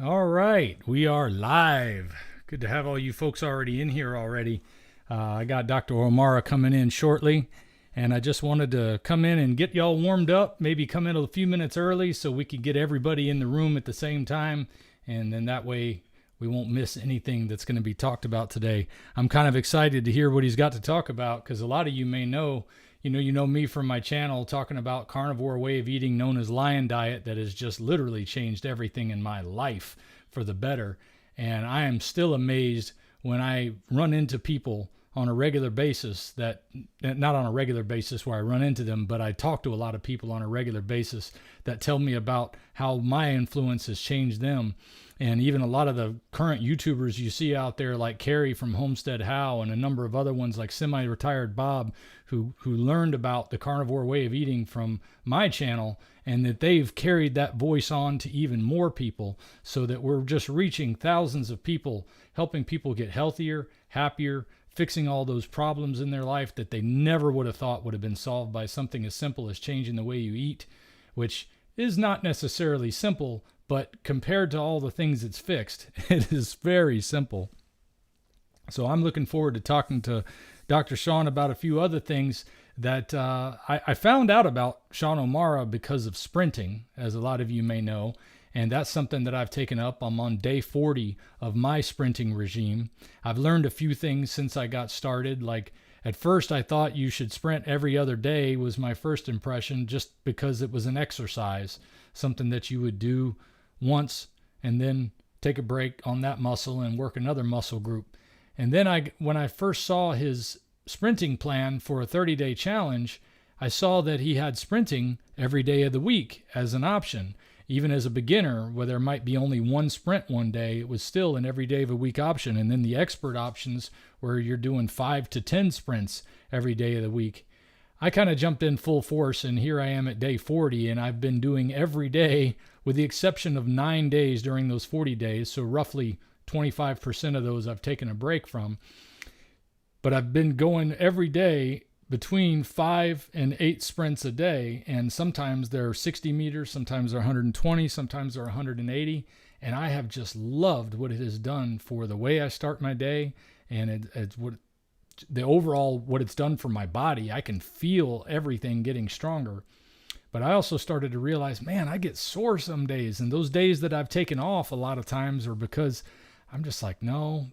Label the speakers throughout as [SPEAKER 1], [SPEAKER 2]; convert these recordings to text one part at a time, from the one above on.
[SPEAKER 1] All right, we are live. Good to have all you folks already in here already. I got Dr. O'Mara coming in shortly, and I just wanted to come in and get y'all warmed up, maybe come in a few minutes early so we could get everybody in the room at the same time, and then that way we won't miss anything that's going to be talked about today. I'm kind of excited to hear what he's got to talk about because a lot of you may know, you know me from my channel talking about carnivore way of eating known as lion diet that has just literally changed everything in my life for the better. And I am still amazed when I run into people on a regular basis that, not on a regular basis where I run into them, but I talk to a lot of people on a regular basis that tell me about how my influence has changed them. And even a lot of the current YouTubers you see out there like Carrie from Homestead How and a number of other ones like Semi-Retired Bob who learned about the carnivore way of eating from my channel, and that they've carried that voice on to even more people so that we're just reaching thousands of people, helping people get healthier, happier, fixing all those problems in their life that they never would have thought would have been solved by something as simple as changing the way you eat, which is not necessarily simple, but compared to all the things it's fixed, it is very simple. So I'm looking forward to talking to Dr. Sean about a few other things that I found out about Sean O'Mara because of sprinting, as a lot of you may know. And that's something that I've taken up. I'm on day 40 of my sprinting regime. I've learned a few things since I got started. Like at first I thought you should sprint every other day was my first impression, just because it was an exercise, something that you would do once and then take a break on that muscle and work another muscle group. And then when I first saw his sprinting plan for a 30-day challenge, I saw that he had sprinting every day of the week as an option. Even as a beginner, where there might be only one sprint one day, it was still an every day of a week option. And then the expert options where you're doing 5 to 10 sprints every day of the week. I kind of jumped in full force, and here I am at day 40, and I've been doing every day with the exception of 9 days during those 40 days. So roughly 25% of those I've taken a break from. But I've been going every day between 5 and 8 sprints a day, and sometimes they're 60 meters, sometimes they're 120, sometimes they're 180, and I have just loved what it has done for the way I start my day, and it's what the overall what it's done for my body. I can feel everything getting stronger. But I also started to realize, man, I get sore some days, and those days that I've taken off a lot of times are because I'm just like, no,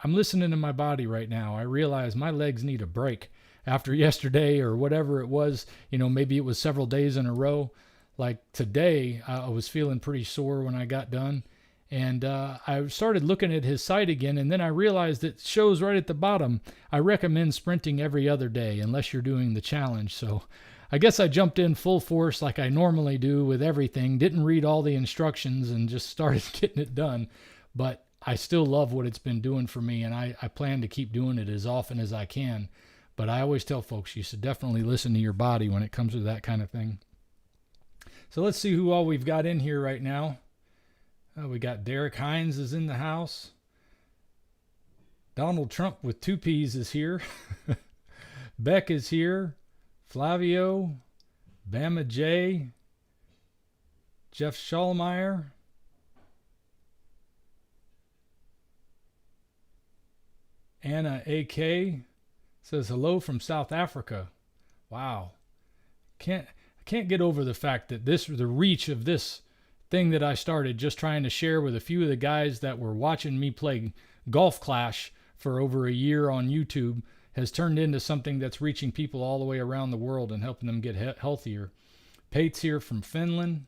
[SPEAKER 1] I'm listening to my body right now. I realize my legs need a break. After yesterday or whatever it was, maybe it was several days in a row. Like today, I was feeling pretty sore when I got done. And I started looking at his site again, and then I realized it shows right at the bottom, I recommend sprinting every other day unless you're doing the challenge. So I guess I jumped in full force like I normally do with everything, didn't read all the instructions and just started getting it done. But I still love what it's been doing for me, and I plan to keep doing it as often as I can. But I always tell folks you should definitely listen to your body when it comes to that kind of thing. So let's see who all we've got in here right now. We got Derek Hines is in the house. Donald Trump with 2 P's is here. Beck is here. Flavio. Bama J. Jeff Schallmeyer. Anna A.K. says hello from South Africa. Wow. I can't get over the fact that the reach of this thing that I started just trying to share with a few of the guys that were watching me play Golf Clash for over a year on YouTube has turned into something that's reaching people all the way around the world and helping them get healthier. Pate's here from Finland.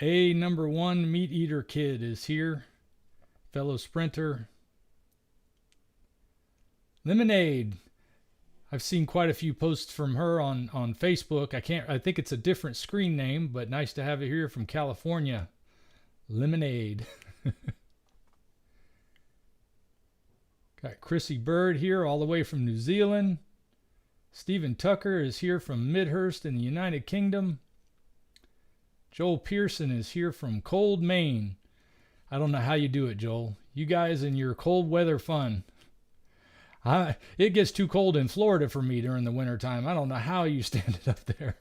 [SPEAKER 1] A number 1 meat eater kid is here. Fellow sprinter. Lemonade. I've seen quite a few posts from her on Facebook. I think it's a different screen name, but nice to have it here from California. Lemonade. Got Chrissy Bird here all the way from New Zealand. Stephen Tucker is here from Midhurst in the United Kingdom. Joel Pearson is here from cold Maine. I don't know how you do it, Joel. You guys and your cold weather fun. It gets too cold in Florida for me during the wintertime. I don't know how you stand it up there.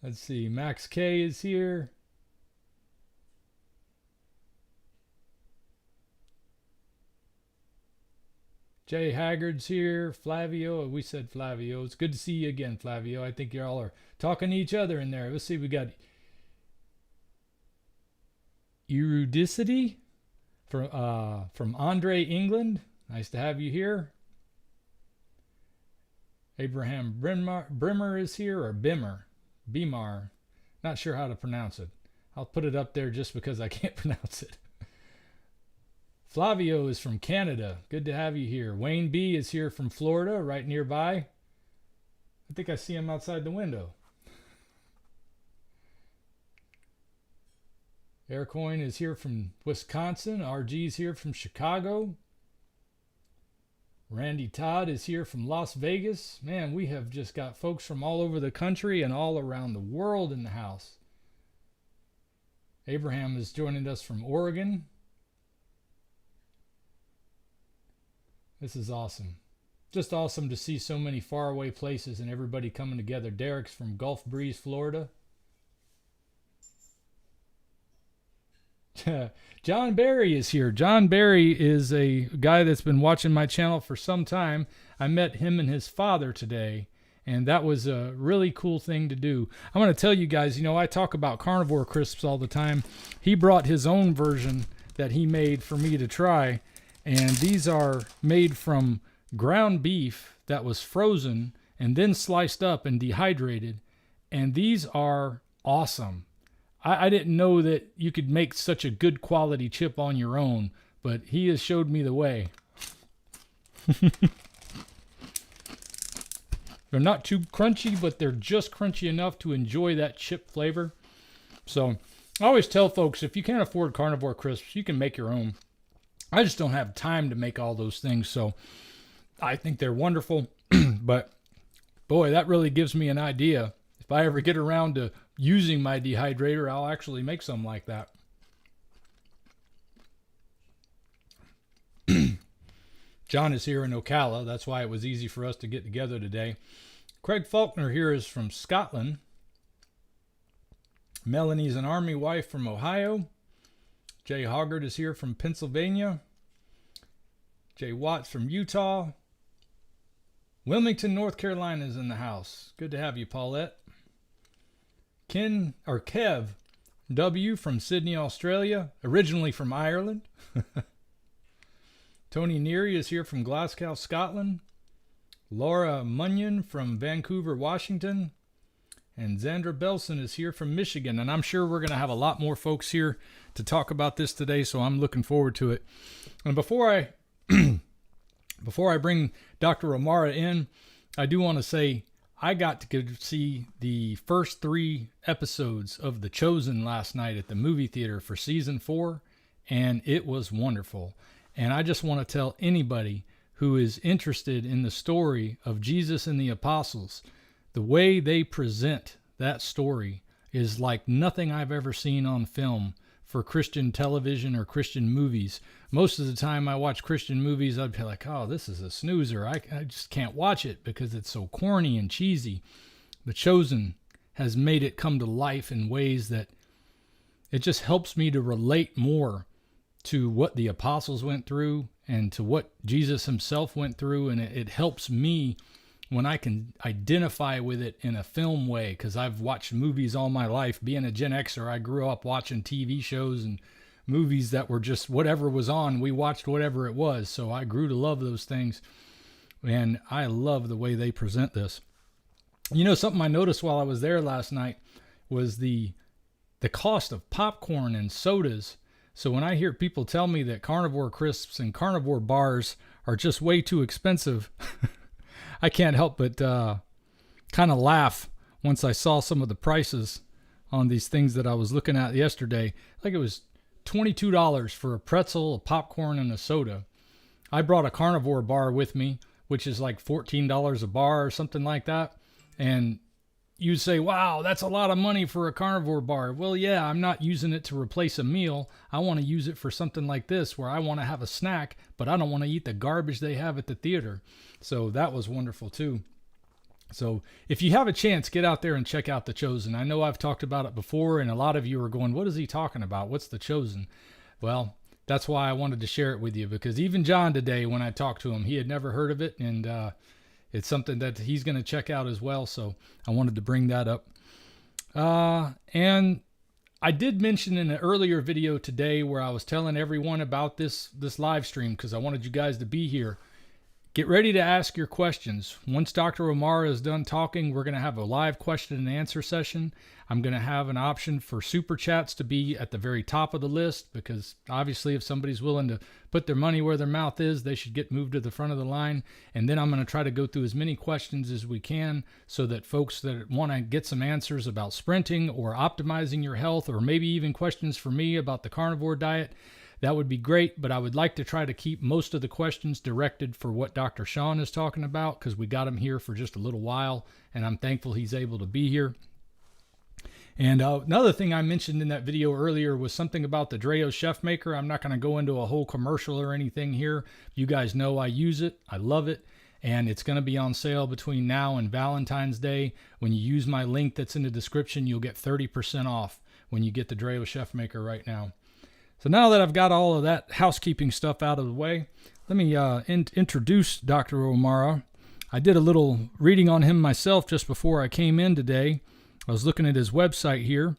[SPEAKER 1] Let's see. Max K is here. Jay Haggard's here. Flavio. We said Flavio. It's good to see you again, Flavio. I think y'all are talking to each other in there. Let's see. We got Erudicity from Andre, England. Nice to have you here. Abraham Brimmer is here, or Bimar. Not sure how to pronounce it. I'll put it up there just because I can't pronounce it. Flavio is from Canada. Good to have you here. Wayne B is here from Florida, right nearby. I think I see him outside the window. Aircoin is here from Wisconsin. RG is here from Chicago. Randy Todd is here from Las Vegas. Man, we have just got folks from all over the country and all around the world in the house. Abraham is joining us from Oregon. This is awesome. Just awesome to see so many faraway places and everybody coming together. Derek's from Gulf Breeze, Florida. John Barry is here. John Barry is a guy that's been watching my channel for some time. I met him and his father today, and that was a really cool thing to do. I want to tell you guys, I talk about carnivore crisps all the time. He brought his own version that he made for me to try, and these are made from ground beef that was frozen and then sliced up and dehydrated, and these are awesome. I didn't know that you could make such a good quality chip on your own, but he has showed me the way. They're not too crunchy, but they're just crunchy enough to enjoy that chip flavor. So I always tell folks, if you can't afford carnivore crisps, you can make your own. I just don't have time to make all those things, so I think they're wonderful. But boy, that really gives me an idea. If I ever get around to using my dehydrator, I'll actually make some like that. John is here in Ocala. That's why it was easy for us to get together today. Craig Faulkner here is from Scotland. Melanie's an Army wife from Ohio. Jay Hoggart is here from Pennsylvania. Jay Watts from Utah. Wilmington, North Carolina is in the house. Good to have you, Paulette. Kev W from Sydney, Australia, originally from Ireland. Tony Neary is here from Glasgow, Scotland. Laura Munyon from Vancouver, Washington. And Zandra Belson is here from Michigan. And I'm sure we're going to have a lot more folks here to talk about this today, so I'm looking forward to it. And before I bring Dr. Omara in, I do want to say I got to see the first 3 episodes of The Chosen last night at the movie theater for season 4, and it was wonderful. And I just want to tell anybody who is interested in the story of Jesus and the apostles, the way they present that story is like nothing I've ever seen on film for Christian television or Christian movies. Most of the time I watch Christian movies, I'd be like, oh, this is a snoozer. I just can't watch it because it's so corny and cheesy. The Chosen has made it come to life in ways that it just helps me to relate more to what the apostles went through and to what Jesus himself went through. And it helps me when I can identify with it in a film way, because I've watched movies all my life. Being a Gen Xer, I grew up watching TV shows and movies that were just whatever was on. We watched whatever it was. So I grew to love those things. And I love the way they present this. Something I noticed while I was there last night was the cost of popcorn and sodas. So when I hear people tell me that carnivore crisps and carnivore bars are just way too expensive, I can't help but kind of laugh once I saw some of the prices on these things that I was looking at yesterday. Like it was $22 for a pretzel, a popcorn, and a soda. I brought a carnivore bar with me, which is like $14 a bar or something like that. And you say, wow, that's a lot of money for a carnivore bar. Well, yeah, I'm not using it to replace a meal. I want to use it for something like this where I want to have a snack, but I don't want to eat the garbage they have at the theater. So that was wonderful too. So if you have a chance, get out there and check out The Chosen. I know I've talked about it before, and a lot of you are going, what is he talking about? What's The Chosen? Well, that's why I wanted to share it with you, because even John today, when I talked to him, he had never heard of it, and it's something that he's going to check out as well. So I wanted to bring that up. And I did mention in an earlier video today where I was telling everyone about this live stream because I wanted you guys to be here. Get ready to ask your questions. Once Dr. O'Mara is done talking, we're going to have a live question and answer session. I'm going to have an option for super chats to be at the very top of the list, because obviously if somebody's willing to put their money where their mouth is, they should get moved to the front of the line. And then I'm going to try to go through as many questions as we can so that folks that want to get some answers about sprinting or optimizing your health, or maybe even questions for me about the carnivore diet, that would be great. But I would like to try to keep most of the questions directed for what Dr. Sean is talking about, because we got him here for just a little while, and I'm thankful he's able to be here. And another thing I mentioned in that video earlier was something about the Dreo Chef Maker. I'm not going to go into a whole commercial or anything here. You guys know I use it. I love it. And it's going to be on sale between now and Valentine's Day. When you use my link that's in the description, you'll get 30% off when you get the Dreo Chef Maker right now. So now that I've got all of that housekeeping stuff out of the way, let me introduce Dr. O'Mara. I did a little reading on him myself just before I came in today. I was looking at his website here.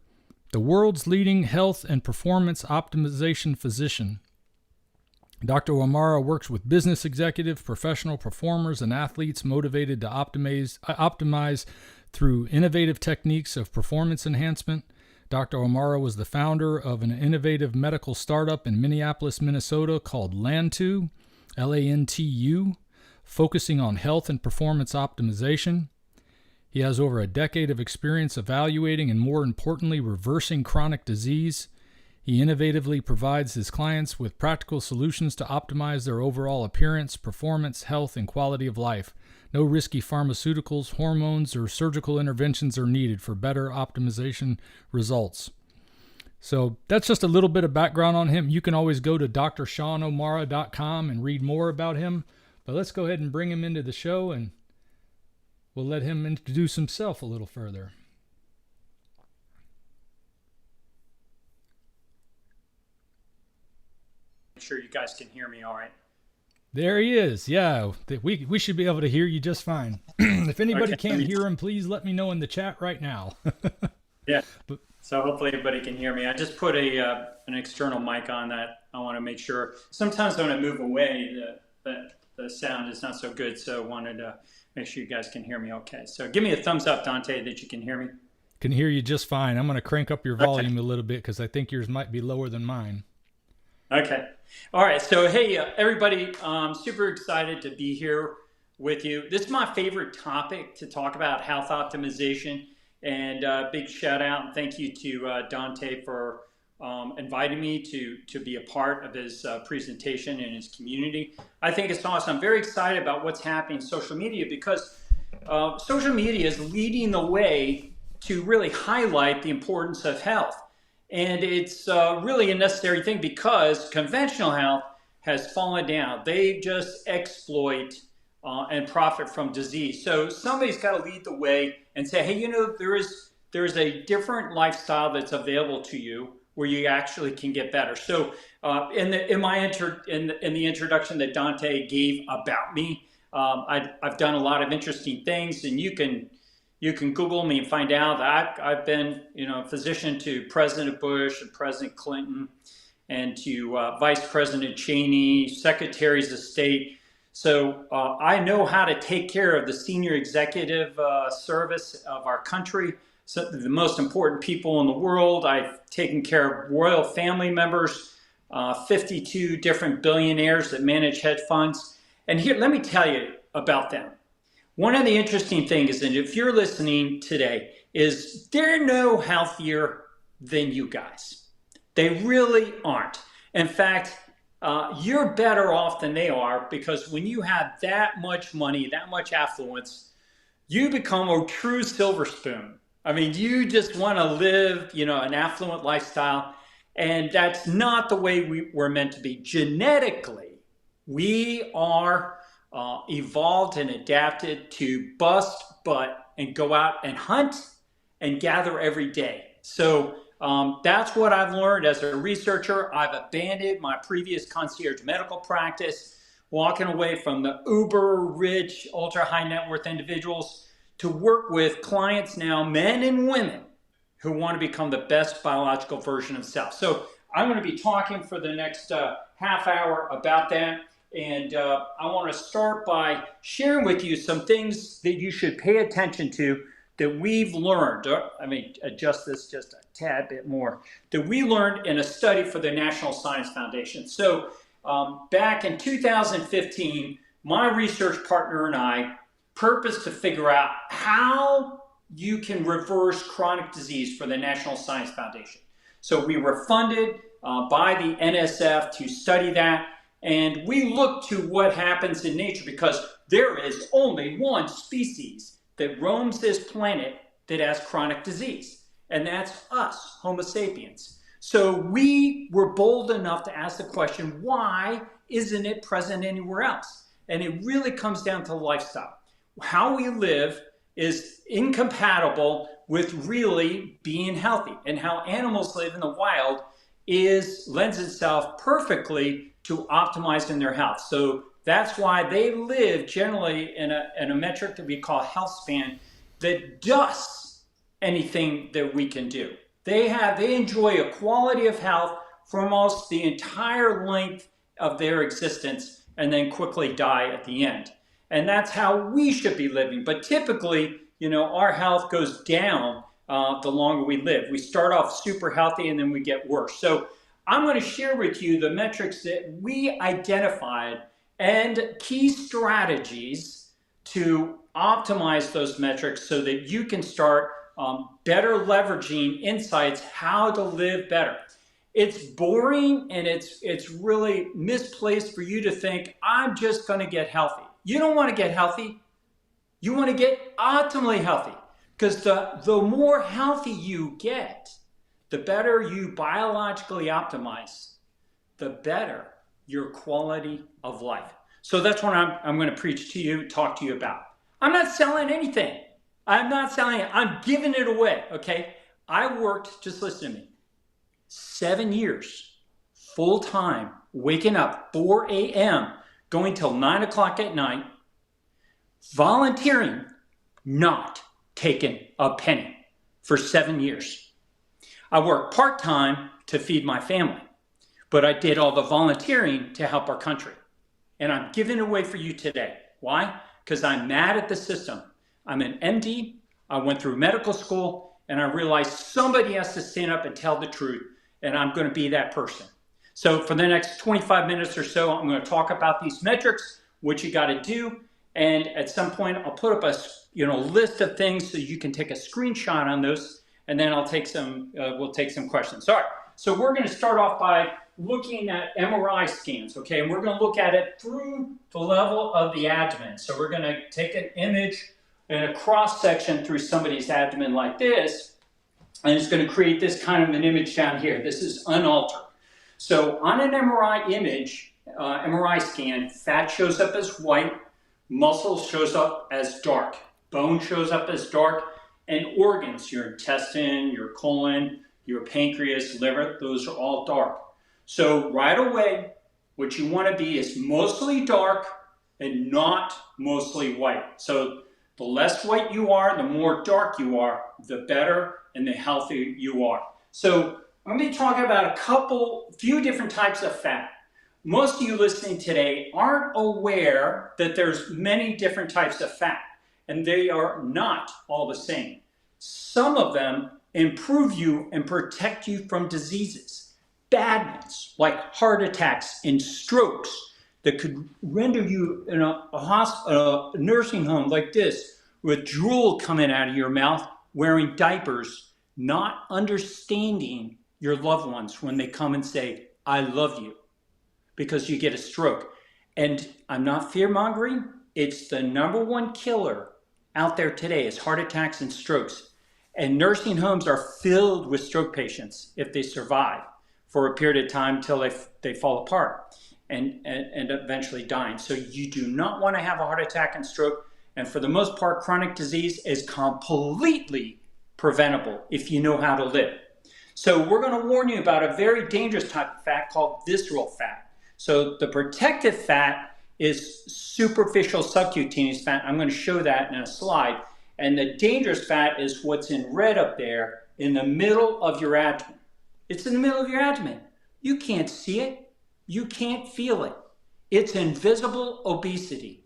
[SPEAKER 1] The world's leading health and performance optimization physician. Dr. O'Mara works with business executives, professional performers, and athletes motivated to optimize through innovative techniques of performance enhancement. Dr. O'Mara was the founder of an innovative medical startup in Minneapolis, Minnesota called Lantu, Lantu, focusing on health and performance optimization. He has over a decade of experience evaluating and, more importantly, reversing chronic disease. He innovatively provides his clients with practical solutions to optimize their overall appearance, performance, health, and quality of life. No risky pharmaceuticals, hormones, or surgical interventions are needed for better optimization results. So that's just a little bit of background on him. You can always go to drshawonomara.com and read more about him. But let's go ahead and bring him into the show, and we'll let him introduce himself a little further.
[SPEAKER 2] I'm sure you guys can hear me all right.
[SPEAKER 1] There he is. Yeah, we should be able to hear you just fine. If anybody can't hear him, please let me know in the chat right now.
[SPEAKER 2] Yeah. So hopefully everybody can hear me. I just put an external mic on that. I want to make sure. Sometimes when I move away, the sound is not so good. So I wanted to make sure you guys can hear me okay. So give me a thumbs up, Dante, that you can hear me.
[SPEAKER 1] Can hear you just fine. I'm going to crank up your volume a little bit because I think yours might be lower than mine.
[SPEAKER 2] Okay. All right. So, hey, everybody, I'm super excited to be here with you. This is my favorite topic to talk about, health optimization. And big shout out and thank you to Dante for inviting me to be a part of his presentation and his community. I think it's awesome. I'm very excited about what's happening in social media, because social media is leading the way to really highlight the importance of health. And it's really a necessary thing, because conventional health has fallen down. They just exploit and profit from disease. So somebody's got to lead the way and say, hey, you know, there's a different lifestyle that's available to you where you actually can get better. So in the introduction that Dante gave about me, I've done a lot of interesting things, and you can Google me and find out that I've been, a physician to President Bush and President Clinton, and to Vice President Cheney, Secretaries of State. So I know how to take care of the senior executive service of our country, so the most important people in the world. I've taken care of royal family members, 52 different billionaires that manage hedge funds. And here, let me tell you about them. One of the interesting things, and if you're listening today, is they're no healthier than you guys. They really aren't. In fact, you're better off than they are, because when you have that much money, that much affluence, you become a true silver spoon. I mean, you just want to live, an affluent lifestyle, and that's not the way we're meant to be. Genetically, we are evolved and adapted to bust butt and go out and hunt and gather every day. So that's what I've learned as a researcher. I've abandoned my previous concierge medical practice, walking away from the uber rich, ultra high net worth individuals to work with clients now, men and women, who want to become the best biological version of self. So I'm going to be talking for the next half hour about that. And I want to start by sharing with you some things that you should pay attention to that we've learned. I mean, adjust this just a tad bit more. That we learned in a study for the National Science Foundation. So back in 2015, my research partner and I purposed to figure out how you can reverse chronic disease for the National Science Foundation. So we were funded by the NSF to study that. And we look to what happens in nature because there is only one species that roams this planet that has chronic disease, and that's us, Homo sapiens. So we were bold enough to ask the question, why isn't it present anywhere else? And it really comes down to lifestyle. How we live is incompatible with really being healthy, and how animals live in the wild lends itself perfectly to optimizing their health. So that's why they live generally in a metric that we call health span that does anything that we can do. They enjoy a quality of health for almost the entire length of their existence and then quickly die at the end. And that's how we should be living. But typically, our health goes down the longer we live. We start off super healthy and then we get worse. So I'm going to share with you the metrics that we identified and key strategies to optimize those metrics so that you can start better leveraging insights how to live better. It's boring and it's really misplaced for you to think, I'm just going to get healthy. You don't want to get healthy. You want to get optimally healthy, because the more healthy you get, the better you biologically optimize, the better your quality of life. So that's what I'm going to preach to you, talk to you about. I'm not selling anything. I'm not selling it. I'm giving it away, okay? I worked, just listen to me, 7 years, full time, waking up 4 a.m., going till 9 o'clock at night, volunteering, not taking a penny for 7 years. I worked part-time to feed my family, but I did all the volunteering to help our country. And I'm giving it away for you today. Why? Because I'm mad at the system. I'm an MD, I went through medical school, and I realized somebody has to stand up and tell the truth, and I'm going to be that person. So for the next 25 minutes or so, I'm going to talk about these metrics, what you got to do, and at some point I'll put up a list of things so you can take a screenshot on those, and then we'll take some questions. All right, so we're going to start off by looking at MRI scans, okay? And we're going to look at it through the level of the abdomen. So we're going to take an image and a cross section through somebody's abdomen like this, and it's going to create this kind of an image down here. This is unaltered. So on an MRI image, MRI scan, fat shows up as white, muscle shows up as dark, bone shows up as dark, and organs, your intestine, your colon, your pancreas, liver, those are all dark. So right away, what you want to be is mostly dark and not mostly white. So the less white you are, the more dark you are, the better and the healthier you are. So I'm going to be talking about a few different types of fat. Most of you listening today aren't aware that there's many different types of fat, and they are not all the same. Some of them improve you and protect you from diseases. Bad ones, like heart attacks and strokes, that could render you in a nursing home like this with drool coming out of your mouth, wearing diapers, not understanding your loved ones when they come and say, I love you, because you get a stroke. And I'm not fear-mongering. It's the #1 killer out there today is heart attacks and strokes. And nursing homes are filled with stroke patients if they survive for a period of time until they fall apart. and eventually dying. So you do not want to have a heart attack and stroke. And for the most part, chronic disease is completely preventable if you know how to live. So we're going to warn you about a very dangerous type of fat called visceral fat. So the protective fat is superficial subcutaneous fat. I'm going to show that in a slide. And the dangerous fat is what's in red up there in the middle of your abdomen. It's in the middle of your abdomen. You can't see it. You can't feel it. It's invisible obesity.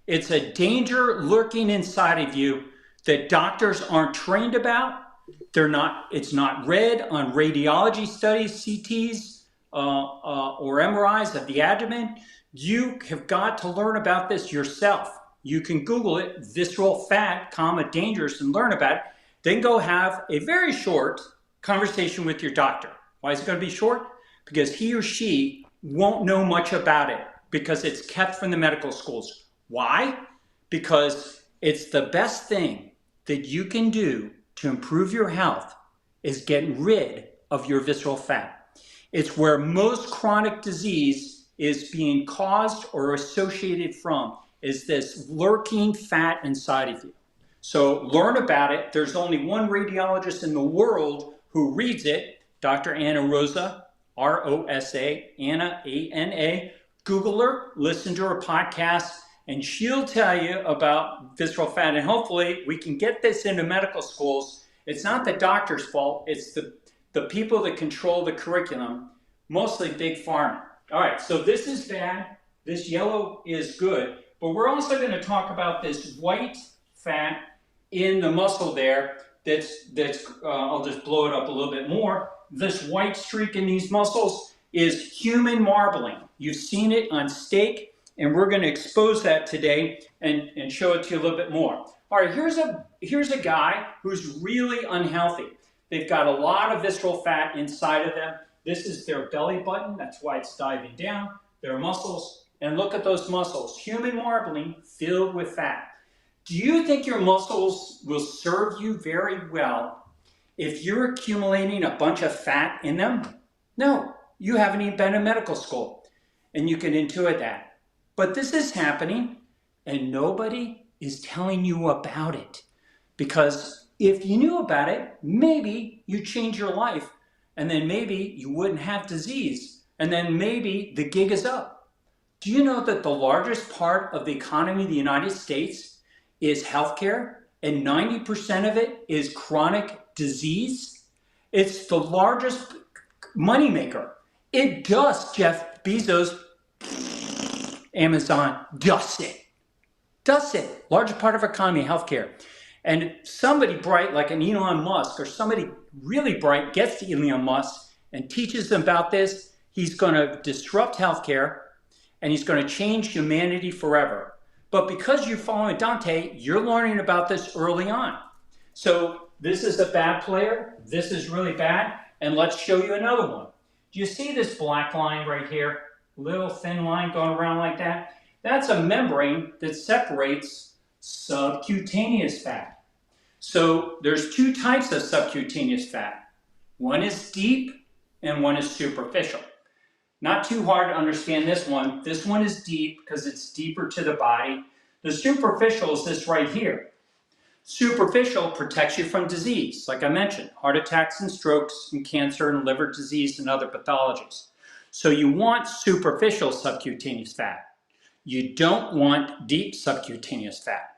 [SPEAKER 2] It's a danger lurking inside of you that doctors aren't trained about. It's not read on radiology studies, CTs, or MRIs of the abdomen. You have got to learn about this yourself. You can Google it, visceral fat, dangerous, and learn about it. Then go have a very short conversation with your doctor. Why is it going to be short? Because he or she won't know much about it because it's kept from the medical schools. Why? Because it's the best thing that you can do to improve your health is get rid of your visceral fat. It's where most chronic disease is being caused or associated from, is this lurking fat inside of you. So learn about it. There's only one radiologist in the world who reads it, Dr. Anna Rosa, R-O-S-A, Anna, A-N-A. Google her, listen to her podcast, and she'll tell you about visceral fat. And hopefully we can get this into medical schools. It's not the doctor's fault. It's the people that control the curriculum, mostly big pharma. All right, so this is bad. This yellow is good. But we're also going to talk about this white fat in the muscle there that's I'll just blow it up a little bit more. This white streak in these muscles is human marbling. You've seen it on steak, and we're going to expose that today and show it to you a little bit more. All right, here's a guy who's really unhealthy. They've got a lot of visceral fat inside of them. This is their belly button. That's why it's diving down. Their muscles. And look at those muscles. Human marbling filled with fat. Do you think your muscles will serve you very well if you're accumulating a bunch of fat in them? No, you haven't even been in medical school. And you can intuit that. But this is happening, and nobody is telling you about it. Because if you knew about it, maybe you'd change your life, and then maybe you wouldn't have disease, and then maybe the gig is up. Do you know that the largest part of the economy of the United States is healthcare, and 90% of it is chronic disease? It's the largest moneymaker. It dusts Jeff Bezos, Amazon, dusts it. Dusts it. Largest part of our economy, healthcare. And somebody bright like an Elon Musk or somebody really bright gets to Elon Musk and teaches them about this, he's going to disrupt healthcare and he's going to change humanity forever. But because you're following Dante, you're learning about this early on. So this is a bad player. This is really bad. And let's show you another one. Do you see this black line right here? Little thin line going around like that? That's a membrane that separates subcutaneous fat. So there's two types of subcutaneous fat. One is deep and one is superficial. Not too hard to understand this one. This one is deep because it's deeper to the body. The superficial is this right here. Superficial protects you from disease, like I mentioned, heart attacks and strokes and cancer and liver disease and other pathologies. So you want superficial subcutaneous fat. You don't want deep subcutaneous fat.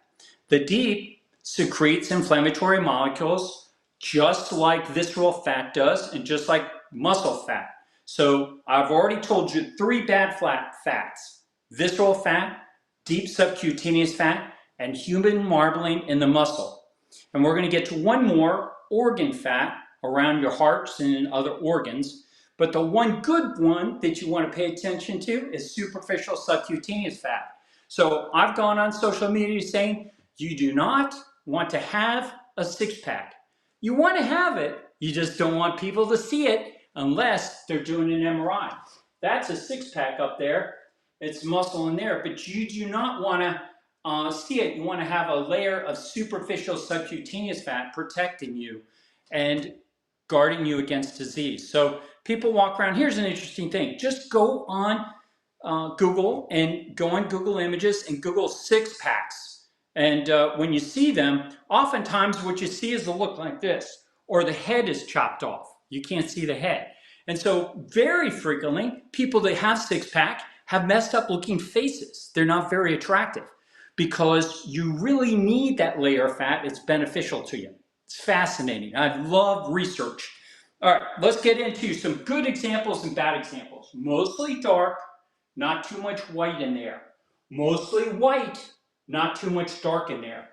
[SPEAKER 2] The deep secretes inflammatory molecules just like visceral fat does and just like muscle fat. So I've already told you 3 bad fats: visceral fat, deep subcutaneous fat, and human marbling in the muscle. And we're going to get to one more, organ fat, around your hearts and in other organs. But the one good one that you want to pay attention to is superficial subcutaneous fat. So I've gone on social media saying you do not want to have a six-pack. You want to have it, you just don't want people to see it unless they're doing an MRI. That's a six-pack up there. It's muscle in there, but you do not want to see it. You want to have a layer of superficial subcutaneous fat protecting you and guarding you against disease. So people walk around. Here's an interesting thing. Just go on Google and go on Google Images and Google six packs. And when you see them, oftentimes what you see is a look like this, or the head is chopped off. You can't see the head. And so very frequently, people that have six pack have messed up looking faces. They're not very attractive because you really need that layer of fat. It's beneficial to you. It's fascinating. I love research. All right, let's get into some good examples and bad examples. Mostly dark, not too much white in there. Mostly white, not too much dark in there.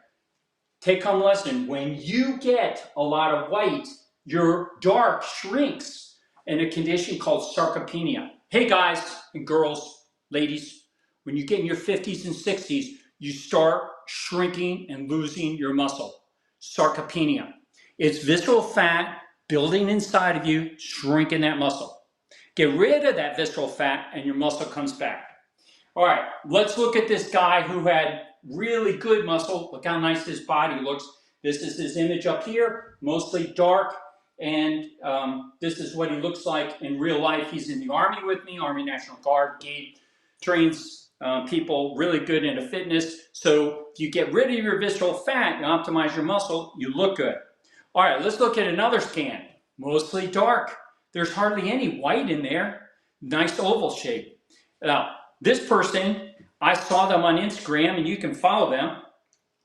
[SPEAKER 2] Take home lesson, when you get a lot of white, your dark shrinks in a condition called sarcopenia. Hey guys and girls, ladies, when you get in your 50s and 60s, you start shrinking and losing your muscle. Sarcopenia. It's visceral fat building inside of you, shrinking that muscle. Get rid of that visceral fat and your muscle comes back. All right, let's look at this guy who had really good muscle. Look how nice his body looks. This is his image up here, mostly dark. And this is what he looks like in real life. He's in the Army with me, Army National Guard. Gabe trains people really good into fitness. So if you get rid of your visceral fat, you optimize your muscle, you look good. All right, let's look at another scan. Mostly dark. There's hardly any white in there. Nice oval shape. Now, this person, I saw them on Instagram, and you can follow them.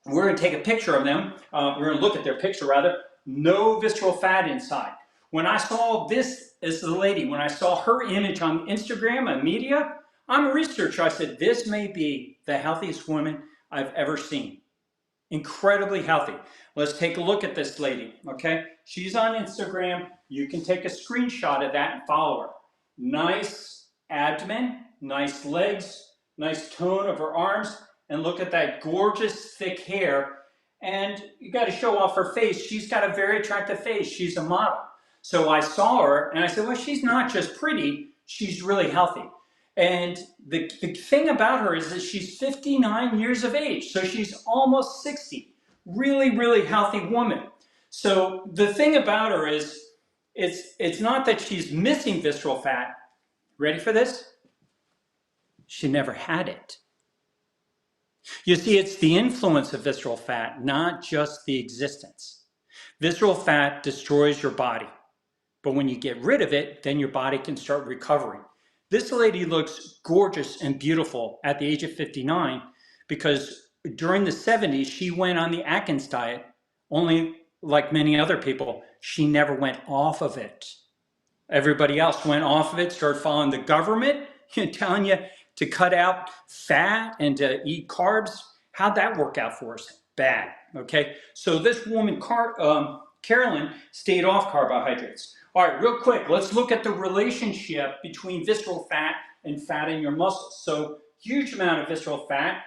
[SPEAKER 2] We're going to take a picture of them. We're going to look at their picture, rather. No visceral fat inside. When I saw this as the lady, when I saw her image on Instagram and media, I'm a researcher. I said, this may be the healthiest woman I've ever seen. Incredibly healthy. Let's take a look at this lady, okay? She's on Instagram. You can take a screenshot of that and follow her. Nice abdomen, nice legs, nice tone of her arms, and look at that gorgeous thick hair. And you got to show off her face. She's got a very attractive face. She's a model. So I saw her and I said, well, she's not just pretty, she's really healthy. And the thing about her is that she's 59 years of age, so she's almost 60. Really, really healthy woman. So the thing about her is, it's not that she's missing visceral fat. Ready for this? She never had it. You see, it's the influence of visceral fat, not just the existence. Visceral fat destroys your body, but when you get rid of it, then your body can start recovering. This lady looks gorgeous and beautiful at the age of 59 because during the 70s, she went on the Atkins diet, only like many other people, she never went off of it. Everybody else went off of it, started following the government, telling you to cut out fat and to eat carbs. How'd that work out for us? Bad, okay? So this woman, Carolyn, stayed off carbohydrates. All right, real quick, let's look at the relationship between visceral fat and fat in your muscles. So huge amount of visceral fat,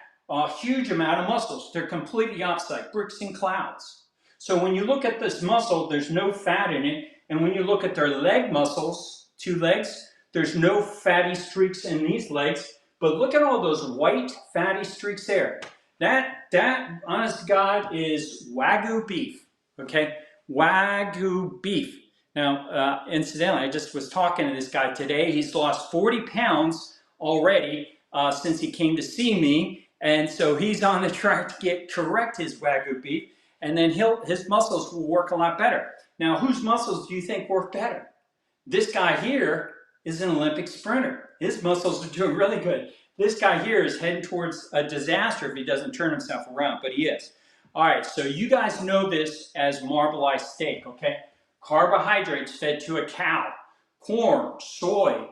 [SPEAKER 2] huge amount of muscles. They're completely opposite, bricks and clouds. So when you look at this muscle, there's no fat in it. And when you look at their leg muscles, two legs, there's no fatty streaks in these legs. But look at all those white fatty streaks there. That honest to God, is Wagyu beef, okay? Wagyu beef. Now, incidentally, I just was talking to this guy today. He's lost 40 pounds already since he came to see me. And so he's on the track to correct his Wagyu beef. And then his muscles will work a lot better. Now, whose muscles do you think work better? This guy here is an Olympic sprinter. His muscles are doing really good. This guy here is heading towards a disaster if he doesn't turn himself around, but he is. All right, so you guys know this as marbleized steak, okay? Carbohydrates fed to a cow, corn, soy,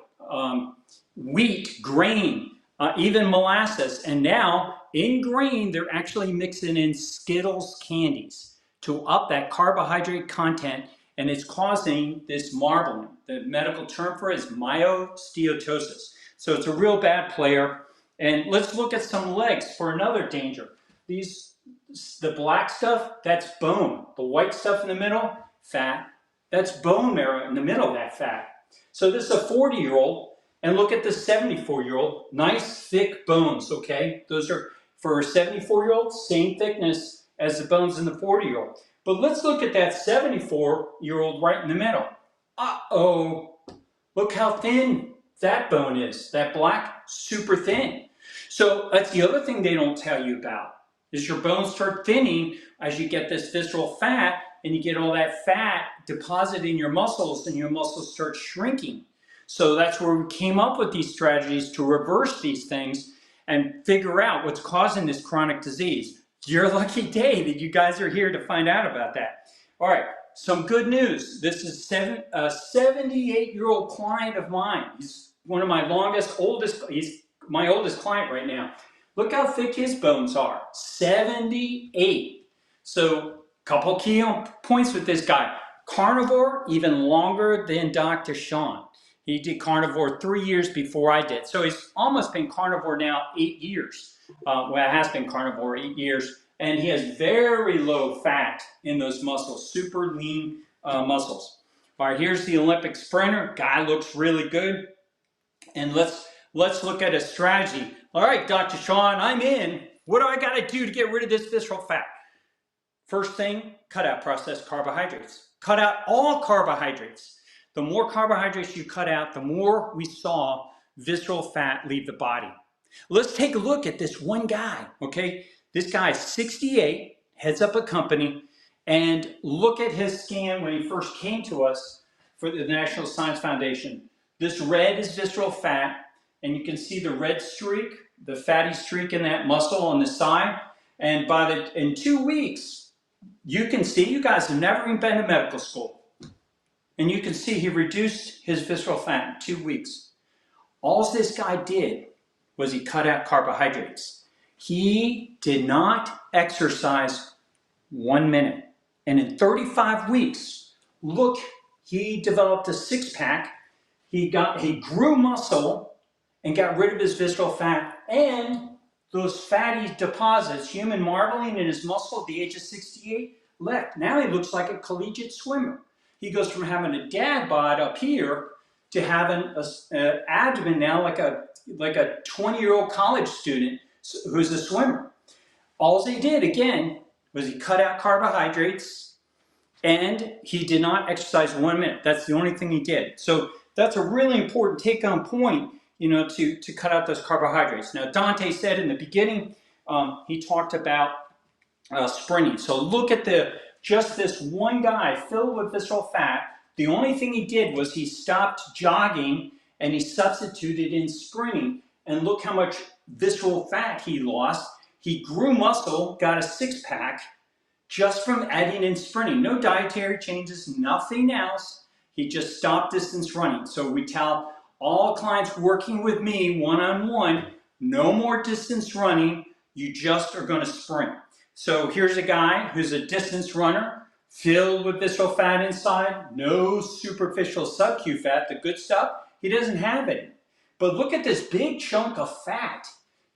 [SPEAKER 2] wheat, grain, even molasses. And now in grain, they're actually mixing in Skittles candies to up that carbohydrate content, and it's causing this marbling. The medical term for it is myosteatosis. So it's a real bad player. And let's look at some legs for another danger. The black stuff, that's bone. The white stuff in the middle, fat. That's bone marrow in the middle of that fat. So this is a 40-year-old, and look at the 74-year-old. Nice, thick bones, okay? Those are, for a 74-year-old, same thickness as the bones in the 40-year-old. But let's look at that 74-year-old right in the middle. Uh-oh, look how thin that bone is. That black, super thin. So that's the other thing they don't tell you about, is your bones start thinning as you get this visceral fat, and you get all that fat deposited in your muscles, and your muscles start shrinking. So that's where we came up with these strategies to reverse these things and figure out what's causing this chronic disease. You're a lucky day that you guys are here to find out about that. All right, some good news. This is a 78-year-old client of mine. He's one of my he's my oldest client right now. Look how thick his bones are, 78. So, couple key points with this guy. Carnivore, even longer than Dr. Sean. He did carnivore 3 years before I did. So he's almost been carnivore now 8 years. Well, it has been carnivore 8 years. And he has very low fat in those muscles, super lean muscles. All right, here's the Olympic sprinter. Guy looks really good. And let's look at a strategy. All right, Dr. Sean, I'm in. What do I got to do to get rid of this visceral fat? First thing, cut out processed carbohydrates. Cut out all carbohydrates. The more carbohydrates you cut out, the more we saw visceral fat leave the body. Let's take a look at this one guy, okay? This guy is 68, heads up a company, and look at his scan when he first came to us for the National Science Foundation. This red is visceral fat, and you can see the red streak, the fatty streak in that muscle on the side. And in 2 weeks, you can see, you guys have never even been to medical school. And you can see he reduced his visceral fat in 2 weeks. All this guy did was he cut out carbohydrates. He did not exercise 1 minute. And in 35 weeks, look, he developed a six-pack. He grew muscle and got rid of his visceral fat, and those fatty deposits, human marbling in his muscle at the age of 68, left. Now he looks like a collegiate swimmer. He goes from having a dad bod up here to having an abdomen now like a 20-year-old college student who's a swimmer. All he did, again, was he cut out carbohydrates, and he did not exercise 1 minute. That's the only thing he did. So that's a really important take-home point, to cut out those carbohydrates. Now, Dante said in the beginning, he talked about sprinting. So look at just this one guy filled with visceral fat. The only thing he did was he stopped jogging and he substituted in sprinting. And look how much visceral fat he lost. He grew muscle, got a six-pack just from adding in sprinting. No dietary changes, nothing else. He just stopped distance running. So we tell all clients working with me one-on-one, no more distance running. You just are going to sprint. So here's a guy who's a distance runner, filled with visceral fat inside, no superficial sub-Q fat, the good stuff. He doesn't have it. But look at this big chunk of fat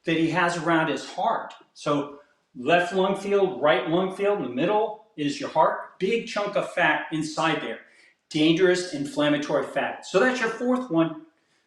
[SPEAKER 2] that he has around his heart. So left lung field, right lung field, in the middle is your heart. Big chunk of fat inside there. Dangerous inflammatory fat. So that's your fourth one.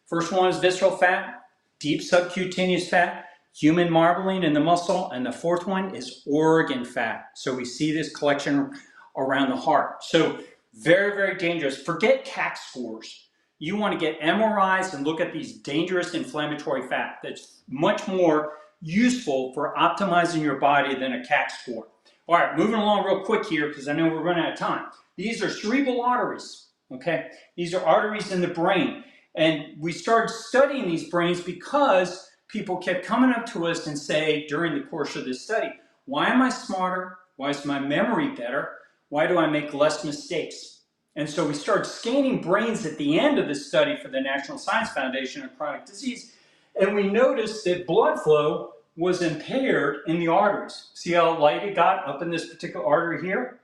[SPEAKER 2] First one is visceral fat, deep subcutaneous fat, human marbling in the muscle, and the fourth one is organ fat. So we see this collection around the heart. So very, very dangerous. Forget CAC scores. You want to get MRIs and look at these dangerous inflammatory fat. That's much more useful for optimizing your body than a CAC score. All right, moving along real quick here because I know we're running out of time. These are cerebral arteries, okay? These are arteries in the brain. And we started studying these brains because people kept coming up to us and say during the course of this study, why am I smarter? Why is my memory better? Why do I make less mistakes? And so we started scanning brains at the end of the study for the National Science Foundation on chronic disease, and we noticed that blood flow was impaired in the arteries. See how light it got up in this particular artery here?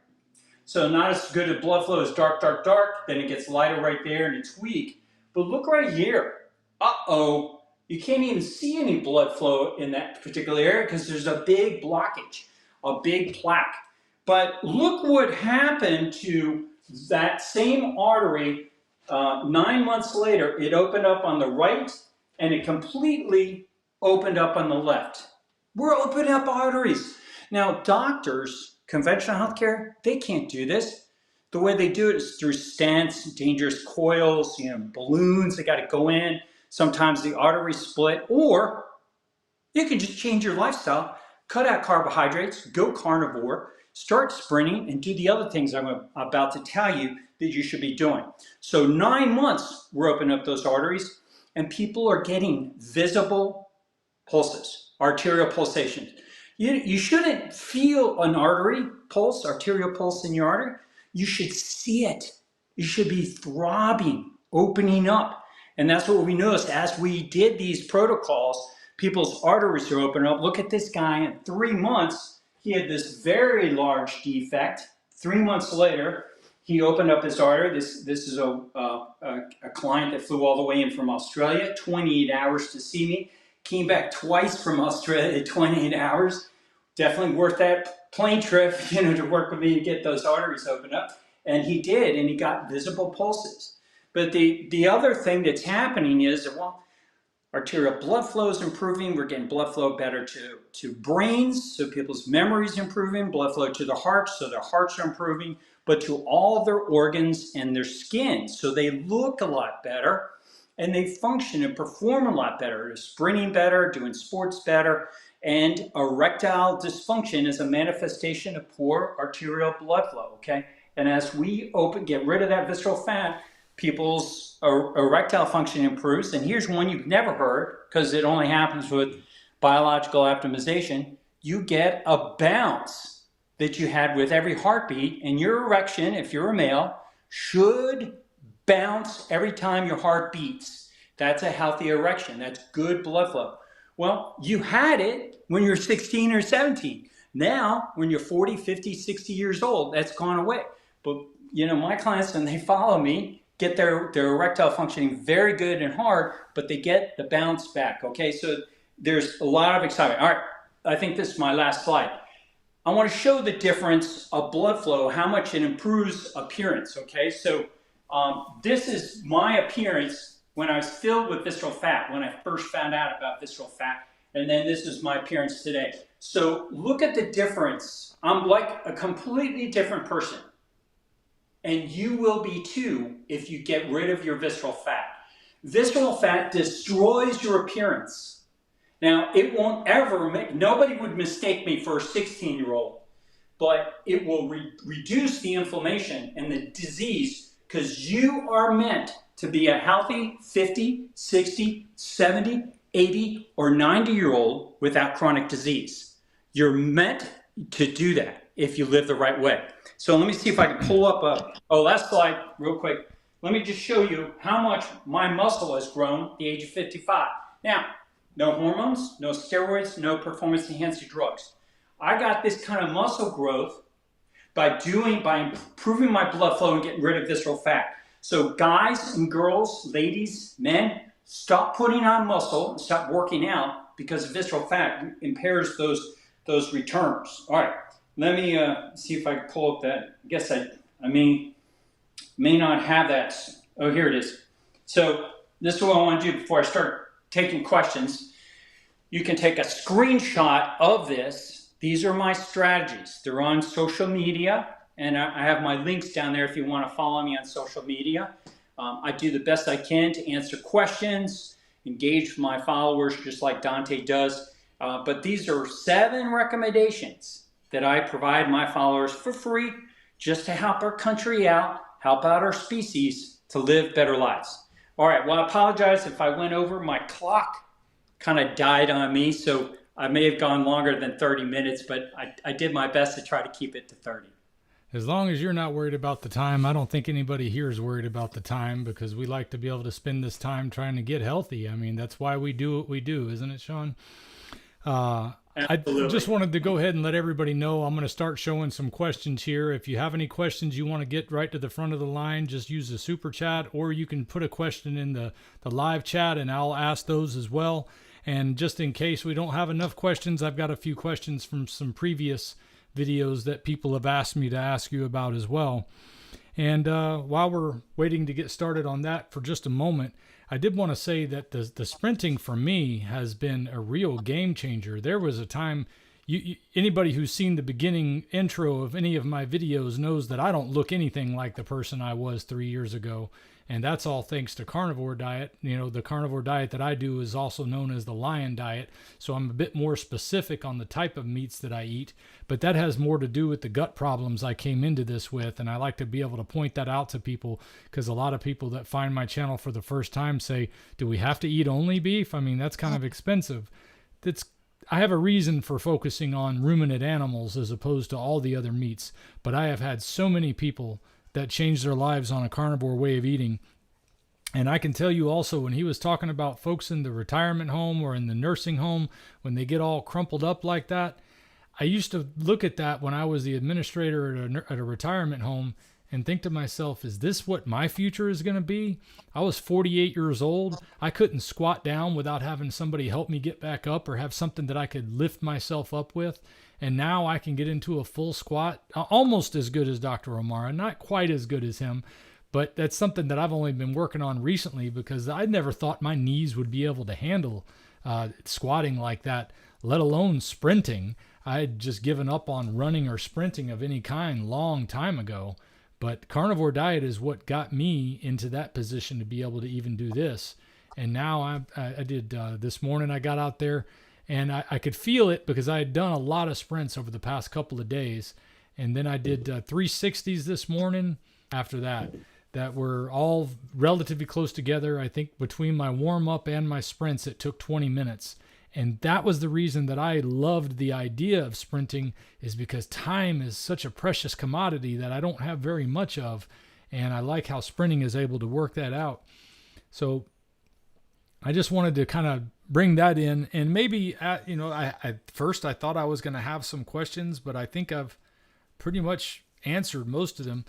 [SPEAKER 2] So not as good as blood flow as dark, dark, dark, then it gets lighter right there and it's weak. But look right here. Uh-oh. You can't even see any blood flow in that particular area because there's a big blockage, a big plaque. But look what happened to that same artery 9 months later. It opened up on the right and it completely opened up on the left. We're opening up arteries. Now, doctors, conventional healthcare, they can't do this. The way they do it is through stents, dangerous coils, balloons, they got to go in. sometimes the arteries split, or you can just change your lifestyle, cut out carbohydrates, go carnivore, start sprinting, and do the other things I'm about to tell you that you should be doing. So 9 months, we're opening up those arteries, and people are getting visible pulses, arterial pulsations. You shouldn't feel an artery pulse, arterial pulse in your artery. You should see it. You should be throbbing, opening up. And that's what we noticed as we did these protocols. People's arteries are opening up. Look at this guy in 3 months. He had this very large defect. 3 months later, he opened up his artery. This is a client that flew all the way in from Australia, 28 hours to see me. Came back twice from Australia, 28 hours. Definitely worth that plane trip, to work with me to get those arteries opened up. And he did, and he got visible pulses. But the other thing that's happening is, arterial blood flow is improving. We're getting blood flow better to brains, so people's memory is improving. Blood flow to the hearts, so their hearts are improving. But to all their organs and their skin, so they look a lot better. And they function and perform a lot better. They're sprinting better, doing sports better, and erectile dysfunction is a manifestation of poor arterial blood flow, okay? And as we get rid of that visceral fat, people's erectile function improves. And here's one you've never heard, because it only happens with biological optimization. You get a bounce that you had with every heartbeat, and your erection, if you're a male, should bounce every time your heart beats. That's a healthy erection. That's good blood flow. Well, you had it when you're 16 or 17. Now, when you're 40, 50, 60 years old, that's gone away. But, my clients, when they follow me, get their erectile functioning very good and hard, but they get the bounce back, okay? So there's a lot of excitement. All right, I think this is my last slide. I want to show the difference of blood flow, how much it improves appearance, okay? So this is my appearance when I was filled with visceral fat, when I first found out about visceral fat, and then this is my appearance today. So look at the difference. I'm like a completely different person. And you will be too if you get rid of your visceral fat. Visceral fat destroys your appearance. Now, it won't ever nobody would mistake me for a 16-year-old, but it will reduce the inflammation and the disease, because you are meant to be a healthy 50, 60, 70, 80, or 90-year-old without chronic disease. You're meant to do that if you live the right way. So let me see if I can pull up last slide real quick. Let me just show you how much my muscle has grown at the age of 55. Now, no hormones, no steroids, no performance-enhancing drugs. I got this kind of muscle growth by improving my blood flow and getting rid of visceral fat. So guys and girls, ladies, men, stop putting on muscle and stop working out, because visceral fat impairs those returns. All right, let me see if I can pull up that. I guess I may not have that. Oh, here it is. So this is what I want to do before I start taking questions. You can take a screenshot of this. These are my strategies. They're on social media, and I have my links down there if you want to follow me on social media. I do the best I can to answer questions, engage my followers just like Dante does. But these are 7 recommendations that I provide my followers for free, just to help our country out, help out our species to live better lives. All right, well, I apologize if I went over. My clock kind of died on me, so I may have gone longer than 30 minutes, but I did my best to try to keep it to 30.
[SPEAKER 1] As long as you're not worried about the time, I don't think anybody here is worried about the time, because we like to be able to spend this time trying to get healthy. I mean, that's why we do what we do, isn't it, Sean? I just wanted to go ahead and let everybody know I'm going to start showing some questions here. If you have any questions you want to get right to the front of the line, just use the super chat, or you can put a question in the live chat and I'll ask those as well. And just in case we don't have enough questions, I've got a few questions from some previous videos that people have asked me to ask you about as well. And while we're waiting to get started on that for just a moment, I did want to say that the sprinting for me has been a real game changer. There was a time, anybody who's seen the beginning intro of any of my videos knows that I don't look anything like the person I was 3 years ago. And that's all thanks to carnivore diet. You know, the carnivore diet that I do is also known as the lion diet. So I'm a bit more specific on the type of meats that I eat, but that has more to do with the gut problems I came into this with. And I like to be able to point that out to people, because a lot of people that find my channel for the first time say, do we have to eat only beef? I mean, that's kind of expensive. I have a reason for focusing on ruminant animals as opposed to all the other meats, but I have had so many people that changed their lives on a carnivore way of eating. And I can tell you also, when he was talking about folks in the retirement home or in the nursing home, when they get all crumpled up like that, I used to look at that when I was the administrator at a retirement home and think to myself, is this what my future is going to be? I was 48 years old. I couldn't squat down without having somebody help me get back up or have something that I could lift myself up with. And now I can get into a full squat, almost as good as Dr. O'Mara, not quite as good as him, but that's something that I've only been working on recently, because I never thought my knees would be able to handle squatting like that, let alone sprinting. I had just given up on running or sprinting of any kind long time ago. But carnivore diet is what got me into that position to be able to even do this. And now I did this morning, I got out there and I could feel it because I had done a lot of sprints over the past couple of days. And then I did 360s this morning after that were all relatively close together. I think between my warm up and my sprints, it took 20 minutes. And that was the reason that I loved the idea of sprinting, is because time is such a precious commodity that I don't have very much of. And I like how sprinting is able to work that out. So I just wanted to kind of bring that in. And maybe, at first I thought I was going to have some questions, but I think I've pretty much answered most of them.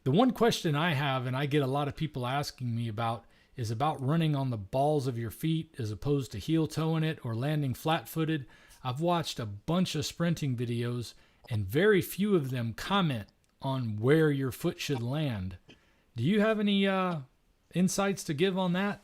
[SPEAKER 1] The one question I have, and I get a lot of people asking me about, is about running on the balls of your feet as opposed to heel toeing it or landing flat-footed. I've watched a bunch of sprinting videos and very few of them comment on where your foot should land. Do you have any insights to give on that?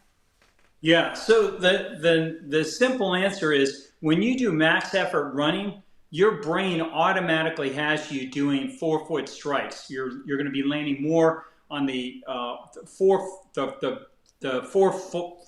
[SPEAKER 2] Yeah, so the simple answer is, when you do max effort running, your brain automatically has you doing forefoot strikes. You're going to be landing more on the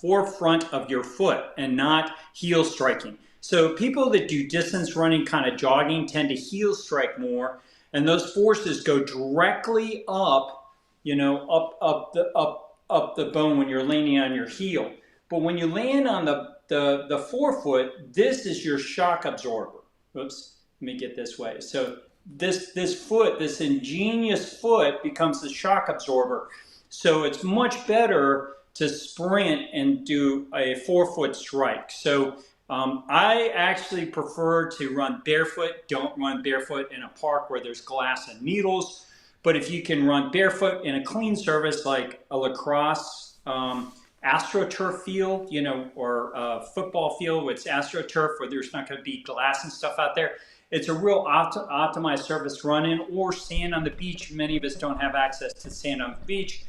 [SPEAKER 2] forefront of your foot and not heel striking. So people that do distance running, kind of jogging, tend to heel strike more, and those forces go directly up, up the bone when you're landing on your heel. But when you land on the forefoot, this is your shock absorber. Oops, let me get this way. So this foot, this ingenious foot, becomes the shock absorber. So it's much better to sprint and do a forefoot strike. So I actually prefer to run barefoot. Don't run barefoot in a park where there's glass and needles. But if you can run barefoot in a clean surface like a lacrosse AstroTurf field, or a football field with AstroTurf where there's not going to be glass and stuff out there, it's a real optimized surface run in, or sand on the beach. Many of us don't have access to sand on the beach.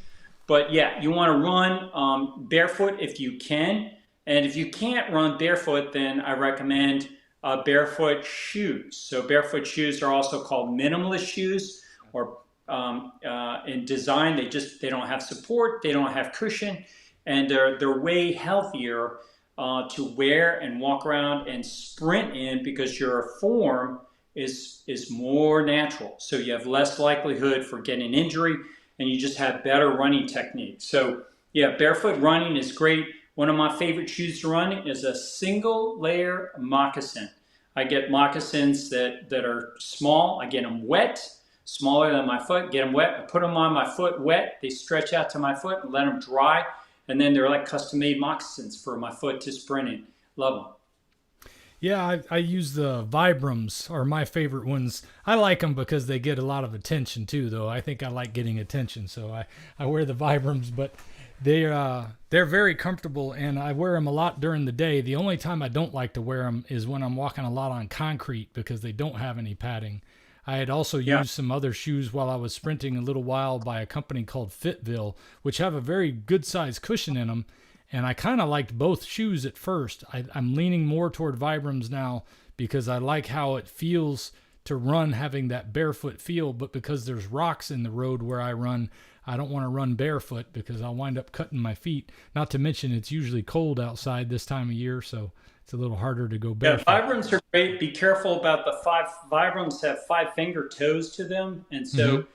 [SPEAKER 2] But yeah, you want to run barefoot if you can. And if you can't run barefoot, then I recommend barefoot shoes. So barefoot shoes are also called minimalist shoes, or in design, they don't have support, they don't have cushion, and they're way healthier to wear and walk around and sprint in, because your form is more natural. So you have less likelihood for getting injury, and you just have better running technique. So yeah, barefoot running is great. One of my favorite shoes to run is a single layer moccasin. I get moccasins that are small. I get them wet, smaller than my foot, get them wet. I put them on my foot wet. They stretch out to my foot and let them dry. And then they're like custom-made moccasins for my foot to sprint in. Love them.
[SPEAKER 1] Yeah, I use the Vibrams, are my favorite ones. I like them because they get a lot of attention too, though. I think I like getting attention, so I wear the Vibrams, but they're very comfortable, and I wear them a lot during the day. The only time I don't like to wear them is when I'm walking a lot on concrete, because they don't have any padding. I had also used some other shoes while I was sprinting a little while by a company called Fitville, which have a very good sized cushion in them. And I kind of liked both shoes at first. I'm leaning more toward Vibrams now because I like how it feels to run having that barefoot feel, but because there's rocks in the road where I run, I don't want to run barefoot because I'll wind up cutting my feet. Not to mention it's usually cold outside this time of year, so it's a little harder to go barefoot.
[SPEAKER 2] Yeah, vibrams are great. Be careful about the vibrams have 5-finger toes to them. And so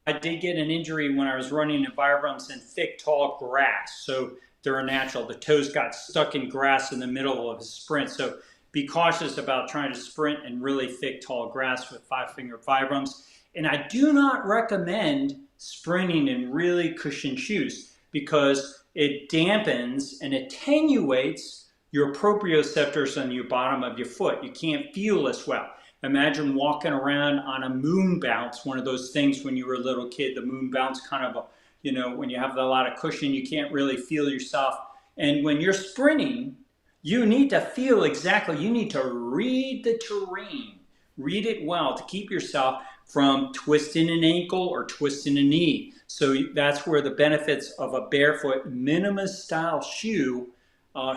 [SPEAKER 2] I did get an injury when I was running in vibrams in thick, tall grass. So they're unnatural. The toes got stuck in grass in the middle of a sprint. So be cautious about trying to sprint in really thick, tall grass with 5-finger vibrams. And I do not recommend sprinting in really cushioned shoes because it dampens and attenuates your proprioceptors on your bottom of your foot. You can't feel as well. Imagine walking around on a moon bounce, one of those things when you were a little kid, the moon bounce kind of, when you have a lot of cushion, you can't really feel yourself. And when you're sprinting, you need to feel exactly, you need to read the terrain, read it well to keep yourself from twisting an ankle or twisting a knee. So that's where the benefits of a barefoot minimalist style shoe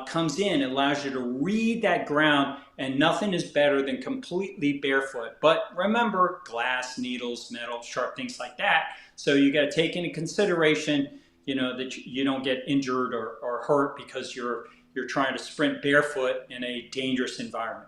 [SPEAKER 2] comes in. It allows you to read that ground, and nothing is better than completely barefoot. But remember, glass, needles, metal, sharp things like that. So you got to take into consideration, that you don't get injured or hurt because you're trying to sprint barefoot in a dangerous environment.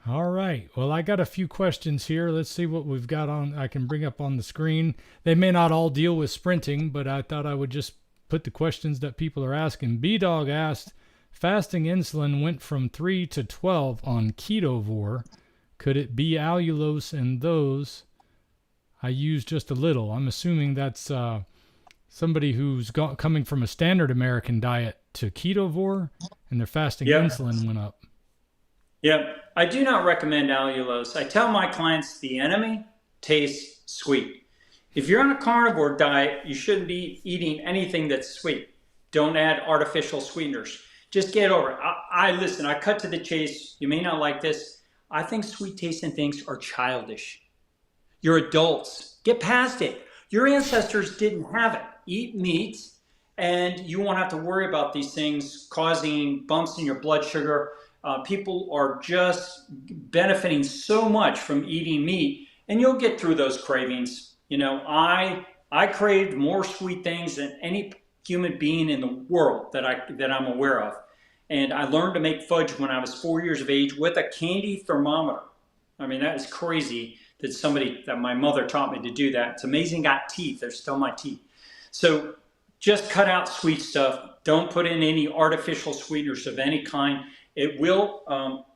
[SPEAKER 1] All right. Well, I got a few questions here. Let's see what we've got on. I can bring up on the screen. They may not all deal with sprinting, but I thought I would just put the questions that people are asking. B-Dog asked, fasting insulin went from 3 to 12 on Ketovore. Could it be allulose in those? I use just a little. I'm assuming that's somebody who's coming from a standard American diet to Ketovore, and their fasting insulin went up.
[SPEAKER 2] Yeah, I do not recommend allulose. I tell my clients the enemy tastes sweet. If you're on a carnivore diet, you shouldn't be eating anything that's sweet. Don't add artificial sweeteners. Just get over it. Listen, I cut to the chase. You may not like this. I think sweet tasting things are childish. You're adults. Get past it. Your ancestors didn't have it. Eat meat, and you won't have to worry about these things causing bumps in your blood sugar. People are just benefiting so much from eating meat, and you'll get through those cravings. I craved more sweet things than any human being in the world that I'm aware of. And I learned to make fudge when I was 4 years of age with a candy thermometer. I mean, that is crazy that my mother taught me to do that. It's amazing, got teeth. They're still my teeth. So just cut out sweet stuff. Don't put in any artificial sweeteners of any kind. It will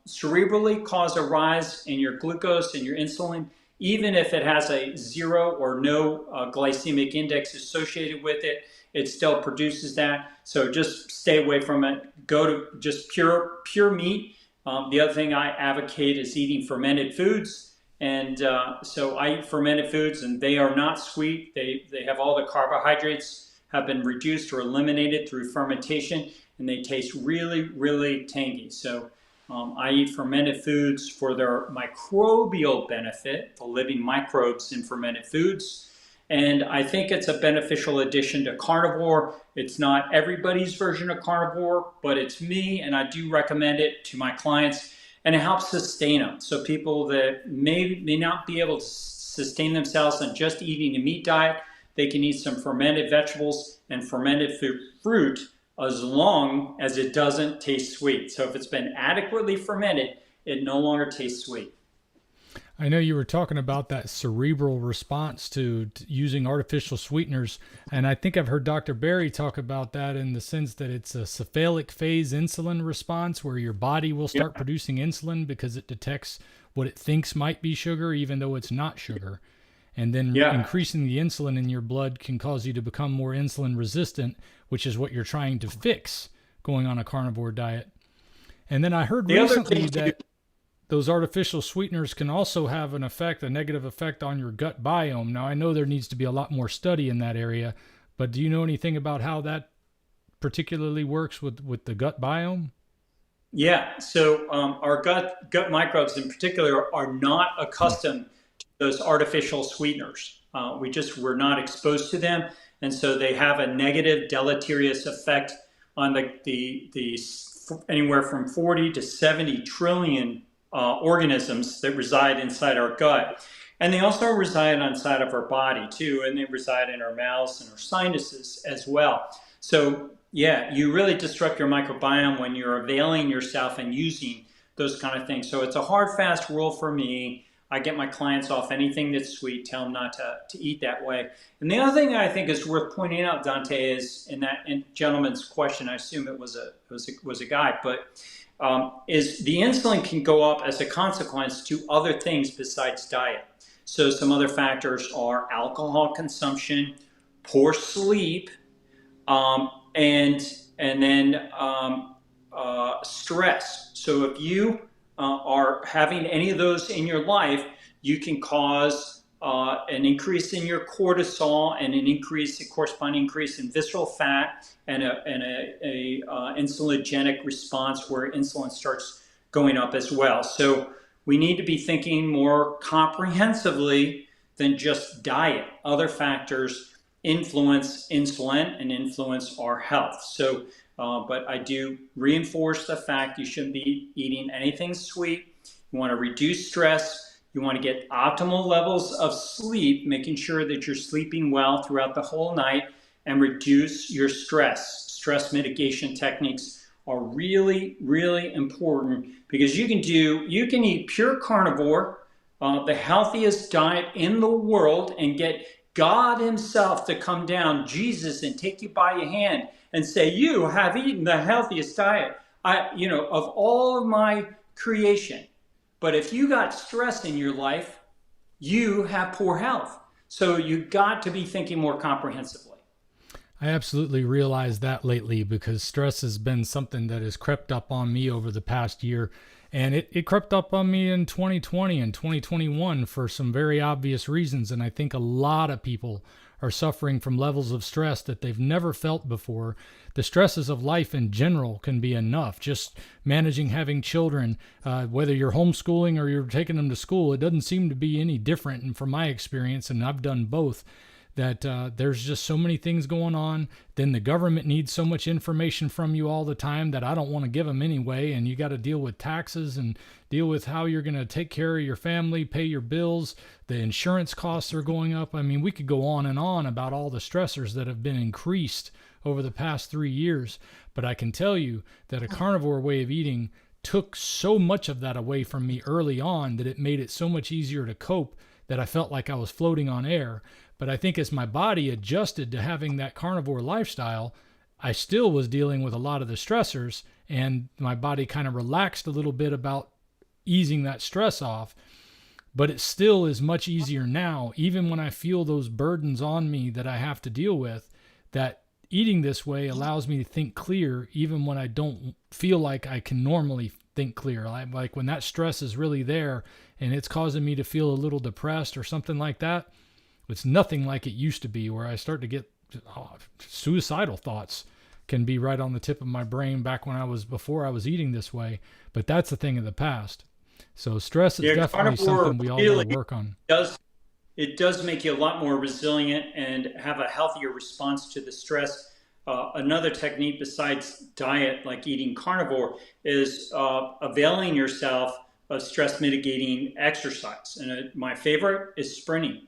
[SPEAKER 2] cerebrally cause a rise in your glucose and your insulin, even if it has a 0 or no glycemic index associated with it. It still produces that. So just stay away from it. Go to just pure meat. The other thing I advocate is eating fermented foods. And so I eat fermented foods, and they are not sweet. They have all the carbohydrates have been reduced or eliminated through fermentation, and they taste really, really tangy. So I eat fermented foods for their microbial benefit, the living microbes in fermented foods. And I think it's a beneficial addition to carnivore. It's not everybody's version of carnivore, but it's me, and I do recommend it to my clients. And it helps sustain them. So people that may not be able to sustain themselves on just eating a meat diet, they can eat some fermented vegetables and fermented fruit as long as it doesn't taste sweet. So if it's been adequately fermented, it no longer tastes sweet.
[SPEAKER 1] I know you were talking about that cerebral response to using artificial sweeteners, and I think I've heard Dr. Berry talk about that in the sense that it's a cephalic phase insulin response where your body will start producing insulin because it detects what it thinks might be sugar, even though it's not sugar. And then increasing the insulin in your blood can cause you to become more insulin resistant, which is what you're trying to fix going on a carnivore diet. And then I heard recently that those artificial sweeteners can also have a negative effect on your gut biome. Now, I know there needs to be a lot more study in that area, but do you know anything about how that particularly works with the gut biome?
[SPEAKER 2] Yeah, so our gut microbes in particular are not accustomed to those artificial sweeteners. We're not exposed to them, and so they have a negative deleterious effect on the anywhere from 40 to 70 trillion organisms that reside inside our gut. And they also reside inside of our body too, and they reside in our mouths and our sinuses as well. So yeah, you really disrupt your microbiome when you're availing yourself and using those kind of things. So it's a hard, fast rule for me. I get my clients off anything that's sweet, tell them not to eat that way. And the other thing I think is worth pointing out, Dante, is in that gentleman's question, I assume it was a guy, but is the insulin can go up as a consequence to other things besides diet. So some other factors are alcohol consumption, poor sleep, and then stress. So if you are having any of those in your life, you can cause an increase in your cortisol and a corresponding increase in visceral fat and a insulinogenic response where insulin starts going up as well. So we need to be thinking more comprehensively than just diet. Other factors influence insulin and influence our health. So, but I do reinforce the fact you shouldn't be eating anything sweet. You want to reduce stress. You want to get optimal levels of sleep, making sure that you're sleeping well throughout the whole night, and reduce your stress. Stress mitigation techniques are really, really important because you can eat pure carnivore, the healthiest diet in the world, and get God himself to come down, Jesus, and take you by your hand and say, you have eaten the healthiest diet of all of my creation. But if you got stress in your life, you have poor health. So you got to be thinking more comprehensively.
[SPEAKER 1] I absolutely realized that lately because stress has been something that has crept up on me over the past year. And it crept up on me in 2020 and 2021 for some very obvious reasons. And I think a lot of people are suffering from levels of stress that they've never felt before. The stresses of life in general can be enough. Just managing having children, whether you're homeschooling or you're taking them to school, it doesn't seem to be any different. And from my experience, and I've done both, that there's just so many things going on. Then the government needs so much information from you all the time that I don't want to give them anyway. And you got to deal with taxes and deal with how you're going to take care of your family, pay your bills. The insurance costs are going up. I mean, we could go on and on about all the stressors that have been increased over the past 3 years. But I can tell you that a carnivore way of eating took so much of that away from me early on that it made it so much easier to cope that I felt like I was floating on air. But I think as my body adjusted to having that carnivore lifestyle, I still was dealing with a lot of the stressors, and my body kind of relaxed a little bit about easing that stress off. But it still is much easier now, even when I feel those burdens on me that I have to deal with, that eating this way allows me to think clear, even when I don't feel like I can normally think clear. Like when that stress is really there and it's causing me to feel a little depressed or something like that, it's nothing like it used to be, where I start to get suicidal thoughts can be right on the tip of my brain back before I was eating this way. But that's a thing of the past. So stress is definitely something we all want to work on.
[SPEAKER 2] It does make you a lot more resilient and have a healthier response to the stress. Another technique besides diet, like eating carnivore, is availing yourself of stress mitigating exercise. And my favorite is sprinting.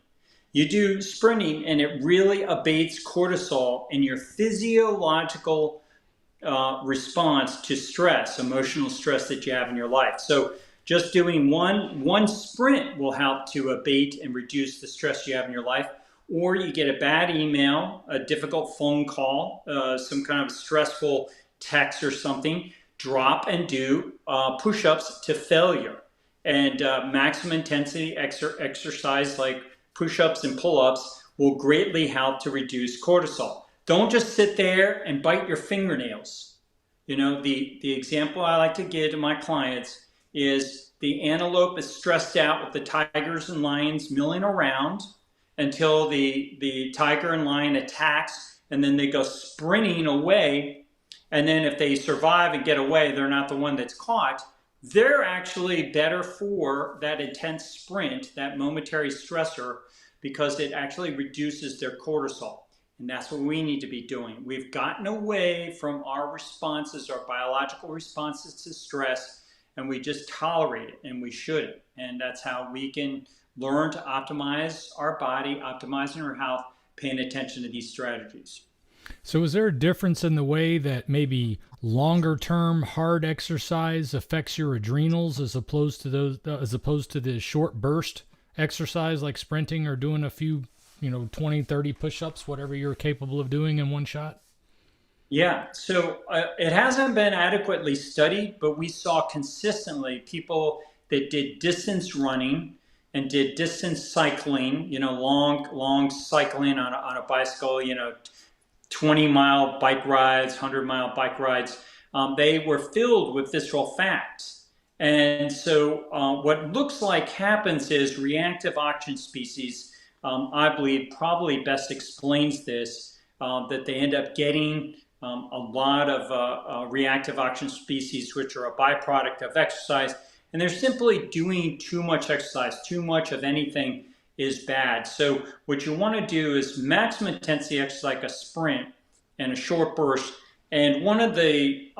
[SPEAKER 2] You do sprinting and it really abates cortisol and your physiological response to stress, emotional stress that you have in your life. So just doing one sprint will help to abate and reduce the stress you have in your life. Or you get a bad email, a difficult phone call, some kind of stressful text or something, drop and do push-ups to failure. And maximum intensity exercise like push-ups and pull-ups will greatly help to reduce cortisol. Don't just sit there and bite your fingernails. You know, the example I like to give to my clients is the antelope is stressed out with the tigers and lions milling around until the tiger and lion attacks, and then they go sprinting away. And then if they survive and get away, they're not the one that's caught. They're actually better for that intense sprint, that momentary stressor, because it actually reduces their cortisol. And that's what we need to be doing. We've gotten away from our responses, our biological responses to stress, and we just tolerate it, and we shouldn't. And that's how we can learn to optimize our body, optimizing our health, paying attention to these strategies.
[SPEAKER 1] So is there a difference in the way that maybe longer term hard exercise affects your adrenals as opposed to the short burst exercise like sprinting or doing a few, 20, 30 push-ups, whatever you're capable of doing in one shot?
[SPEAKER 2] Yeah, so it hasn't been adequately studied, but we saw consistently people that did distance running and did distance cycling, long cycling on a bicycle, 20-mile bike rides, 100-mile bike rides, they were filled with visceral fat. And so what looks like happens is reactive oxygen species, I believe, probably best explains this, that they end up getting a lot of reactive oxygen species, which are a byproduct of exercise. And they're simply doing too much exercise. Too much of anything is bad. So what you want to do is maximum intensity exercise, like a sprint and a short burst. And one of the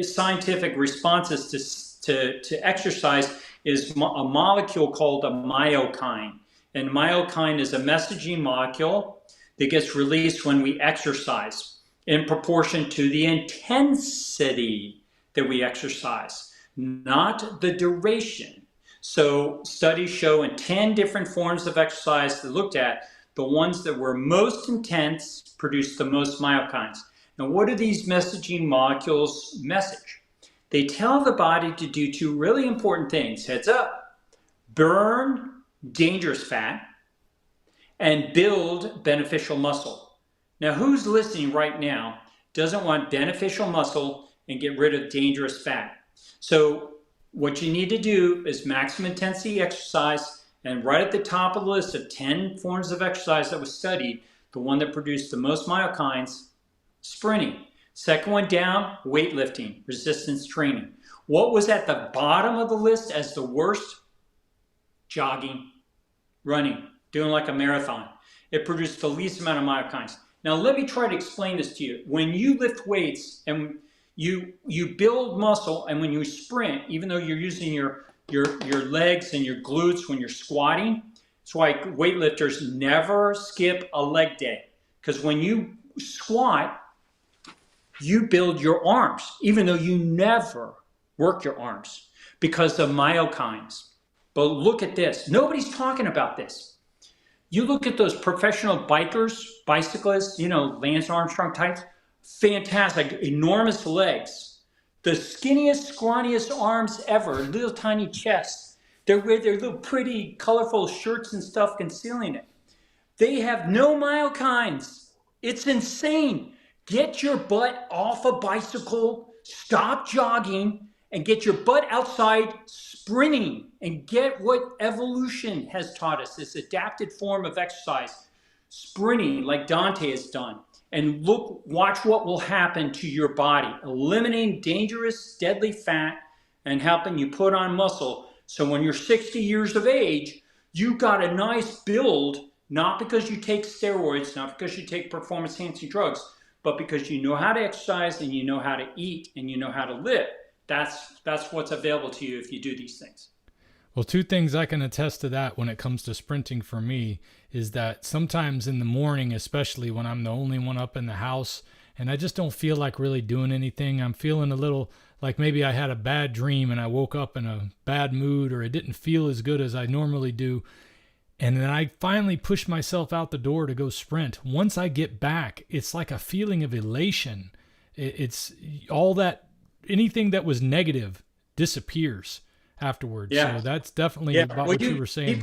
[SPEAKER 2] scientific responses to exercise is a molecule called a myokine. And myokine is a messaging molecule that gets released when we exercise in proportion to the intensity that we exercise, not the duration. So studies show in 10 different forms of exercise they looked at, the ones that were most intense produced the most myokines. Now, what do these messaging molecules message? They tell the body to do two really important things. Heads up, burn dangerous fat and build beneficial muscle. Now, who's listening right now doesn't want beneficial muscle and get rid of dangerous fat? So what you need to do is maximum intensity exercise, and right at the top of the list of 10 forms of exercise that was studied, the one that produced the most myokines, sprinting. Second one down, weightlifting, resistance training. What was at the bottom of the list as the worst? Jogging, running, doing like a marathon. It produced the least amount of myokines. Now let me try to explain this to you. When you lift weights and you build muscle, and when you sprint, even though you're using your legs and your glutes when you're squatting, that's why weightlifters never skip a leg day. Because when you squat, you build your arms, even though you never work your arms because of myokines. But look at this. Nobody's talking about this. You look at those professional bikers, bicyclists, Lance Armstrong types, fantastic, enormous legs. The skinniest, scrawniest arms ever, little tiny chests. They wear their little pretty, colorful shirts and stuff concealing it. They have no myokines. It's insane. Get your butt off a bicycle, stop jogging, and get your butt outside sprinting and get what evolution has taught us, this adapted form of exercise, sprinting like Dante has done. And watch what will happen to your body, eliminating dangerous, deadly fat and helping you put on muscle. So when you're 60 years of age, you got a nice build, not because you take steroids, not because you take performance-enhancing drugs, but because you know how to exercise and you know how to eat and you know how to live. That's what's available to you if you do these things.
[SPEAKER 1] Well, two things I can attest to that when it comes to sprinting for me is that sometimes in the morning, especially when I'm the only one up in the house and I just don't feel like really doing anything, I'm feeling a little like maybe I had a bad dream and I woke up in a bad mood or it didn't feel as good as I normally do. And then I finally push myself out the door to go sprint. Once I get back, it's like a feeling of elation. It's all that, anything that was negative disappears afterwards. Yeah. So that's definitely about what you were saying.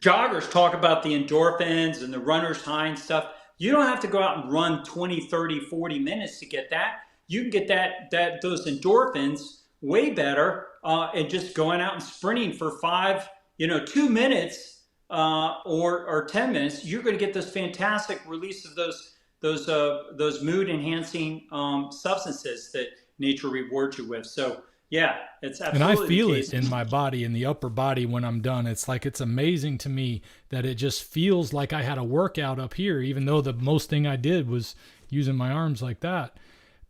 [SPEAKER 2] Joggers talk about the endorphins and the runner's high and stuff. You don't have to go out and run 20, 30, 40 minutes to get that. You can get those endorphins way better and just going out and sprinting for 2 minutes or 10 minutes. You're going to get this fantastic release of those mood enhancing substances that nature rewards you with. So Yeah, it's
[SPEAKER 1] And I
[SPEAKER 2] absolutely the
[SPEAKER 1] feel it
[SPEAKER 2] case.
[SPEAKER 1] in my body, in the upper body when I'm done. It's like it's amazing to me that it just feels like I had a workout up here, even though the most thing I did was using my arms like that.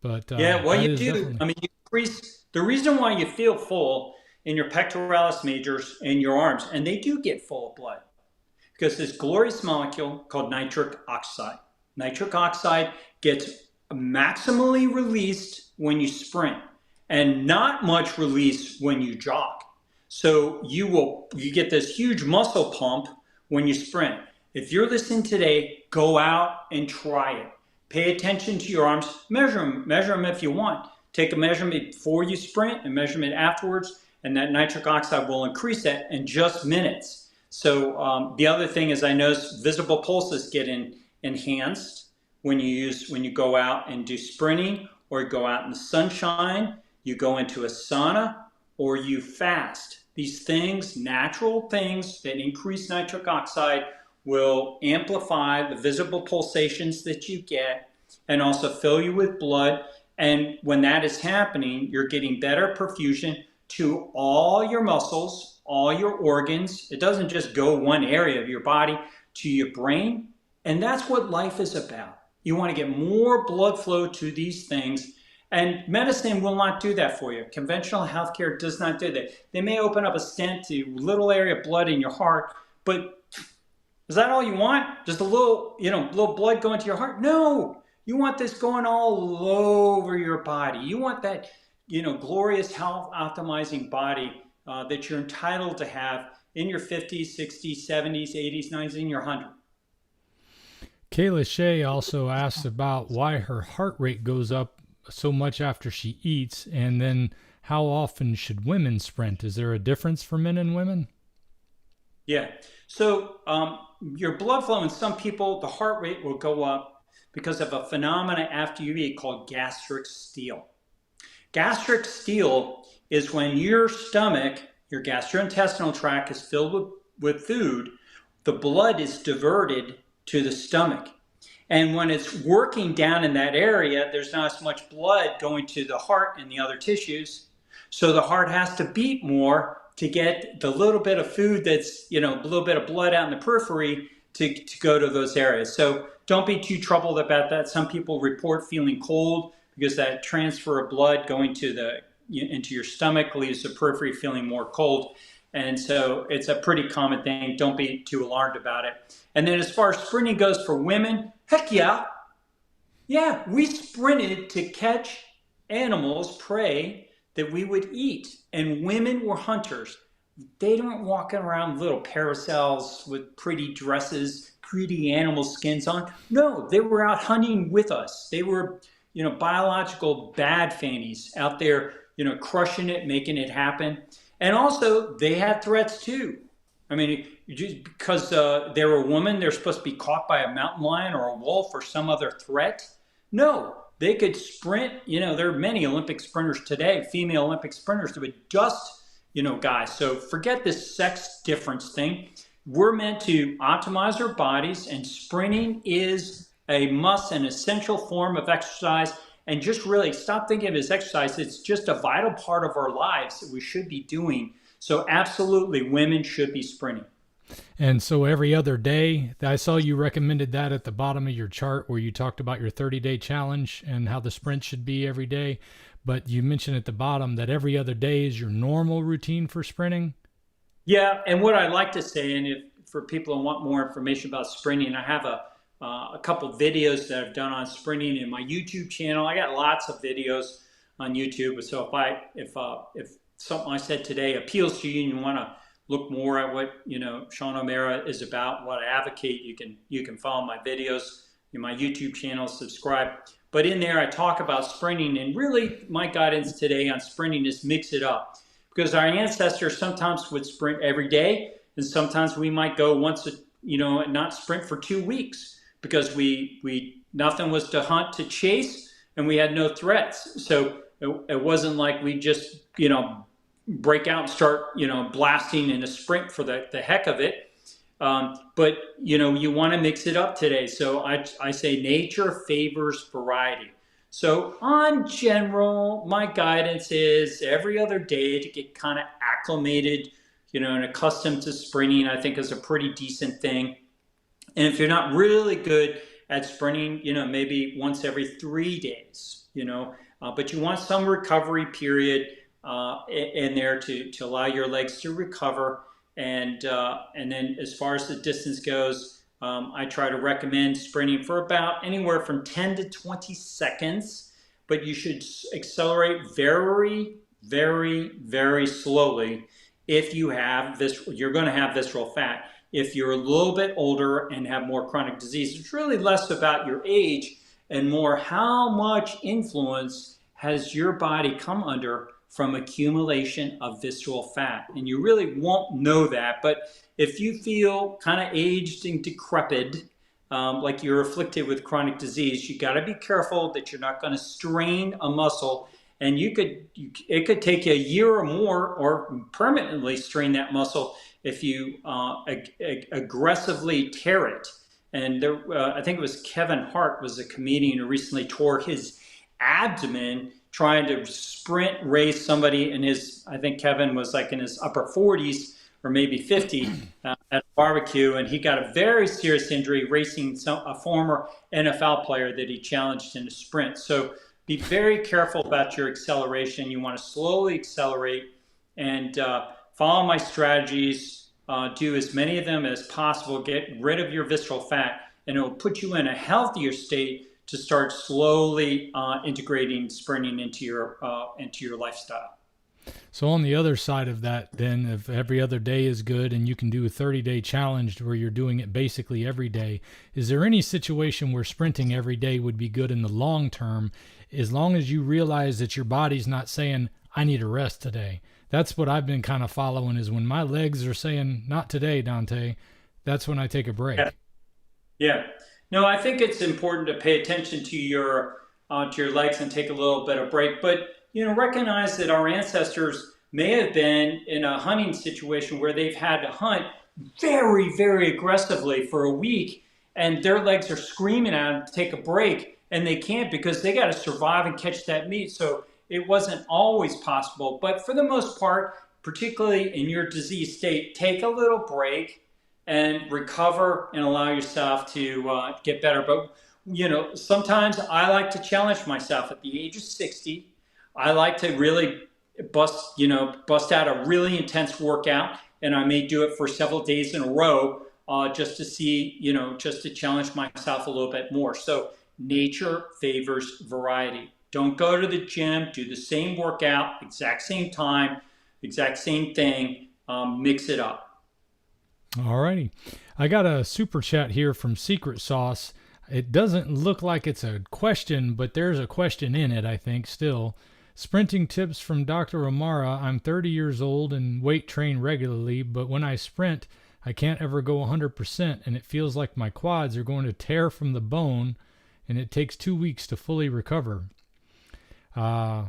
[SPEAKER 1] But
[SPEAKER 2] Yeah, well,
[SPEAKER 1] that
[SPEAKER 2] you
[SPEAKER 1] is
[SPEAKER 2] do.
[SPEAKER 1] definitely.
[SPEAKER 2] I mean, you increase the reason why you feel full in your pectoralis majors and your arms, and they do get full of blood because this glorious molecule called nitric oxide. Nitric oxide gets maximally released when you sprint and not much release when you jog. So you get this huge muscle pump when you sprint. If you're listening today, go out and try it. Pay attention to your arms. Measure them if you want. Take a measurement before you sprint and measurement afterwards, and that nitric oxide will increase that in just minutes. So the other thing is I notice visible pulses get enhanced when you go out and do sprinting, or you go out in the sunshine, you go into a sauna, or you fast. These things, natural things that increase nitric oxide, will amplify the visible pulsations that you get and also fill you with blood. And when that is happening, you're getting better perfusion to all your muscles, all your organs. It doesn't just go one area of your body, to your brain. And that's what life is about. You want to get more blood flow to these things. And medicine will not do that for you. Conventional healthcare does not do that. They may open up a stent to a little area of blood in your heart, but is that all you want? Just a little, little blood going to your heart? No, you want this going all over your body. You want that, glorious health optimizing body that you're entitled to have in your 50s, 60s, 70s, 80s, 90s, and your 100.
[SPEAKER 1] Kayla Shea also asked about why her heart rate goes up so much after she eats, and then how often should women sprint? Is there a difference for men and women?
[SPEAKER 2] Yeah. So your blood flow in some people, the heart rate will go up because of a phenomena after you eat called gastric steel. Gastric steel is when your stomach, your gastrointestinal tract is filled with food, the blood is diverted to the stomach. And when it's working down in that area, there's not as much blood going to the heart and the other tissues. So the heart has to beat more to get the little bit of food that's, a little bit of blood out in the periphery to go to those areas. So don't be too troubled about that. Some people report feeling cold because that transfer of blood going to into your stomach leaves the periphery feeling more cold. And so it's a pretty common thing. Don't be too alarmed about it. And then as far as sprinting goes for women, heck yeah. Yeah, we sprinted to catch animals, prey, that we would eat. And women were hunters. They don't walk around little parasols with pretty dresses, pretty animal skins on. No, they were out hunting with us. They were, biological bad fannies out there, crushing it, making it happen. And also, they had threats too. I mean, just because they were a woman, they're supposed to be caught by a mountain lion or a wolf or some other threat? No, they could sprint. There are many Olympic sprinters today, female Olympic sprinters that would dust, guys. So forget this sex difference thing. We're meant to optimize our bodies, and sprinting is a must and essential form of exercise. And just really stop thinking of it as exercise. It's just a vital part of our lives that we should be doing. So absolutely, women should be sprinting.
[SPEAKER 1] And so every other day, I saw you recommended that at the bottom of your chart where you talked about your 30-day challenge and how the sprint should be every day. But you mentioned at the bottom that every other day is your normal routine for sprinting.
[SPEAKER 2] Yeah, and what I like to say, and if for people who want more information about sprinting, I have a couple videos that I've done on sprinting in my YouTube channel. I got lots of videos on YouTube. So if something I said today appeals to you and you want to look more at what Sean O'Mara is about, what I advocate, you can follow my videos in my YouTube channel, subscribe. But in there I talk about sprinting, and really my guidance today on sprinting is mix it up, because our ancestors sometimes would sprint every day, and sometimes we might go once and not sprint for 2 weeks because we nothing was to hunt, to chase, and we had no threats. So it wasn't like we just break out and start blasting in a sprint for the heck of it. But you want to mix it up today. So I say nature favors variety. So on general, my guidance is every other day to get kind of acclimated, and accustomed to sprinting, I think is a pretty decent thing. And if you're not really good at sprinting, maybe once every 3 days, but you want some recovery period in there to allow your legs to recover. And then as far as the distance goes, I try to recommend sprinting for about anywhere from 10 to 20 seconds, but you should accelerate very, very, very slowly if you have this, you're going to have visceral fat. If you're a little bit older and have more chronic disease, it's really less about your age and more how much influence has your body come under from accumulation of visceral fat. And you really won't know that, but if you feel kind of aged and decrepit, like you're afflicted with chronic disease, you got to be careful that you're not going to strain a muscle. And it could take you a year or more, or permanently strain that muscle if you aggressively tear it. And I think it was Kevin Hart was a comedian who recently tore his abdomen trying to sprint race somebody in his, I think Kevin was like in his upper 40s or maybe 50 at a barbecue, and he got a very serious injury racing a former NFL player that he challenged in a sprint. So be very careful about your acceleration. You want to slowly accelerate and follow my strategies. Do as many of them as possible. Get rid of your visceral fat, and it will put you in a healthier state to start slowly integrating sprinting into your lifestyle.
[SPEAKER 1] So on the other side of that, then, if every other day is good and you can do a 30-day challenge where you're doing it basically every day, is there any situation where sprinting every day would be good in the long term, as long as you realize that your body's not saying, I need a rest today? That's what I've been kind of following, is when my legs are saying, not today, Dante, that's when I take a break.
[SPEAKER 2] Yeah. No, I think it's important to pay attention to your legs and take a little bit of break. But, recognize that our ancestors may have been in a hunting situation where they've had to hunt very, very aggressively for a week, and their legs are screaming at them to take a break, and they can't because they got to survive and catch that meat. So it wasn't always possible. But for the most part, particularly in your disease state, take a little break and recover and allow yourself to get better. But, sometimes I like to challenge myself at the age of 60. I like to really bust out a really intense workout, and I may do it for several days in a row just to see, just to challenge myself a little bit more. So nature favors variety. Don't go to the gym, do the same workout, exact same time, exact same thing, mix it up.
[SPEAKER 1] All righty. I got a super chat here from Secret Sauce. It doesn't look like it's a question, but there's a question in it, I think, still. Sprinting tips from Dr. O'Mara. I'm 30 years old and weight train regularly, but when I sprint, I can't ever go 100%, and it feels like my quads are going to tear from the bone, and it takes 2 weeks to fully recover. I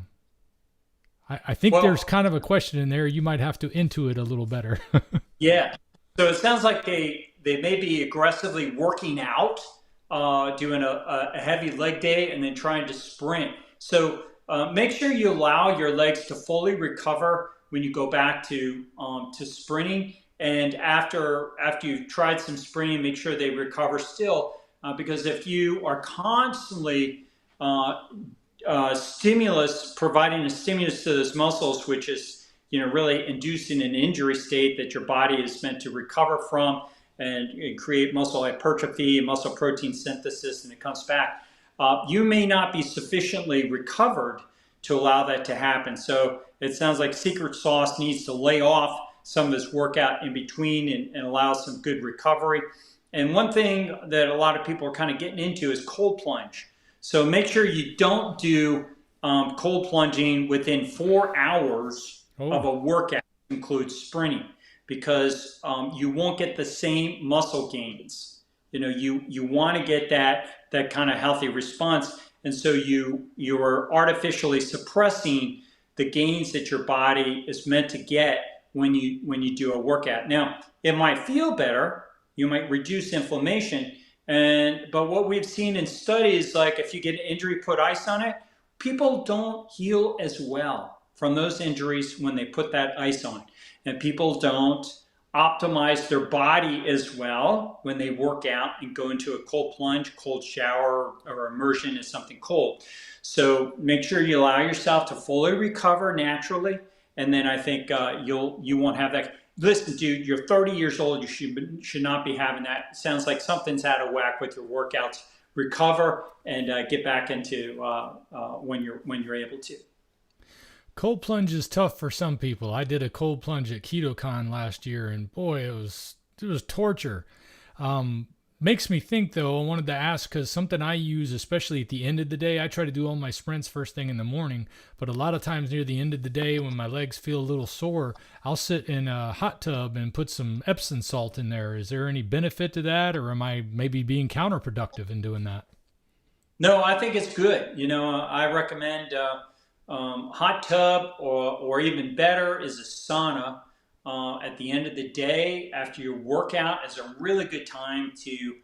[SPEAKER 1] think there's kind of a question in there. You might have to intuit a little better.
[SPEAKER 2] Yeah. So it sounds like they may be aggressively working out, doing a heavy leg day, and then trying to sprint. So make sure you allow your legs to fully recover when you go back to sprinting. And after you've tried some sprinting, make sure they recover still, because if you are constantly providing a stimulus to those muscles, which is really inducing an injury state that your body is meant to recover from and create muscle hypertrophy and muscle protein synthesis, and it comes back. You may not be sufficiently recovered to allow that to happen. So it sounds like Secret Sauce needs to lay off some of his workout in between and allow some good recovery. And one thing that a lot of people are kind of getting into is cold plunge. So make sure you don't do cold plunging within 4 hours of a workout, includes sprinting, because you won't get the same muscle gains. You want to get that kind of healthy response, and so you're artificially suppressing the gains that your body is meant to get when you do a workout. Now, it might feel better, you might reduce inflammation, But what we've seen in studies, like if you get an injury, put ice on it, people don't heal as well from those injuries when they put that ice on. And people don't optimize their body as well when they work out and go into a cold plunge, cold shower, or immersion in something cold. So make sure you allow yourself to fully recover naturally, and then I think you won't have that. Listen, dude, you're 30 years old. You should not be having that. It sounds like something's out of whack with your workouts. Recover and get back into when you're able to.
[SPEAKER 1] Cold plunge is tough for some people. I did a cold plunge at KetoCon last year, and boy, it was torture. Makes me think, though, I wanted to ask, because something I use, especially at the end of the day, I try to do all my sprints first thing in the morning, but a lot of times near the end of the day when my legs feel a little sore, I'll sit in a hot tub and put some Epsom salt in there. Is there any benefit to that, or am I maybe being counterproductive in doing that?
[SPEAKER 2] No, I think it's good. I recommend hot tub, or even better is a sauna. At the end of the day, after your workout, is a really good time to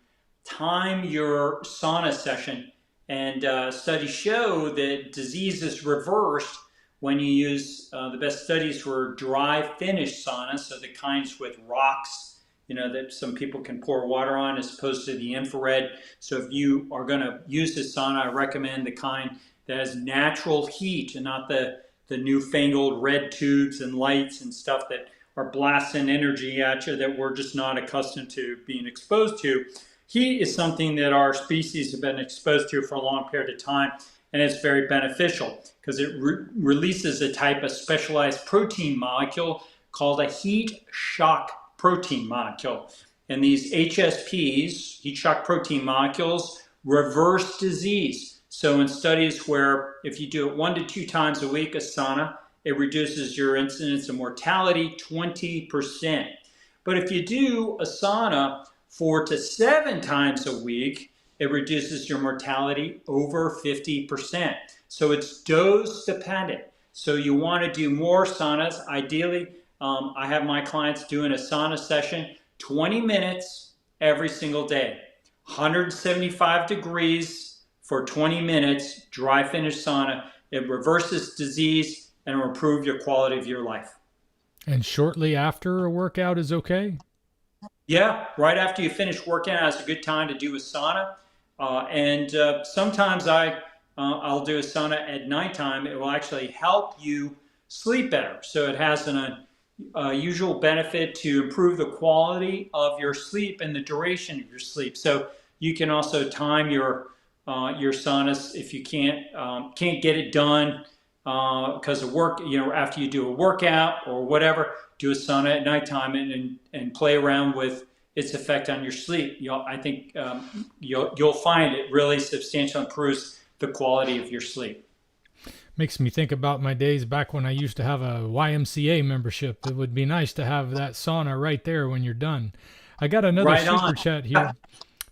[SPEAKER 2] time your sauna session. And studies show that disease is reversed when you use the best studies were dry finish saunas, so the kinds with rocks, that some people can pour water on, as opposed to the infrared. So if you are going to use this sauna, I recommend the kind that has natural heat and not the newfangled red tubes and lights and stuff that are blasting energy at you that we're just not accustomed to being exposed to. Heat is something that our species have been exposed to for a long period of time, and it's very beneficial because it releases a type of specialized protein molecule called a heat shock protein molecule. And these HSPs, heat shock protein molecules, reverse disease. So in studies where if you do it 1 to 2 times a week, a sauna, it reduces your incidence of mortality 20%. But if you do a sauna 4 to 7 times a week, it reduces your mortality over 50%. So it's dose dependent. So you want to do more saunas. Ideally, I have my clients doing a sauna session, 20 minutes every single day, 175 degrees for 20 minutes, dry finish sauna. It reverses disease and will improve your quality of your life.
[SPEAKER 1] And shortly after a workout is okay?
[SPEAKER 2] Yeah, right after you finish working out is a good time to do a sauna. Sometimes I'll do a sauna at nighttime. It will actually help you sleep better. So it has an usual benefit to improve the quality of your sleep and the duration of your sleep. So you can also time your saunas if you can't get it done because of work. After you do a workout or whatever, do a sauna at nighttime and play around with its effect on your sleep. I think you'll find it really substantially improves the quality of your sleep.
[SPEAKER 1] Makes me think about my days back when I used to have a YMCA membership. It would be nice to have that sauna right there when you're done. I got another super chat here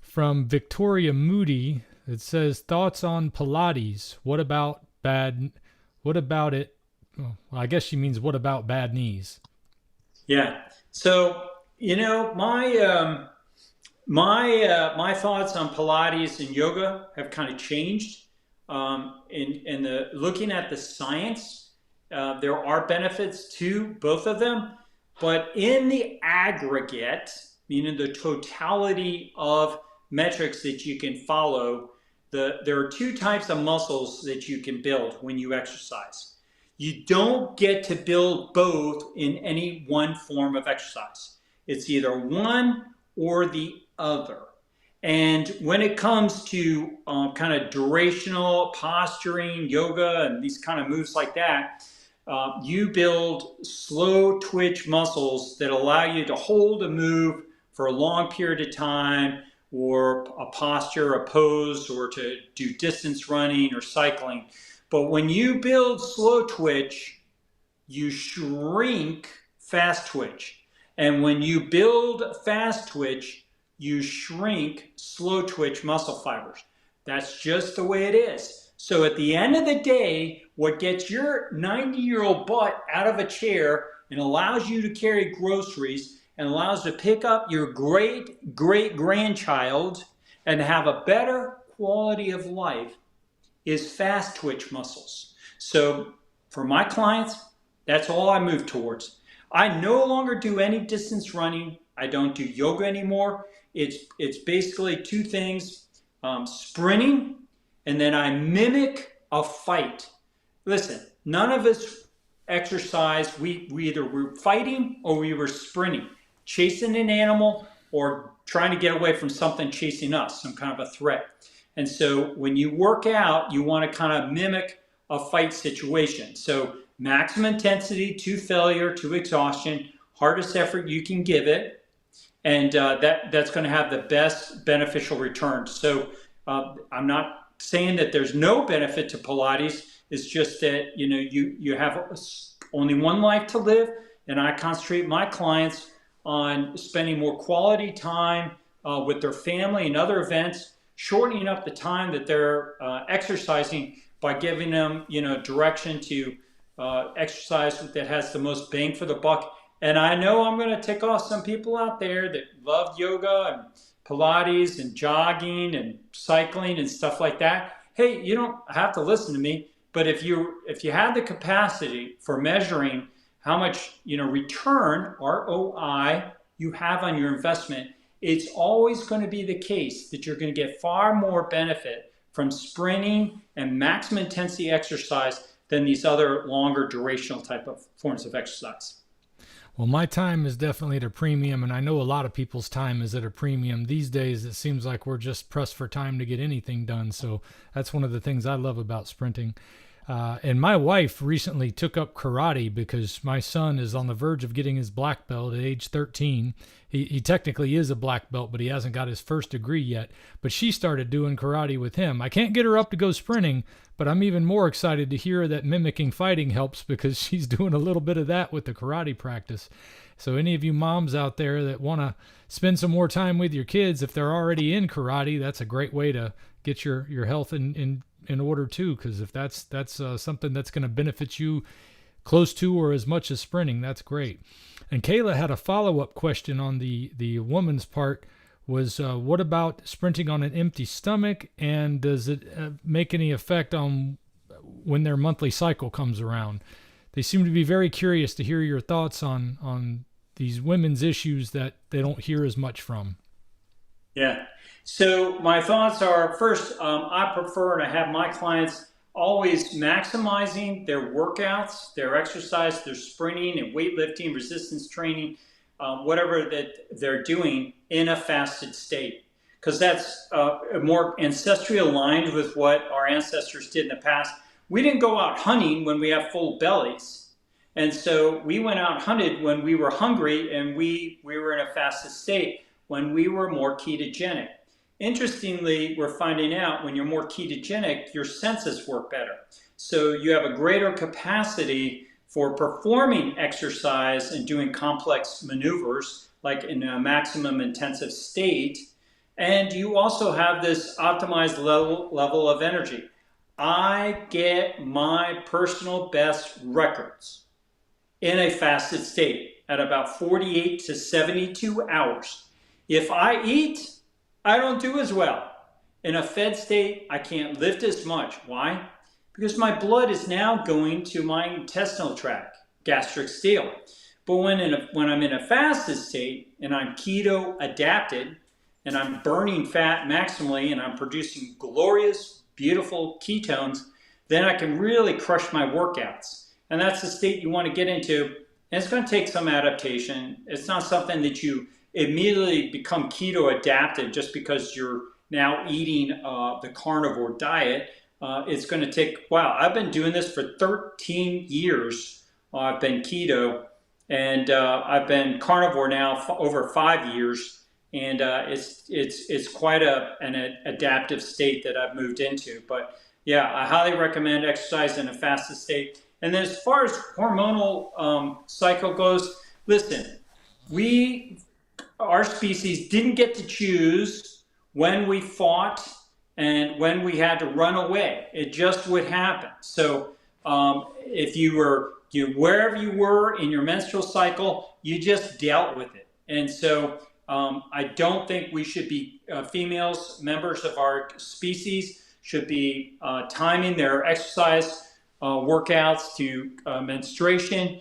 [SPEAKER 1] from Victoria Moody. It says, thoughts on Pilates? What about it? Well, I guess she means what about bad knees? Yeah.
[SPEAKER 2] So, my thoughts on Pilates and yoga have kind of changed. Looking at the science, there are benefits to both of them, but in the aggregate, meaning the totality of metrics that you can follow, there are 2 types of muscles that you can build when you exercise. You don't get to build both in any one form of exercise. It's either one or the other. And when it comes to kind of durational posturing, yoga, and these kind of moves like that, you build slow twitch muscles that allow you to hold a move for a long period of time, or a posture, a pose, or to do distance running or cycling. But when you build slow twitch, you shrink fast twitch. And when you build fast twitch, you shrink slow twitch muscle fibers. That's just the way it is. So at the end of the day, what gets your 90-year-old butt out of a chair and allows you to carry groceries and allows to pick up your great-great-grandchild and have a better quality of life is fast twitch muscles. So for my clients, that's all I move towards. I no longer do any distance running. I don't do yoga anymore. It's basically two things, sprinting, and then I mimic a fight. Listen, none of us exercise. We either were fighting or we were sprinting, chasing an animal or trying to get away from something chasing us, some kind of a threat. And so when you work out, you want to kind of mimic a fight situation. So maximum intensity to failure to exhaustion, hardest effort you can give it, and that's going to have the best beneficial returns. So I'm not saying that there's no benefit to Pilates. It's just that you have only one life to live, and I concentrate my clients on spending more quality time with their family and other events, shortening up the time that they're exercising by giving them direction to exercise that has the most bang for the buck. And I know I'm going to tick off some people out there that love yoga and Pilates and jogging and cycling and stuff like that. Hey, you don't have to listen to me, but if you have the capacity for measuring how much return, ROI, you have on your investment, it's always going to be the case that you're going to get far more benefit from sprinting and maximum intensity exercise than these other longer durational type of forms of exercise.
[SPEAKER 1] Well, my time is definitely at a premium, and I know a lot of people's time is at a premium. These days, it seems like we're just pressed for time to get anything done. So that's one of the things I love about sprinting. And my wife recently took up karate because my son is on the verge of getting his black belt at age 13. He technically is a black belt, but he hasn't got his first degree yet. But she started doing karate with him. I can't get her up to go sprinting, but I'm even more excited to hear that mimicking fighting helps because she's doing a little bit of that with the karate practice. So any of you moms out there that want to spend some more time with your kids, if they're already in karate, that's a great way to get your health in order too, because if that's something that's going to benefit you close to or as much as sprinting, that's great. And Kayla had a follow-up question on the woman's part was what about sprinting on an empty stomach, and does it make any effect on when their monthly cycle comes around? They seem to be very curious to hear your thoughts on these women's issues that they don't hear as much from.
[SPEAKER 2] Yeah. So my thoughts are, first, I prefer to have my clients always maximizing their workouts, their exercise, their sprinting and weightlifting, resistance training, whatever that they're doing in a fasted state. Because that's more ancestrally aligned with what our ancestors did in the past. We didn't go out hunting when we have full bellies. And so we went out hunted when we were hungry, and we were in a fasted state when we were more ketogenic. Interestingly, we're finding out when you're more ketogenic, your senses work better. So you have a greater capacity for performing exercise and doing complex maneuvers, like in a maximum intensive state. And you also have this optimized level of energy. I get my personal best records in a fasted state at about 48 to 72 hours. If I eat, I don't do as well. In a fed state, I can't lift as much. Why? Because my blood is now going to my intestinal tract, gastric stele. But when I'm in a fasted state and I'm keto adapted and I'm burning fat maximally and I'm producing glorious, beautiful ketones, then I can really crush my workouts. And that's the state you want to get into. And it's going to take some adaptation. It's not something that you immediately become keto adapted just because you're now eating the carnivore diet. It's going to take, wow, I've been doing this for 13 years. I've been keto, and I've been carnivore now for over 5 years. And it's quite an adaptive state that I've moved into. But yeah, I highly recommend exercise in a fasted state. And then as far as hormonal cycle goes, listen, our species didn't get to choose when we fought and when we had to run away. It just would happen. So if you were wherever you were in your menstrual cycle, you just dealt with it. And so I don't think we should be, females, members of our species, should be timing their exercise workouts to menstruation.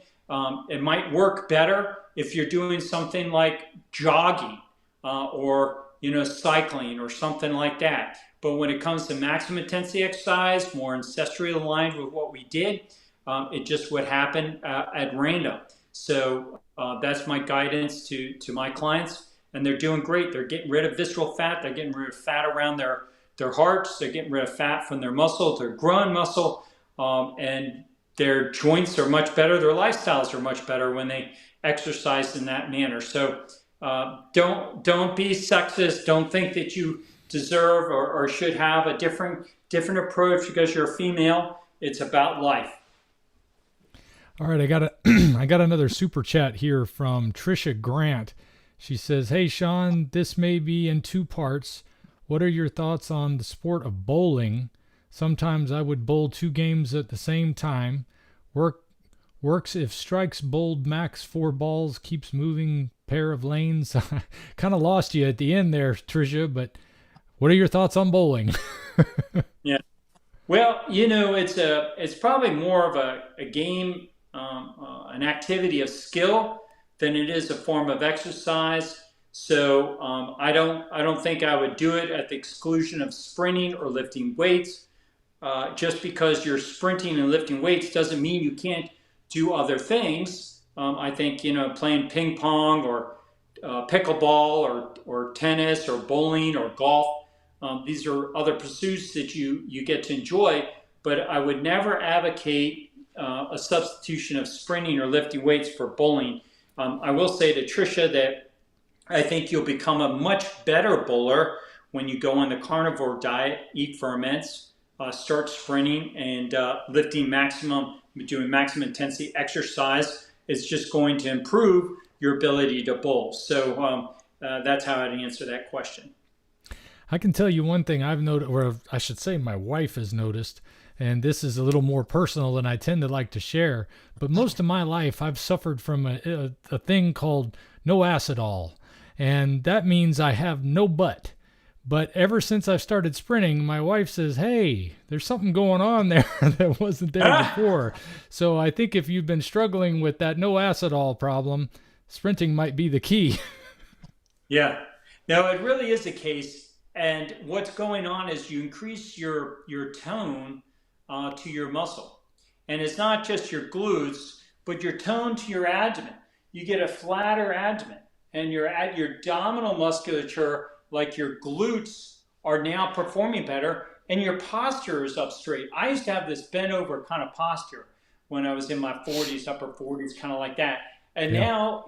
[SPEAKER 2] It might work better if you're doing something like jogging or cycling or something like that. But when it comes to maximum intensity exercise, more ancestrally aligned with what we did, it just would happen at random. So that's my guidance to my clients, and they're doing great. They're getting rid of visceral fat. They're getting rid of fat around their hearts. They're getting rid of fat from their muscle. They're growing muscle, and their joints are much better. Their lifestyles are much better when they exercise in that manner. So don't be sexist. Don't think that you deserve or should have a different approach because you're a female. It's about life.
[SPEAKER 1] All right, I got another super chat here from Trisha Grant. She says, "Hey Sean, this may be in two parts. What are your thoughts on the sport of bowling? Sometimes I would bowl 2 games at the same time. Works if strikes bowled max 4 balls, keeps moving pair of lanes." Kind of lost you at the end there, Trisha, but what are your thoughts on bowling?
[SPEAKER 2] Yeah. Well, it's probably more of a game, an activity of skill than it is a form of exercise. So I don't think I would do it at the exclusion of sprinting or lifting weights. Just because you're sprinting and lifting weights doesn't mean you can't do other things. I think playing ping pong or pickleball or tennis or bowling or golf. These are other pursuits that you get to enjoy, but I would never advocate a substitution of sprinting or lifting weights for bowling. I will say to Trisha that I think you'll become a much better bowler when you go on the carnivore diet, eat ferments, start sprinting and doing maximum intensity exercise. Is just going to improve your ability to bowl. So that's how I'd answer that question.
[SPEAKER 1] I can tell you one thing I've noticed, or I should say my wife has noticed, and this is a little more personal than I tend to like to share, but most of my life I've suffered from a thing called no acidol, and that means I have no butt. But ever since I've started sprinting, my wife says, "Hey, there's something going on there that wasn't there before." So I think if you've been struggling with that no acidol problem, sprinting might be the key.
[SPEAKER 2] Yeah, no, it really is the case. And what's going on is you increase your tone to your muscle. And it's not just your glutes, but your tone to your abdomen. You get a flatter abdomen, and your abdominal musculature, like your glutes, are now performing better, and your posture is up straight. I used to have this bent over kind of posture when I was in my 40s, upper 40s, kind of like that. And now,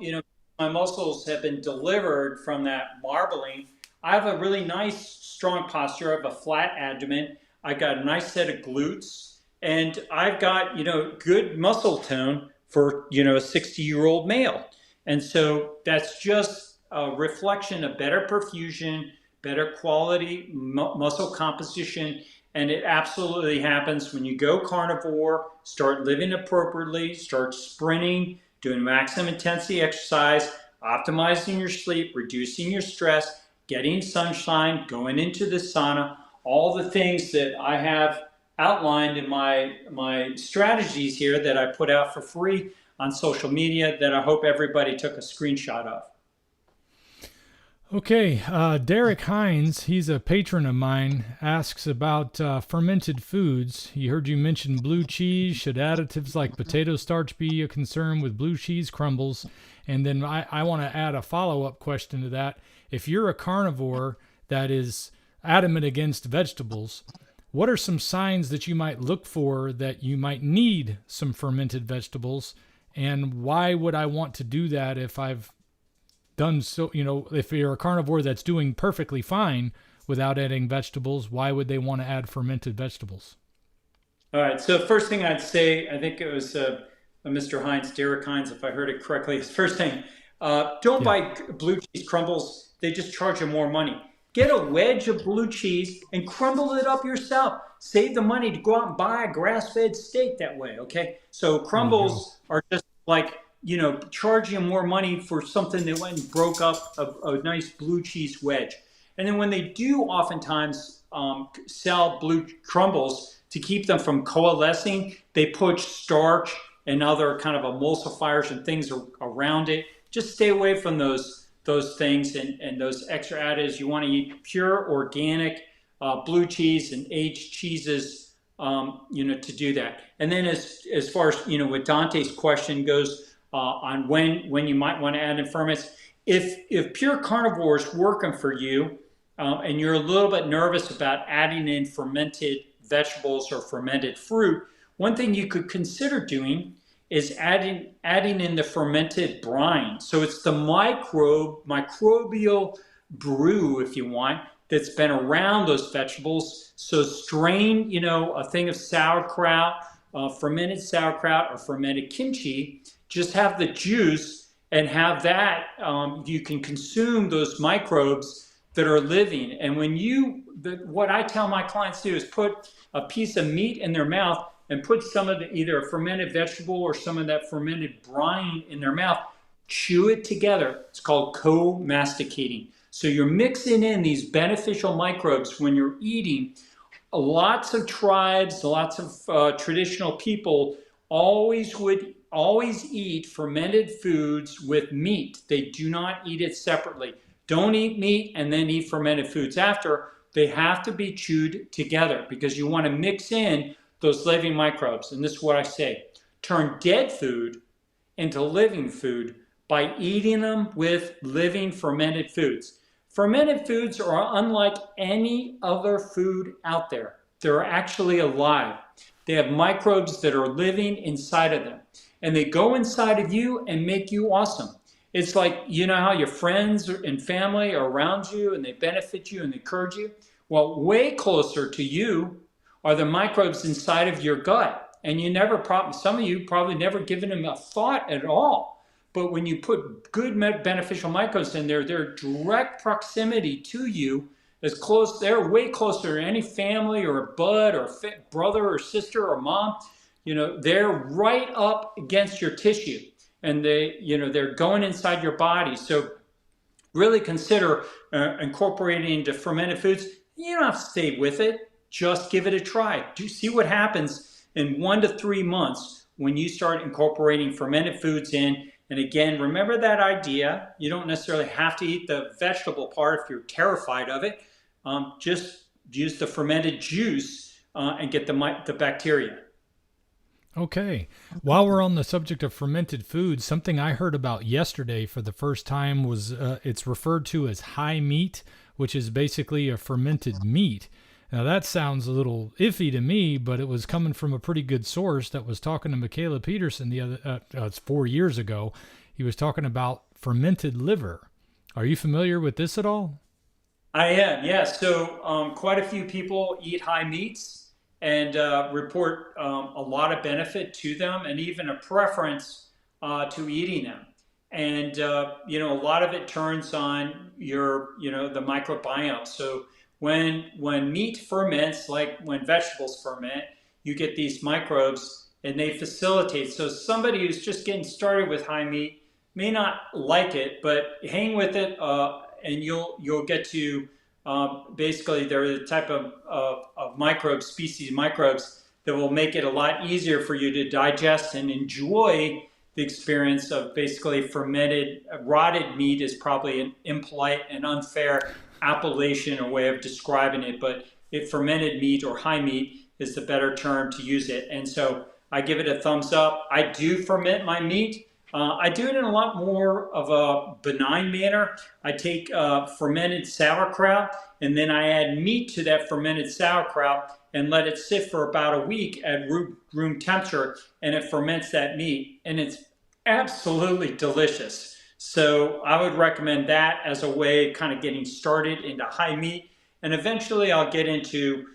[SPEAKER 2] my muscles have been delivered from that marbling. I have a really nice, strong posture. I have a flat abdomen. I got a nice set of glutes, and I've got, good muscle tone for, a 60-year-old male. And so that's just a reflection of better perfusion, better quality muscle composition. And it absolutely happens when you go carnivore, start living appropriately, start sprinting, doing maximum intensity exercise, optimizing your sleep, reducing your stress, getting sunshine, going into the sauna, all the things that I have outlined in my strategies here that I put out for free on social media that I hope everybody took a screenshot of.
[SPEAKER 1] Okay, Derek Hines, he's a patron of mine, asks about fermented foods. He heard you mention blue cheese. Should additives like potato starch be a concern with blue cheese crumbles? And then I want to add a follow-up question to that. If you're a carnivore that is adamant against vegetables, what are some signs that you might look for that you might need some fermented vegetables? And why would I want to do that if I've done so, if you're a carnivore that's doing perfectly fine without adding vegetables, why would they want to add fermented vegetables?
[SPEAKER 2] All right. So first thing I'd say, I think it was Mr. Hines, Derek Hines, if I heard it correctly, his first thing, don't buy blue cheese crumbles. They just charge you more money. Get a wedge of blue cheese and crumble it up yourself. Save the money to go out and buy a grass-fed steak that way, okay? So crumbles are just like charge you more money for something that went and broke up a nice blue cheese wedge. And then when they do oftentimes sell blue crumbles to keep them from coalescing, they put starch and other kind of emulsifiers and things around it. Just stay away from those things and those extra additives. You want to eat pure organic blue cheese and aged cheeses, to do that. And then as far as, what Dante's question goes on when you might want to add in ferments, if pure carnivore is working for you, and you're a little bit nervous about adding in fermented vegetables or fermented fruit, one thing you could consider doing is adding in the fermented brine. So it's the microbial brew, if you want, that's been around those vegetables. So strain, a thing of sauerkraut, fermented sauerkraut or fermented kimchi, just have the juice and have that, you can consume those microbes that are living. And what I tell my clients to do is put a piece of meat in their mouth and put some of either a fermented vegetable or some of that fermented brine in their mouth, chew it together. It's called co-masticating. So you're mixing in these beneficial microbes when you're eating. Lots of tribes, lots of traditional people always eat fermented foods with meat. They do not eat it separately. Don't eat meat and then eat fermented foods after. They have to be chewed together because you want to mix in those living microbes. And this is what I say: turn dead food into living food by eating them with living fermented foods. Fermented foods are unlike any other food out there. They're actually alive. They have microbes that are living inside of them. And they go inside of you and make you awesome. It's like, how your friends and family are around you and they benefit you and they encourage you? Well, way closer to you are the microbes inside of your gut. And some of you probably never given them a thought at all. But when you put good beneficial microbes in there, their direct proximity to you is close. They're way closer to any family or a bud or brother or sister or mom. They're right up against your tissue. And they're going inside your body. So really consider incorporating into fermented foods. You don't have to stay with it. Just give it a try. See what happens in 1 to 3 months when you start incorporating fermented foods in. And again, remember that idea. You don't necessarily have to eat the vegetable part if you're terrified of it. Just use the fermented juice and get the bacteria.
[SPEAKER 1] Okay. While we're on the subject of fermented foods, something I heard about yesterday for the first time was it's referred to as high meat, which is basically a fermented meat. Now that sounds a little iffy to me, but it was coming from a pretty good source that was talking to Michaela Peterson it's 4 years ago. He was talking about fermented liver. Are you familiar with this at all?
[SPEAKER 2] I am, yeah. So quite a few people eat high meats and report a lot of benefit to them and even a preference to eating them. And, a lot of it turns on the microbiome. So when meat ferments, like when vegetables ferment, you get these microbes and they facilitate. So somebody who's just getting started with high meat may not like it, but hang with it and you'll get to basically, they're the type of microbes, species microbes, that will make it a lot easier for you to digest and enjoy the experience of basically fermented. Rotted meat is probably an impolite and unfair appellation or way of describing it, but fermented meat or high meat is the better term to use it. And so I give it a thumbs up. I do ferment my meat. I do it in a lot more of a benign manner. I take fermented sauerkraut and then I add meat to that fermented sauerkraut and let it sit for about a week at room temperature, and it ferments that meat, and it's absolutely delicious. So I would recommend that as a way of kind of getting started into high meat, and eventually I'll get into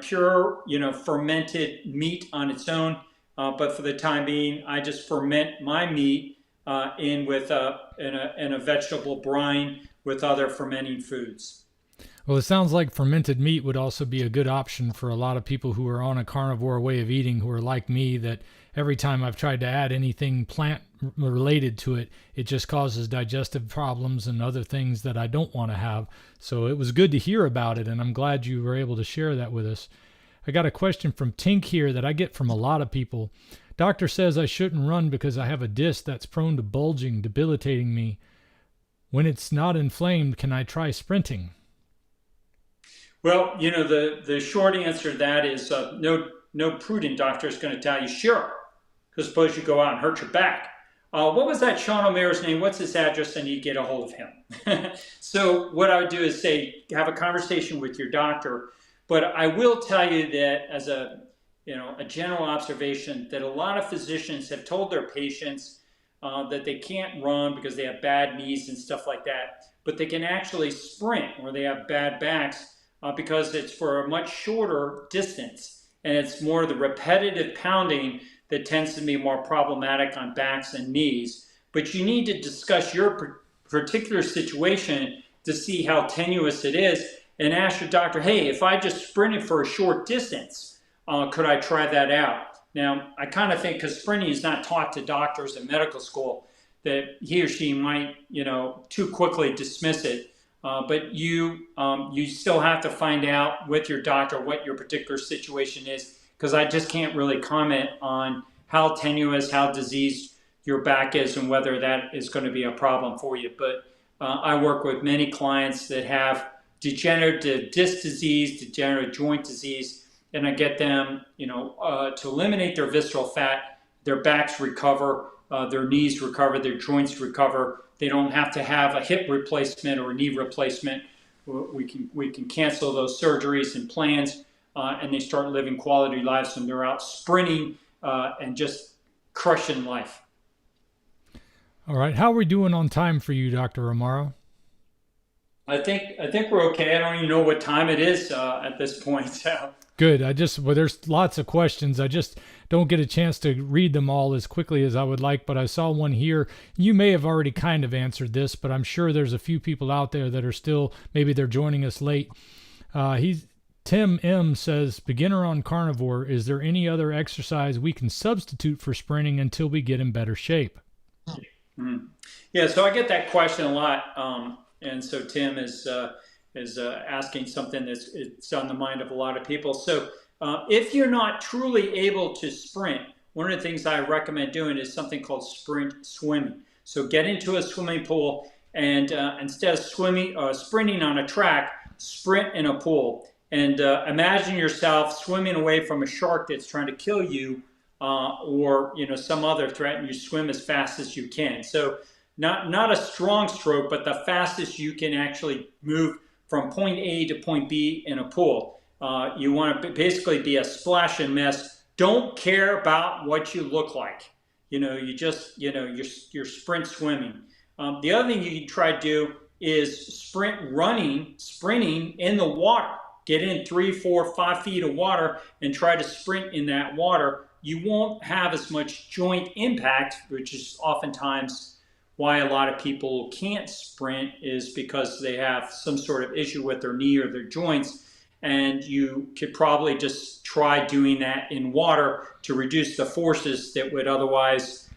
[SPEAKER 2] pure fermented meat on its own. But for the time being, I just ferment my meat in a vegetable brine with other fermenting foods.
[SPEAKER 1] Well, it sounds like fermented meat would also be a good option for a lot of people who are on a carnivore way of eating, who are like me, that every time I've tried to add anything plant related to it, it just causes digestive problems and other things that I don't want to have. So it was good to hear about it, and I'm glad you were able to share that with us. I got a question from Tink here that I get from a lot of people. Doctor says I shouldn't run because I have a disc that's prone to bulging, debilitating me. When it's not inflamed, can I try sprinting?
[SPEAKER 2] Well, the short answer to that is no prudent doctor is going to tell you sure, because suppose you go out and hurt your back. What was that Sean O'Meara's name? What's his address? I need to get a hold of him. So what I would do is say, have a conversation with your doctor. But I will tell you that as a general observation, that a lot of physicians have told their patients that they can't run because they have bad knees and stuff like that, but they can actually sprint or they have bad backs because it's for a much shorter distance, and it's more the repetitive pounding that tends to be more problematic on backs and knees. But you need to discuss your particular situation to see how tenuous it is and ask your doctor, hey, if I just sprinted for a short distance, could I try that out? Now, I kind of think, because sprinting is not taught to doctors in medical school, that he or she might, too quickly dismiss it. But you still have to find out with your doctor what your particular situation is, because I just can't really comment on how tenuous, how diseased your back is and whether that is going to be a problem for you. But I work with many clients that have degenerative disc disease, degenerative joint disease, and I get them, to eliminate their visceral fat, their backs recover, their knees recover, their joints recover. They don't have to have a hip replacement or a knee replacement. We can cancel those surgeries and plans, and they start living quality lives, and they're out sprinting and just crushing life.
[SPEAKER 1] All right. How are we doing on time for you, Dr. Romero?
[SPEAKER 2] I think we're okay. I don't even know what time it is at this point. So.
[SPEAKER 1] Good. There's lots of questions. I just don't get a chance to read them all as quickly as I would like, but I saw one here. You may have already kind of answered this, but I'm sure there's a few people out there that are still, maybe they're joining us late. Tim M says, beginner on carnivore, is there any other exercise we can substitute for sprinting until we get in better shape?
[SPEAKER 2] Mm-hmm. Yeah, so I get that question a lot. And so Tim is asking something it's on the mind of a lot of people. So if you're not truly able to sprint, one of the things I recommend doing is something called sprint swimming. So get into a swimming pool and instead of sprinting on a track, sprint in a pool. And imagine yourself swimming away from a shark that's trying to kill you or some other threat, and you swim as fast as you can. So not a strong stroke, but the fastest you can actually move from point A to point B in a pool. You want to basically be a splash and mess. Don't care about what you look like. You just, you're sprint swimming. The other thing you can try to do is sprinting in the water. Get in 3, 4, 5 feet of water and try to sprint in that water. You won't have as much joint impact, which is oftentimes why a lot of people can't sprint, is because they have some sort of issue with their knee or their joints. And you could probably just try doing that in water to reduce the forces that would otherwise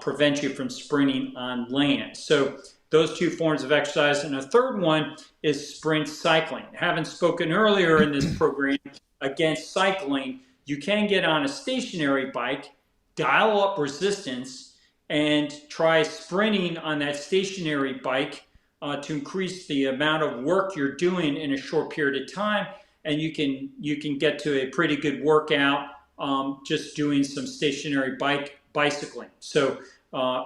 [SPEAKER 2] prevent you from sprinting on land. So those two forms of exercise. And a third one is sprint cycling. Having spoken earlier in this program against cycling, you can get on a stationary bike, dial up resistance, and try sprinting on that stationary bike to increase the amount of work you're doing in a short period of time. And you can get to a pretty good workout just doing some stationary bicycling. So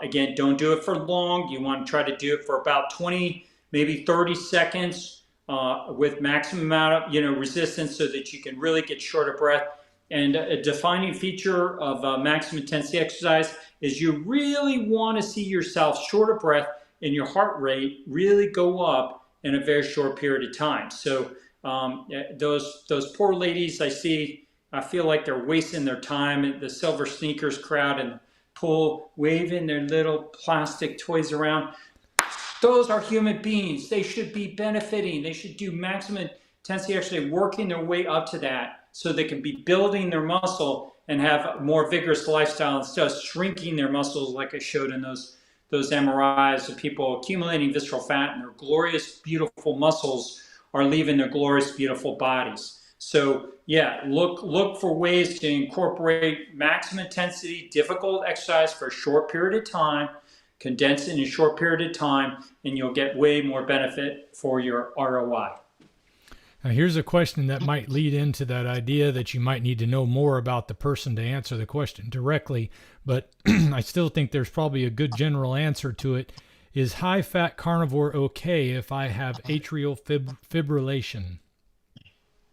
[SPEAKER 2] again, don't do it for long. You want to try to do it for about 20, maybe 30 seconds with maximum amount of resistance, so that you can really get short of breath. And a defining feature of maximum intensity exercise is you really want to see yourself short of breath and your heart rate really go up in a very short period of time. So those poor ladies I see, I feel like they're wasting their time. The silver sneakers crowd in the pool, waving their little plastic toys around. Those are human beings. They should be benefiting. They should do maximum intensity, actually working their way up to that so they can be building their muscle and have a more vigorous lifestyle instead of shrinking their muscles like I showed in those MRIs of people accumulating visceral fat, and their glorious, beautiful muscles are leaving their glorious, beautiful bodies. So yeah, look for ways to incorporate maximum intensity, difficult exercise for a short period of time, condense it in a short period of time, and you'll get way more benefit for your ROI.
[SPEAKER 1] Now, here's a question that might lead into that idea that you might need to know more about the person to answer the question directly, but I still think there's probably a good general answer to it. Is high-fat carnivore okay if I have atrial fibrillation?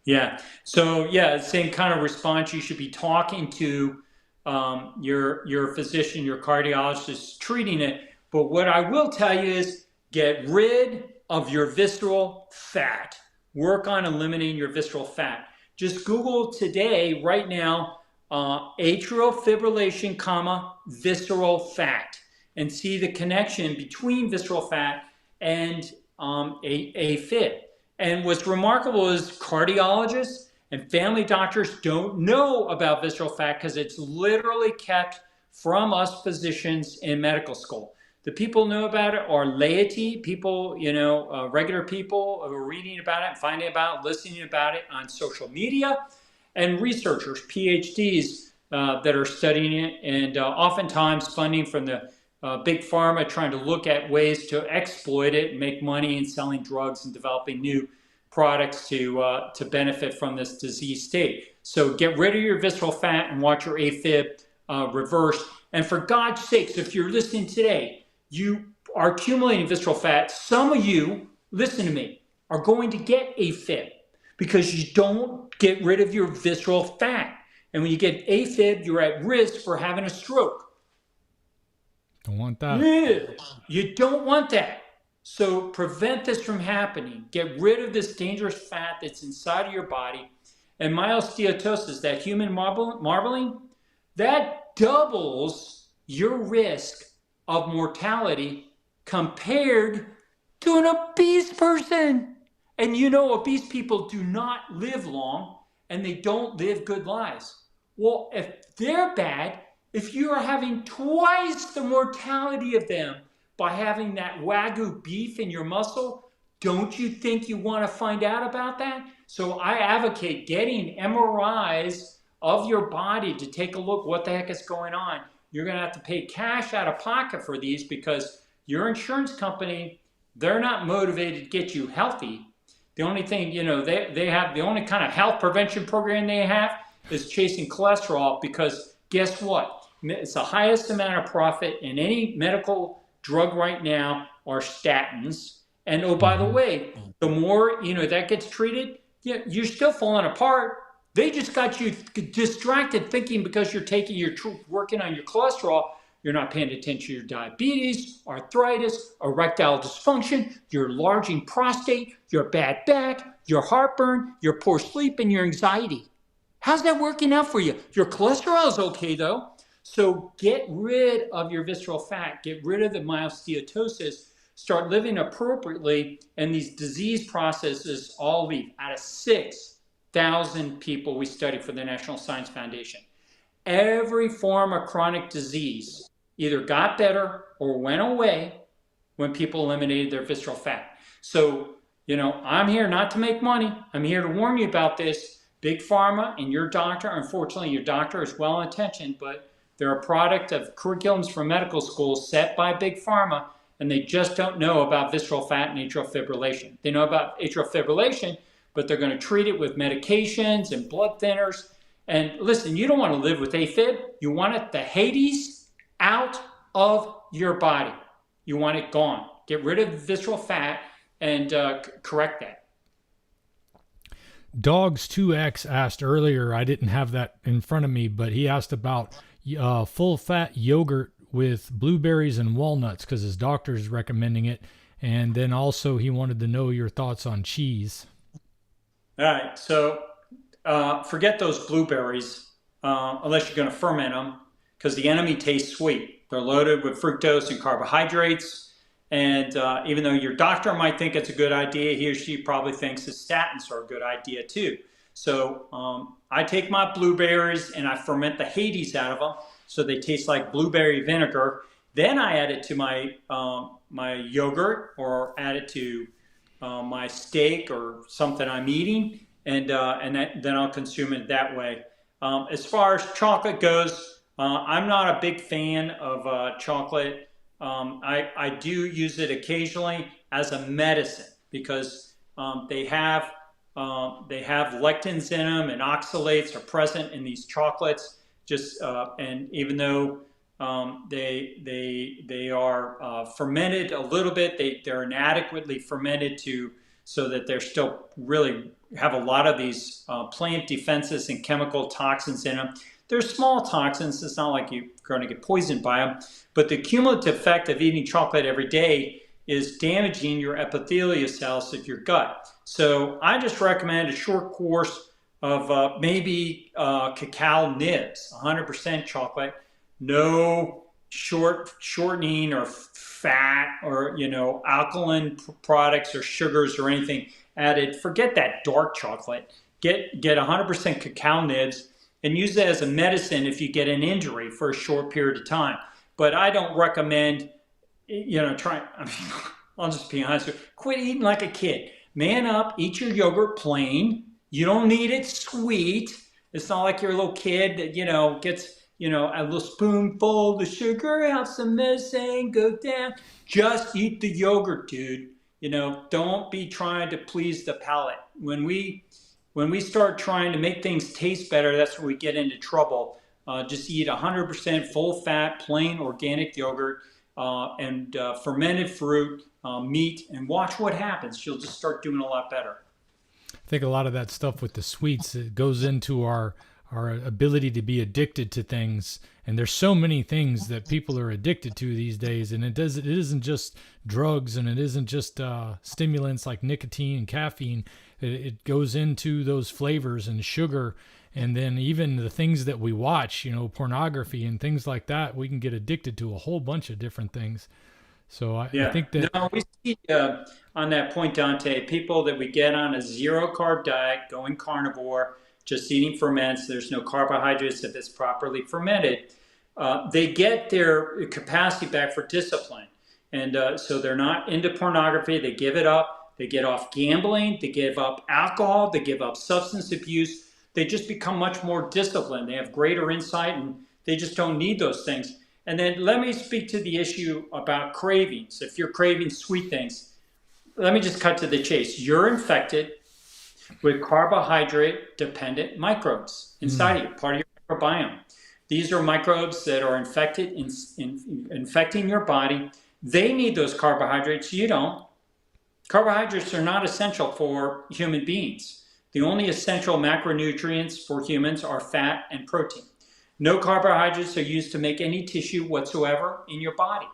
[SPEAKER 2] Yeah. So yeah, same kind of response. You should be talking to your physician, your cardiologist treating it. But what I will tell you is get rid of your visceral fat. Work on eliminating your visceral fat. Just Google today, right now, atrial fibrillation, visceral fat, and see the connection between visceral fat and AFib. And what's remarkable is cardiologists and family doctors don't know about visceral fat because it's literally kept from us physicians in medical school. The people who know about it are laity, people, regular people who are reading about it, finding about it, listening about it on social media, and researchers, PhDs that are studying it, and oftentimes funding from the big pharma trying to look at ways to exploit it and make money in selling drugs and developing new products to benefit from this disease state. So get rid of your visceral fat and watch your AFib reverse. And for God's sakes, if you're listening today, you are accumulating visceral fat. Some of you, listen to me, are going to get AFib because you don't get rid of your visceral fat. And when you get AFib, you're at risk for having a stroke.
[SPEAKER 1] Don't want that.
[SPEAKER 2] You don't want that. So prevent this from happening. Get rid of this dangerous fat that's inside of your body. And myelesteatosis, that human marbling, that doubles your risk of mortality compared to an obese person. And obese people do not live long and they don't live good lives. Well, if they're bad, if you are having twice the mortality of them by having that Wagyu beef in your muscle, don't you think you want to find out about that? So I advocate getting MRIs of your body to take a look what the heck is going on. You're going to have to pay cash out of pocket for these because your insurance company, they're not motivated to get you healthy. The only thing, they have, the only kind of health prevention program they have is chasing cholesterol because guess what? It's the highest amount of profit in any medical drug right now are statins. And oh, by the way, the more, that gets treated, you're still falling apart. They just got you distracted thinking because you're working on your cholesterol, you're not paying attention to your diabetes, arthritis, erectile dysfunction, your enlarging prostate, your bad back, your heartburn, your poor sleep, and your anxiety. How's that working out for you? Your cholesterol is okay though. So get rid of your visceral fat, get rid of the myelesteatosis, start living appropriately, and these disease processes all leave. Out of 6,000 people we study for the National Science Foundation, every form of chronic disease either got better or went away when people eliminated their visceral fat. So, I'm here not to make money. I'm here to warn you about this. Big Pharma and your doctor, unfortunately, your doctor is well-intentioned, but they're a product of curriculums from medical schools set by Big Pharma, and they just don't know about visceral fat and atrial fibrillation. They know about atrial fibrillation, but they're going to treat it with medications and blood thinners. And listen, you don't want to live with AFib. You want it, the Hades, out of your body. You want it gone. Get rid of the visceral fat and correct that.
[SPEAKER 1] Dogs 2X asked earlier, I didn't have that in front of me, but he asked about full fat yogurt with blueberries and walnuts because his doctor is recommending it. And then also he wanted to know your thoughts on cheese.
[SPEAKER 2] All right. So forget those blueberries unless you're going to ferment them because the enemy tastes sweet. They're loaded with fructose and carbohydrates. And even though your doctor might think it's a good idea, he or she probably thinks that statins are a good idea too. So I take my blueberries and I ferment the Hades out of them so they taste like blueberry vinegar. Then I add it to my my yogurt, or add it to my steak or something I'm eating, and then I'll consume it that way. As far as chocolate goes, I'm not a big fan of chocolate. I do use it occasionally as a medicine because they have lectins in them, and oxalates are present in these chocolates. And even though they are fermented a little bit, they're inadequately fermented so that they're still really have a lot of these plant defenses and chemical toxins in them. They're small toxins. It's not like you're going to get poisoned by them. But the cumulative effect of eating chocolate every day is damaging your epithelial cells of your gut. So I just recommend a short course of maybe cacao nibs, 100% chocolate, no shortening or fat or alkaline products or sugars or anything added. Forget that dark chocolate. Get 100% cacao nibs and use it as a medicine if you get an injury for a short period of time. But I don't recommend, I'll just be honest with you, quit eating like a kid. Man up, eat your yogurt plain. You don't need it sweet. It's not like you're a little kid that, gets, a little spoonful of sugar, have some medicine, go down. Just eat the yogurt, dude. Don't be trying to please the palate. When we start trying to make things taste better, that's when we get into trouble. Just eat 100% full fat, plain organic yogurt and fermented fruit, meat, and watch what happens. You'll just start doing a lot better.
[SPEAKER 1] I think a lot of that stuff with the sweets, it goes into our ability to be addicted to things. And there's so many things that people are addicted to these days. And it isn't just drugs, and it isn't just stimulants like nicotine and caffeine. It goes into those flavors and sugar. And then even the things that we watch, pornography and things like that, we can get addicted to a whole bunch of different things. So I think that...
[SPEAKER 2] No, we see on that point, Dante, people that we get on a zero carb diet, going carnivore, just eating ferments, there's no carbohydrates if it's properly fermented, they get their capacity back for discipline. And so they're not into pornography, they give it up, they get off gambling, they give up alcohol, they give up substance abuse, they just become much more disciplined, they have greater insight, and they just don't need those things. And then let me speak to the issue about cravings. If you're craving sweet things, let me just cut to the chase. You're infected with carbohydrate-dependent microbes inside of you, part of your microbiome. These are microbes that are infected, infecting your body. They need those carbohydrates. You don't. Carbohydrates are not essential for human beings. The only essential macronutrients for humans are fat and protein. No carbohydrates are used to make any tissue whatsoever in your body.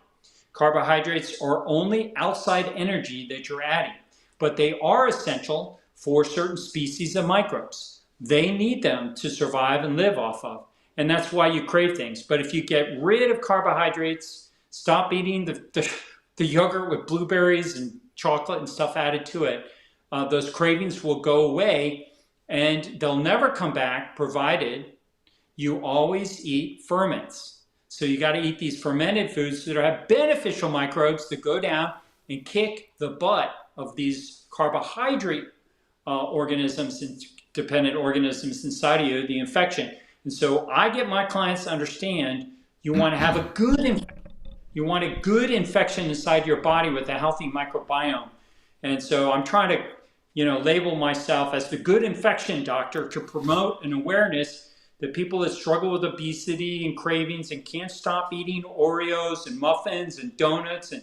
[SPEAKER 2] Carbohydrates are only outside energy that you're adding, but they are essential for certain species of microbes. They need them to survive and live off of, and that's why you crave things. But if you get rid of carbohydrates, stop eating the yogurt with blueberries and chocolate and stuff added to it, those cravings will go away, and they'll never come back provided you always eat ferments. So you got to eat these fermented foods that have beneficial microbes that go down and kick the butt of these carbohydrate organisms and dependent organisms inside of you, the infection. And so I get my clients to understand you want to have a good infection. You want a good infection inside your body with a healthy microbiome. And so I'm trying to, label myself as the good infection doctor to promote an awareness that people that struggle with obesity and cravings and can't stop eating Oreos and muffins and donuts and,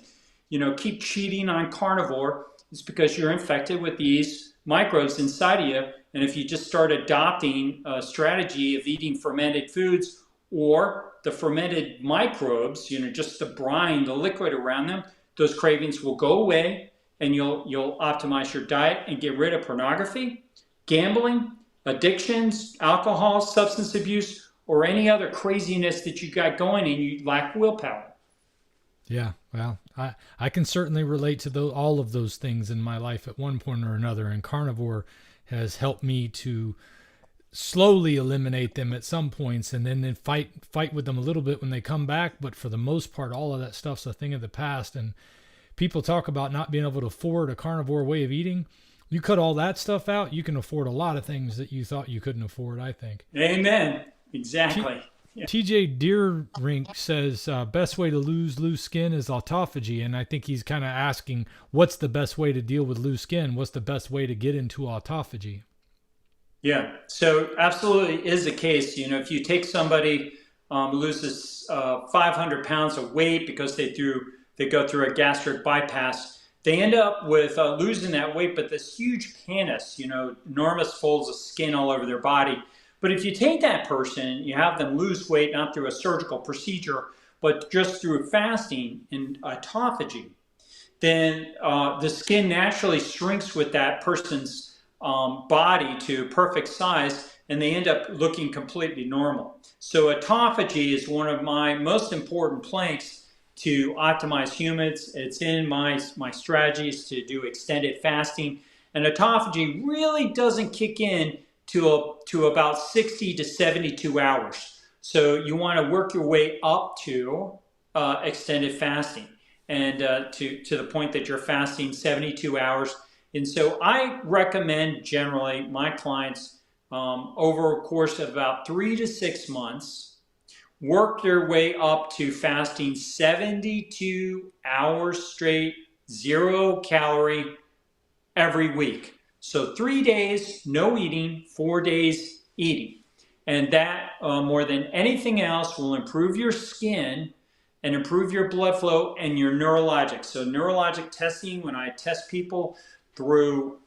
[SPEAKER 2] keep cheating on carnivore, is because you're infected with these microbes inside of you. And if you just start adopting a strategy of eating fermented foods or the fermented microbes, just the brine, the liquid around them, those cravings will go away, and you'll optimize your diet and get rid of pornography, gambling, addictions, alcohol, substance abuse, or any other craziness that you got going and you lack willpower.
[SPEAKER 1] Yeah, Well, I can certainly relate to all of those things in my life at one point or another, and carnivore has helped me to slowly eliminate them at some points, and then fight with them a little bit when they come back. But for the most part, all of that stuff's a thing of the past. And people talk about not being able to afford a carnivore way of eating. You cut all that stuff out, you can afford a lot of things that you thought you couldn't afford, I think.
[SPEAKER 2] Amen. Exactly.
[SPEAKER 1] TJ Deerrink says best way to lose loose skin is autophagy, and I think he's kind of asking what's the best way to deal with loose skin? What's the best way to get into autophagy?
[SPEAKER 2] Yeah, so absolutely is the case. If you take somebody who loses 500 pounds of weight because they go through a gastric bypass, they end up with losing that weight, but this huge pannus, enormous folds of skin all over their body. But if you take that person, you have them lose weight not through a surgical procedure, but just through fasting and autophagy, then the skin naturally shrinks with that person's body to perfect size, and they end up looking completely normal. So autophagy is one of my most important planks to optimize humans. It's in my strategies to do extended fasting, and autophagy really doesn't kick in to about 60 to 72 hours. So you want to work your way up to extended fasting, and to the point that you're fasting 72 hours. And so I recommend generally my clients over a course of about 3 to 6 months work their way up to fasting 72 hours straight, 0 calorie every week. So 3 days, no eating, 4 days eating. And that, more than anything else, will improve your skin and improve your blood flow and your neurologic. So neurologic testing, when I test people through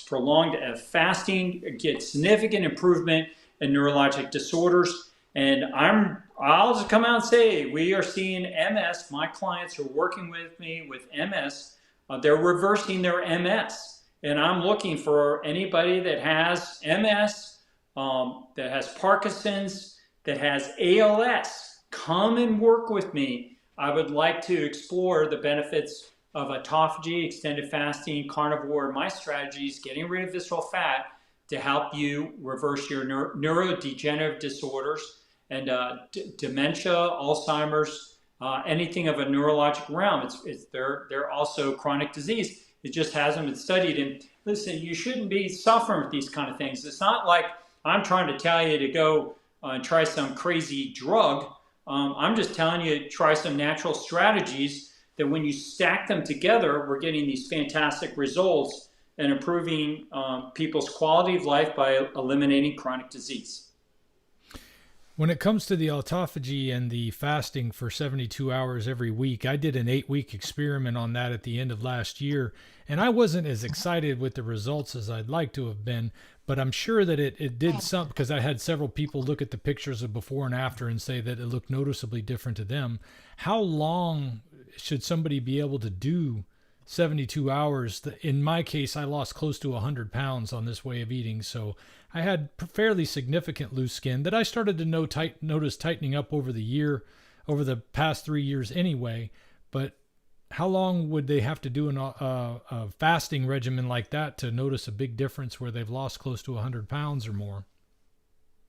[SPEAKER 2] prolonged fasting, get significant improvement in neurologic disorders. And I'll just come out and say, we are seeing MS. My clients who are working with me with MS, they're reversing their MS. And I'm looking for anybody that has MS, that has Parkinson's, that has ALS. Come and work with me. I would like to explore the benefits of autophagy, extended fasting, carnivore, my strategies, getting rid of visceral fat to help you reverse your neurodegenerative disorders and dementia, Alzheimer's, anything of a neurologic realm. They're also chronic disease. It just hasn't been studied. And listen, you shouldn't be suffering with these kind of things. It's not like I'm trying to tell you to go and try some crazy drug. I'm just telling you to try some natural strategies that when you stack them together, we're getting these fantastic results and improving people's quality of life by eliminating chronic disease.
[SPEAKER 1] When it comes to the autophagy and the fasting for 72 hours every week, I did an 8-week experiment on that at the end of last year, and I wasn't as excited with the results as I'd like to have been, but I'm sure that it did something, because I had several people look at the pictures of before and after and say that it looked noticeably different to them. How long should somebody be able to do 72 hours? In my case, I lost close to 100 pounds on this way of eating, so I had fairly significant loose skin that I started to notice tightening up over the past 3 years anyway. But how long would they have to do a fasting regimen like that to notice a big difference where they've lost close to 100 pounds or more?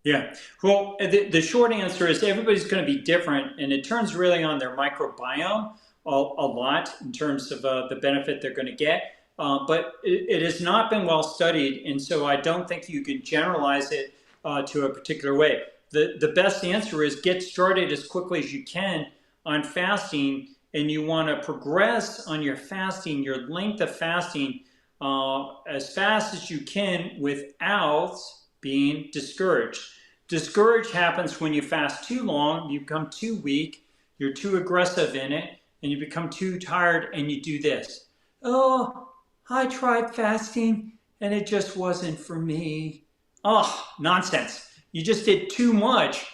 [SPEAKER 2] Yeah, well, the short answer is everybody's going to be different, and it turns really on their microbiome a lot in terms of the benefit they're going to get. But it has not been well studied, and so I don't think you can generalize it to a particular way. The best answer is get started as quickly as you can on fasting, and you want to progress on your fasting, your length of fasting, as fast as you can without being discouraged. Discouraged happens when you fast too long, you become too weak, you're too aggressive in it, and you become too tired, and you do this. Oh, I tried fasting and it just wasn't for me. Oh, nonsense. You just did too much.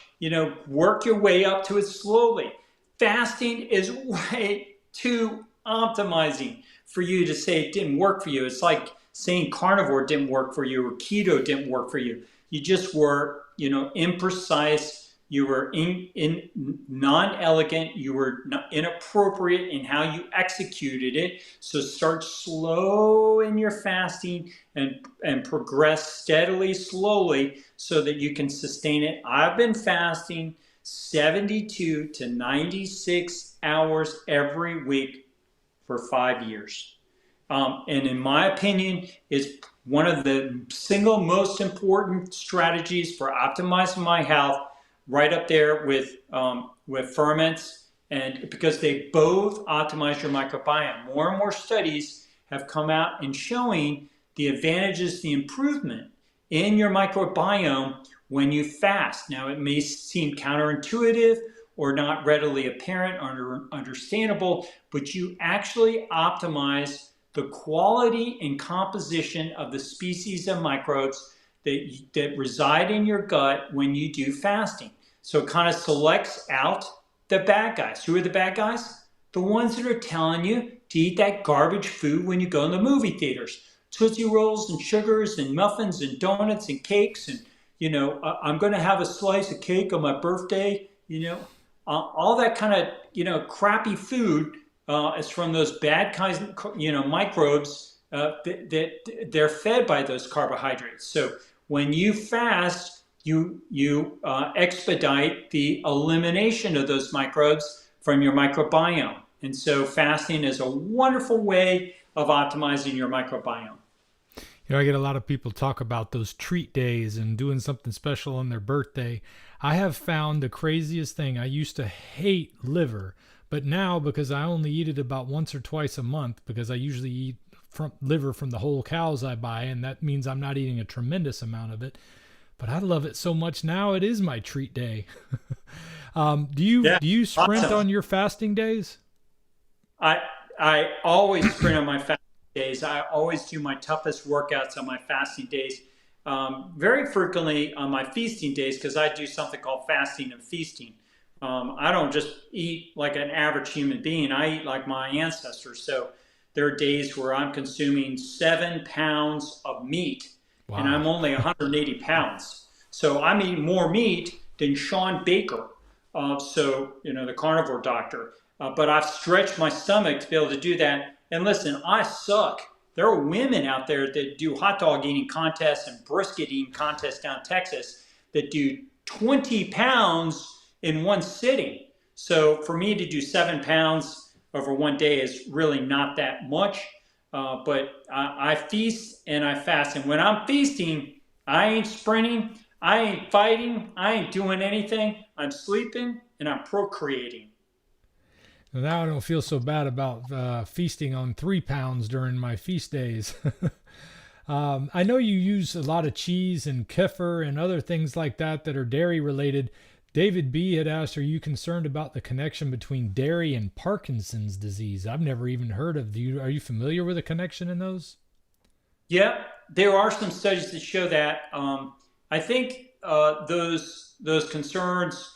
[SPEAKER 2] Work your way up to it slowly. Fasting is way too optimizing for you to say it didn't work for you. It's like saying carnivore didn't work for you or keto didn't work for you. You just were, imprecise. you were non-elegant, you were inappropriate in how you executed it. So start slow in your fasting and progress steadily, slowly, so that you can sustain it. I've been fasting 72 to 96 hours every week for 5 years. And in my opinion, is one of the single most important strategies for optimizing my health, right up there with ferments, and because they both optimize your microbiome. More and more studies have come out and showing the advantages, the improvement in your microbiome when you fast. Now, it may seem counterintuitive or not readily apparent or understandable, but you actually optimize the quality and composition of the species of microbes that reside in your gut when you do fasting. So it kind of selects out the bad guys. Who are the bad guys? The ones that are telling you to eat that garbage food when you go in the movie theaters. Tootsie Rolls and sugars and muffins and donuts and cakes and, I'm going to have a slice of cake on my birthday, all that kind of, crappy food is from those bad kinds, microbes that they're fed by those carbohydrates. So when you fast, you expedite the elimination of those microbes from your microbiome. And so fasting is a wonderful way of optimizing your microbiome.
[SPEAKER 1] I get a lot of people talk about those treat days and doing something special on their birthday. I have found the craziest thing. I used to hate liver, but now, because I only eat it about once or twice a month, because I usually eat liver from the whole cows I buy, and that means I'm not eating a tremendous amount of it. But I love it so much now, it is my treat day. Do you sprint on your fasting days?
[SPEAKER 2] I always sprint on my fasting days. I always do my toughest workouts on my fasting days. Very frequently on my feasting days, because I do something called fasting and feasting. I don't just eat like an average human being. I eat like my ancestors. So there are days where I'm consuming 7 pounds of meat. Wow. And I'm only 180 pounds. So I'm eating more meat than Sean Baker, the carnivore doctor. But I've stretched my stomach to be able to do that. And listen, I suck. There are women out there that do hot dog eating contests and brisket eating contests down in Texas that do 20 pounds in one sitting. So for me to do 7 pounds over one day is really not that much. But I feast and I fast. And when I'm feasting, I ain't sprinting, I ain't fighting, I ain't doing anything. I'm sleeping and I'm procreating.
[SPEAKER 1] Now I don't feel so bad about feasting on 3 pounds during my feast days. I know you use a lot of cheese and kefir and other things like that are dairy related. David B. had asked, are you concerned about the connection between dairy and Parkinson's disease? I've never even heard of. Are you familiar with a connection in those?
[SPEAKER 2] Yeah, there are some studies that show that. I think those concerns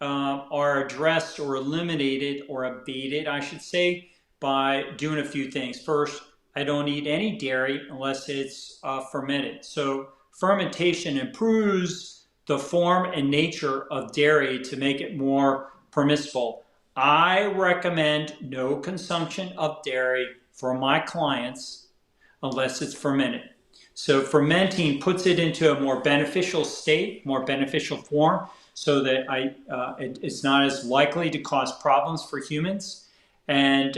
[SPEAKER 2] are addressed or eliminated or abated, I should say, by doing a few things. First, I don't eat any dairy unless it's fermented. So fermentation improves the form and nature of dairy to make it more permissible. I recommend no consumption of dairy for my clients unless it's fermented. So fermenting puts it into a more beneficial state, more beneficial form, so that it's not as likely to cause problems for humans. And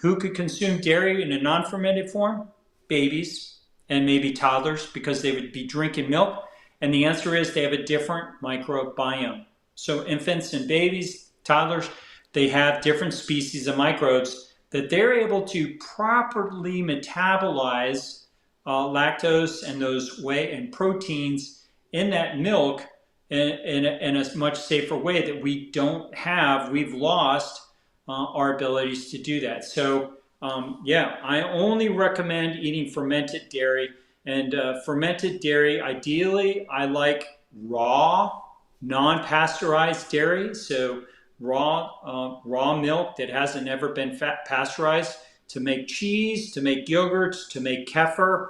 [SPEAKER 2] who could consume dairy in a non-fermented form? Babies and maybe toddlers, because they would be drinking milk. And the answer is they have a different microbiome. So infants and babies, toddlers, they have different species of microbes that they're able to properly metabolize lactose and those whey and proteins in that milk in a much safer way that we don't have. We've lost our abilities to do that. So I only recommend eating fermented dairy. And fermented dairy, ideally, I like raw, non-pasteurized dairy. So raw milk that hasn't ever been pasteurized to make cheese, to make yogurts, to make kefir.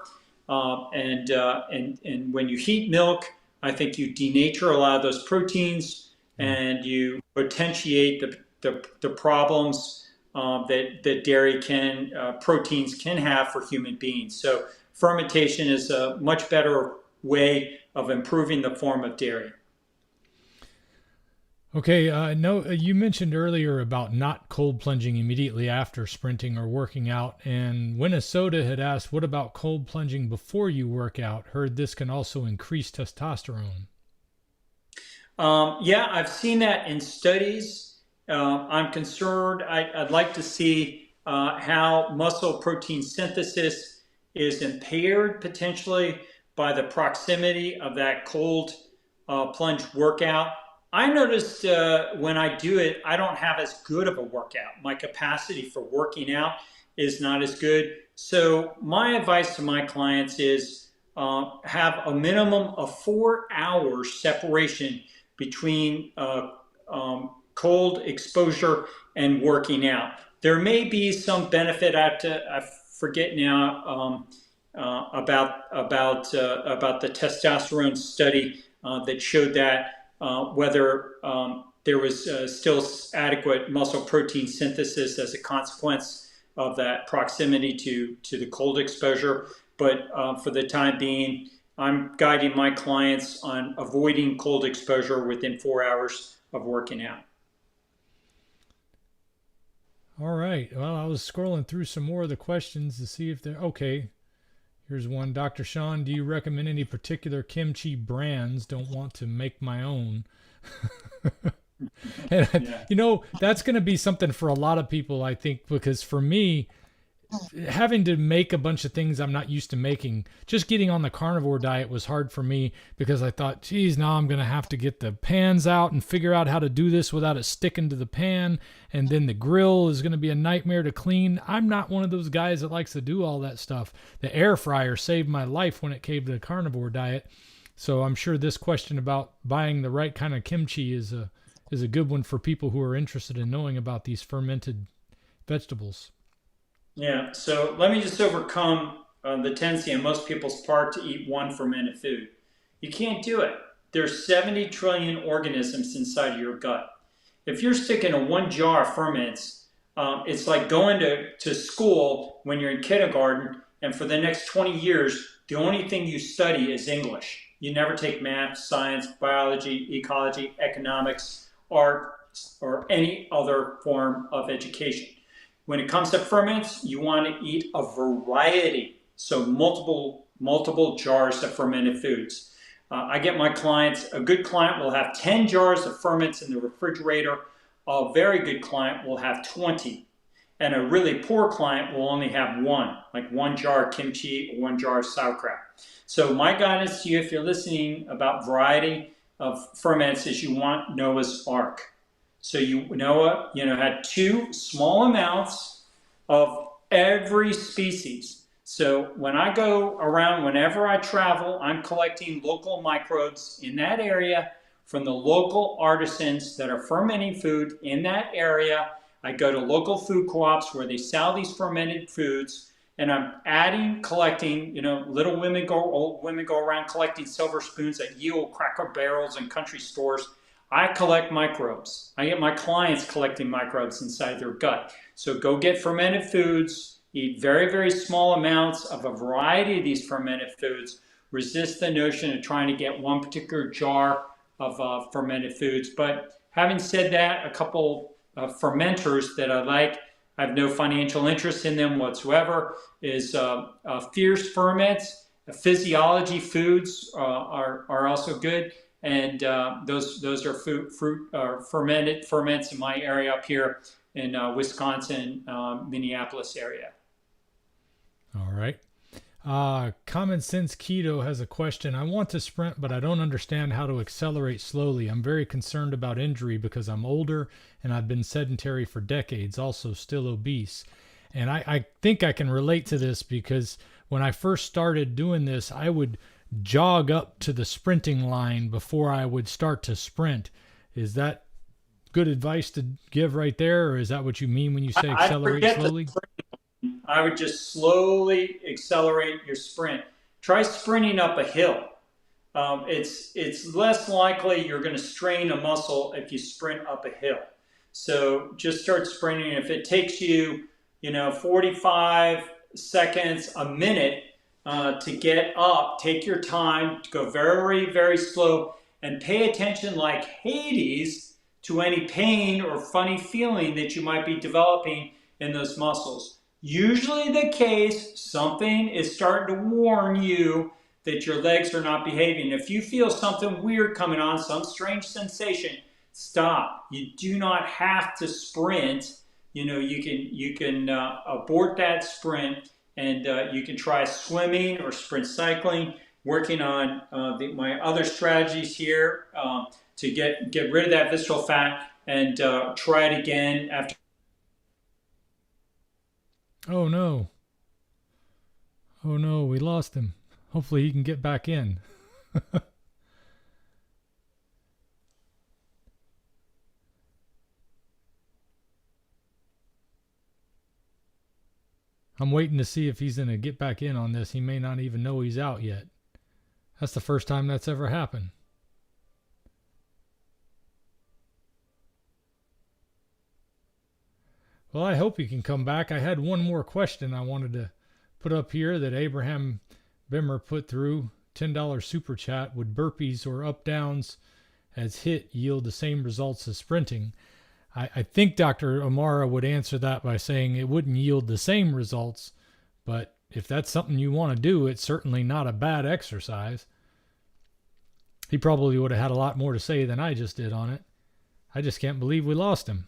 [SPEAKER 2] And when you heat milk, I think you denature a lot of those proteins. and you potentiate the problems that dairy proteins can have for human beings. So fermentation is a much better way of improving the form of dairy.
[SPEAKER 1] Okay, no, you mentioned earlier about not cold plunging immediately after sprinting or working out, and Minnesota had asked, what about cold plunging before you work out? Heard this can also increase testosterone.
[SPEAKER 2] Yeah, I've seen that in studies. I'm concerned. I'd like to see how muscle protein synthesis is impaired potentially by the proximity of that cold plunge workout. I noticed when I do it, I don't have as good of a workout. My capacity for working out is not as good. So my advice to my clients is have a minimum of 4 hours separation between cold exposure and working out. There may be some benefit. I forget now about the testosterone study that showed that whether there was still adequate muscle protein synthesis as a consequence of that proximity to the cold exposure. But for the time being, I'm guiding my clients on avoiding cold exposure within 4 hours of working out.
[SPEAKER 1] All right. Well, I was scrolling through some more of the questions to see if they're okay. Here's one. Dr. Sean, do you recommend any particular kimchi brands? Don't want to make my own. And,
[SPEAKER 2] Yeah.
[SPEAKER 1] that's going to be something for a lot of people, I think, because for me, having to make a bunch of things I'm not used to making, just getting on the carnivore diet was hard for me because I thought, geez, now I'm going to have to get the pans out and figure out how to do this without it sticking to the pan. And then the grill is going to be a nightmare to clean. I'm not one of those guys that likes to do all that stuff. The air fryer saved my life when it came to the carnivore diet. So I'm sure this question about buying the right kind of kimchi is a good one for people who are interested in knowing about these fermented vegetables.
[SPEAKER 2] Yeah, so let me just overcome the tendency on most people's part to eat one fermented food. You can't do it. There's 70 trillion organisms inside of your gut. If you're sticking to one jar of ferments, it's like going to school when you're in kindergarten, and for the next 20 years, the only thing you study is English. You never take math, science, biology, ecology, economics, art, or any other form of education. When it comes to ferments, you want to eat a variety, so multiple jars of fermented foods. I get my clients, a good client will have 10 jars of ferments in the refrigerator. A very good client will have 20. And a really poor client will only have one, like one jar of kimchi or one jar of sauerkraut. So my guidance to you, if you're listening about variety of ferments, is you want Noah's Ark. So Noah, had 2 small amounts of every species. So when I go around, whenever I travel, I'm collecting local microbes in that area from the local artisans that are fermenting food in that area. I go to local food co-ops where they sell these fermented foods, and I'm collecting, little women old women go around collecting silver spoons at Yule, Cracker Barrels, and country stores. I collect microbes. I get my clients collecting microbes inside their gut. So go get fermented foods, eat very, very small amounts of a variety of these fermented foods. Resist the notion of trying to get one particular jar of fermented foods. But having said that, a couple of fermenters that I like, I have no financial interest in them whatsoever, is Fierce Ferments. Physiology foods are also good. And those are fermented ferments in my area up here in Wisconsin, Minneapolis area.
[SPEAKER 1] All right. Common Sense Keto has a question. I want to sprint, but I don't understand how to accelerate slowly. I'm very concerned about injury because I'm older and I've been sedentary for decades, also still obese. And I think I can relate to this because when I first started doing this, I would jog up to the sprinting line before I would start to sprint. Is that good advice to give right there, or is that what you mean when you say accelerate slowly?
[SPEAKER 2] I would just slowly accelerate your sprint. Try sprinting up a hill. it's less likely you're going to strain a muscle if you sprint up a hill. So just start sprinting. If it takes you, 45 seconds, a minute to get up, take your time, go very, very slow, and pay attention like Hades to any pain or funny feeling that you might be developing in those muscles. Usually the case, something is starting to warn you that your legs are not behaving. If you feel something weird coming on, some strange sensation, stop. You do not have to sprint. You can abort that sprint, and you can try swimming or sprint cycling, working on my other strategies here to get rid of that visceral fat, and try it again after.
[SPEAKER 1] Oh no. Oh no, we lost him. Hopefully he can get back in. I'm waiting to see if he's going to get back in on this. He may not even know he's out yet. That's the first time that's ever happened. Well, I hope he can come back. I had one more question I wanted to put up here that Abraham Bimmer put through. $10 super chat. Would burpees or up downs as HIIT yield the same results as sprinting? I think Dr. O'Mara would answer that by saying it wouldn't yield the same results, but if that's something you want to do, it's certainly not a bad exercise. He probably would have had a lot more to say than I just did on it. I just can't believe we lost him.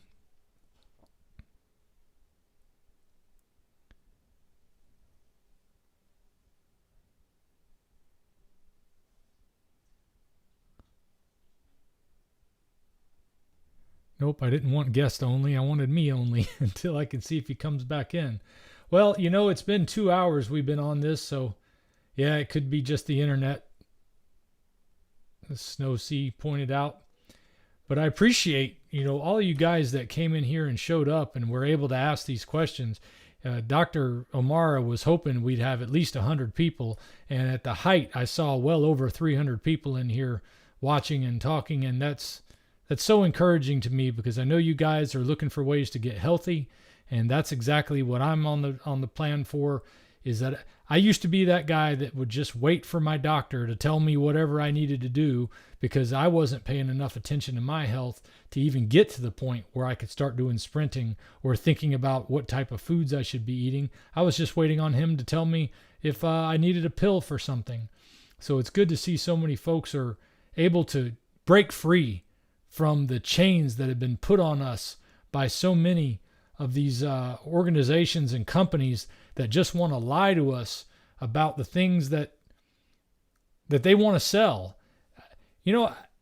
[SPEAKER 1] Nope, I didn't want guest only. I wanted me only until I can see if he comes back in. Well, it's been 2 hours we've been on this, so yeah, it could be just the internet. As Snow Sea pointed out. But I appreciate, all you guys that came in here and showed up and were able to ask these questions. Dr. O'Mara was hoping we'd have at least 100 people, and at the height, I saw well over 300 people in here watching and talking, and that's so encouraging to me because I know you guys are looking for ways to get healthy, and that's exactly what I'm on the plan for. Is that I used to be that guy that would just wait for my doctor to tell me whatever I needed to do because I wasn't paying enough attention to my health to even get to the point where I could start doing sprinting or thinking about what type of foods I should be eating. I was just waiting on him to tell me if I needed a pill for something. So it's good to see so many folks are able to break free from the chains that have been put on us by so many of these organizations and companies that just want to lie to us about the things that they want to sell.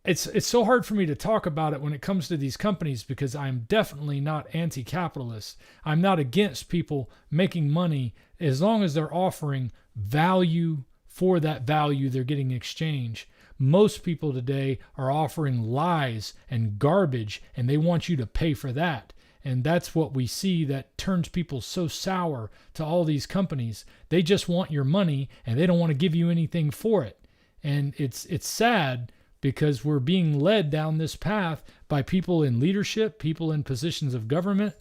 [SPEAKER 1] It's so hard for me to talk about it when it comes to these companies because I'm definitely not anti-capitalist. I'm not against people making money as long as they're offering value for that value they're getting in exchange. Most people today are offering lies and garbage, and they want you to pay for that. And that's what we see that turns people so sour to all these companies. They just want your money, and they don't want to give you anything for it. And it's sad because we're being led down this path by people in leadership, people in positions of government.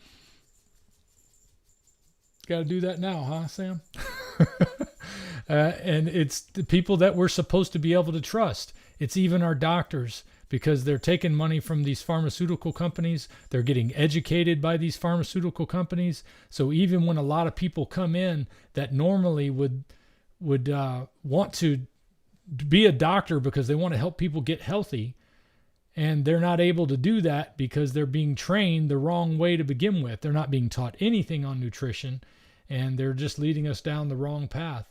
[SPEAKER 1] Got to do that now, huh, Sam? And it's the people that we're supposed to be able to trust. It's even our doctors because they're taking money from these pharmaceutical companies. They're getting educated by these pharmaceutical companies. So even when a lot of people come in that normally would want to be a doctor because they want to help people get healthy, and they're not able to do that because they're being trained the wrong way to begin with. They're not being taught anything on nutrition, and they're just leading us down the wrong path.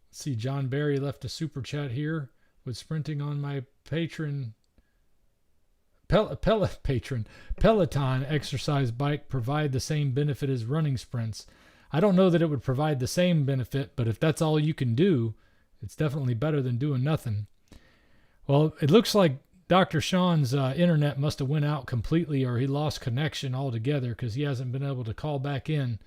[SPEAKER 1] Let's see, John Barry left a super chat here. With sprinting on my Peloton exercise bike provide the same benefit as running sprints? I don't know that it would provide the same benefit, but if that's all you can do, it's definitely better than doing nothing. Well, it looks like Dr. Sean's internet must have went out completely, or he lost connection altogether because he hasn't been able to call back in.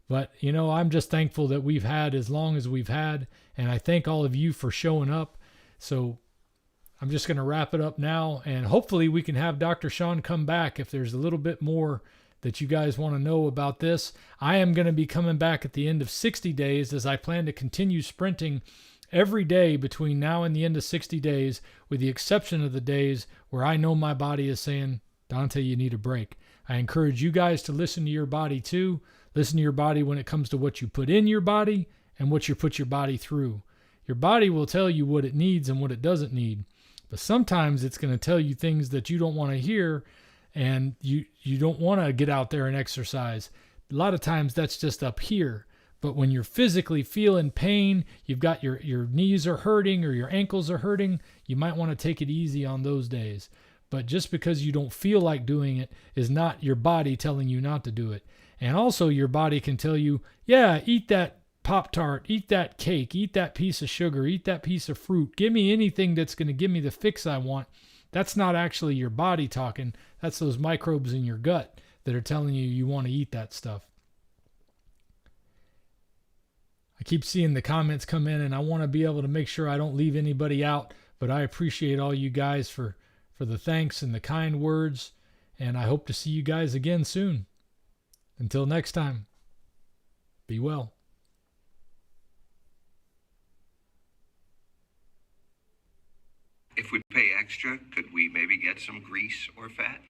[SPEAKER 1] But, I'm just thankful that we've had as long as we've had, and I thank all of you for showing up. So I'm just going to wrap it up now, and hopefully we can have Dr. Sean come back if there's a little bit more that you guys want to know about this. I am going to be coming back at the end of 60 days as I plan to continue sprinting every day between now and the end of 60 days, with the exception of the days where I know my body is saying, Dante, you need a break. I encourage you guys to listen to your body too. Listen to your body when it comes to what you put in your body and what you put your body through. Your body will tell you what it needs and what it doesn't need. But sometimes it's going to tell you things that you don't want to hear, and you don't want to get out there and exercise. A lot of times that's just up here. But when you're physically feeling pain, you've got your knees are hurting or your ankles are hurting, you might want to take it easy on those days. But just because you don't feel like doing it is not your body telling you not to do it. And also your body can tell you, yeah, eat that Pop-Tart, eat that cake, eat that piece of sugar, eat that piece of fruit. Give me anything that's going to give me the fix I want. That's not actually your body talking. That's those microbes in your gut that are telling you you want to eat that stuff. I keep seeing the comments come in, and I want to be able to make sure I don't leave anybody out, but I appreciate all you guys for the thanks and the kind words, and I hope to see you guys again soon. Until next time, be well.
[SPEAKER 3] If we pay extra, could we maybe get some grease or fat?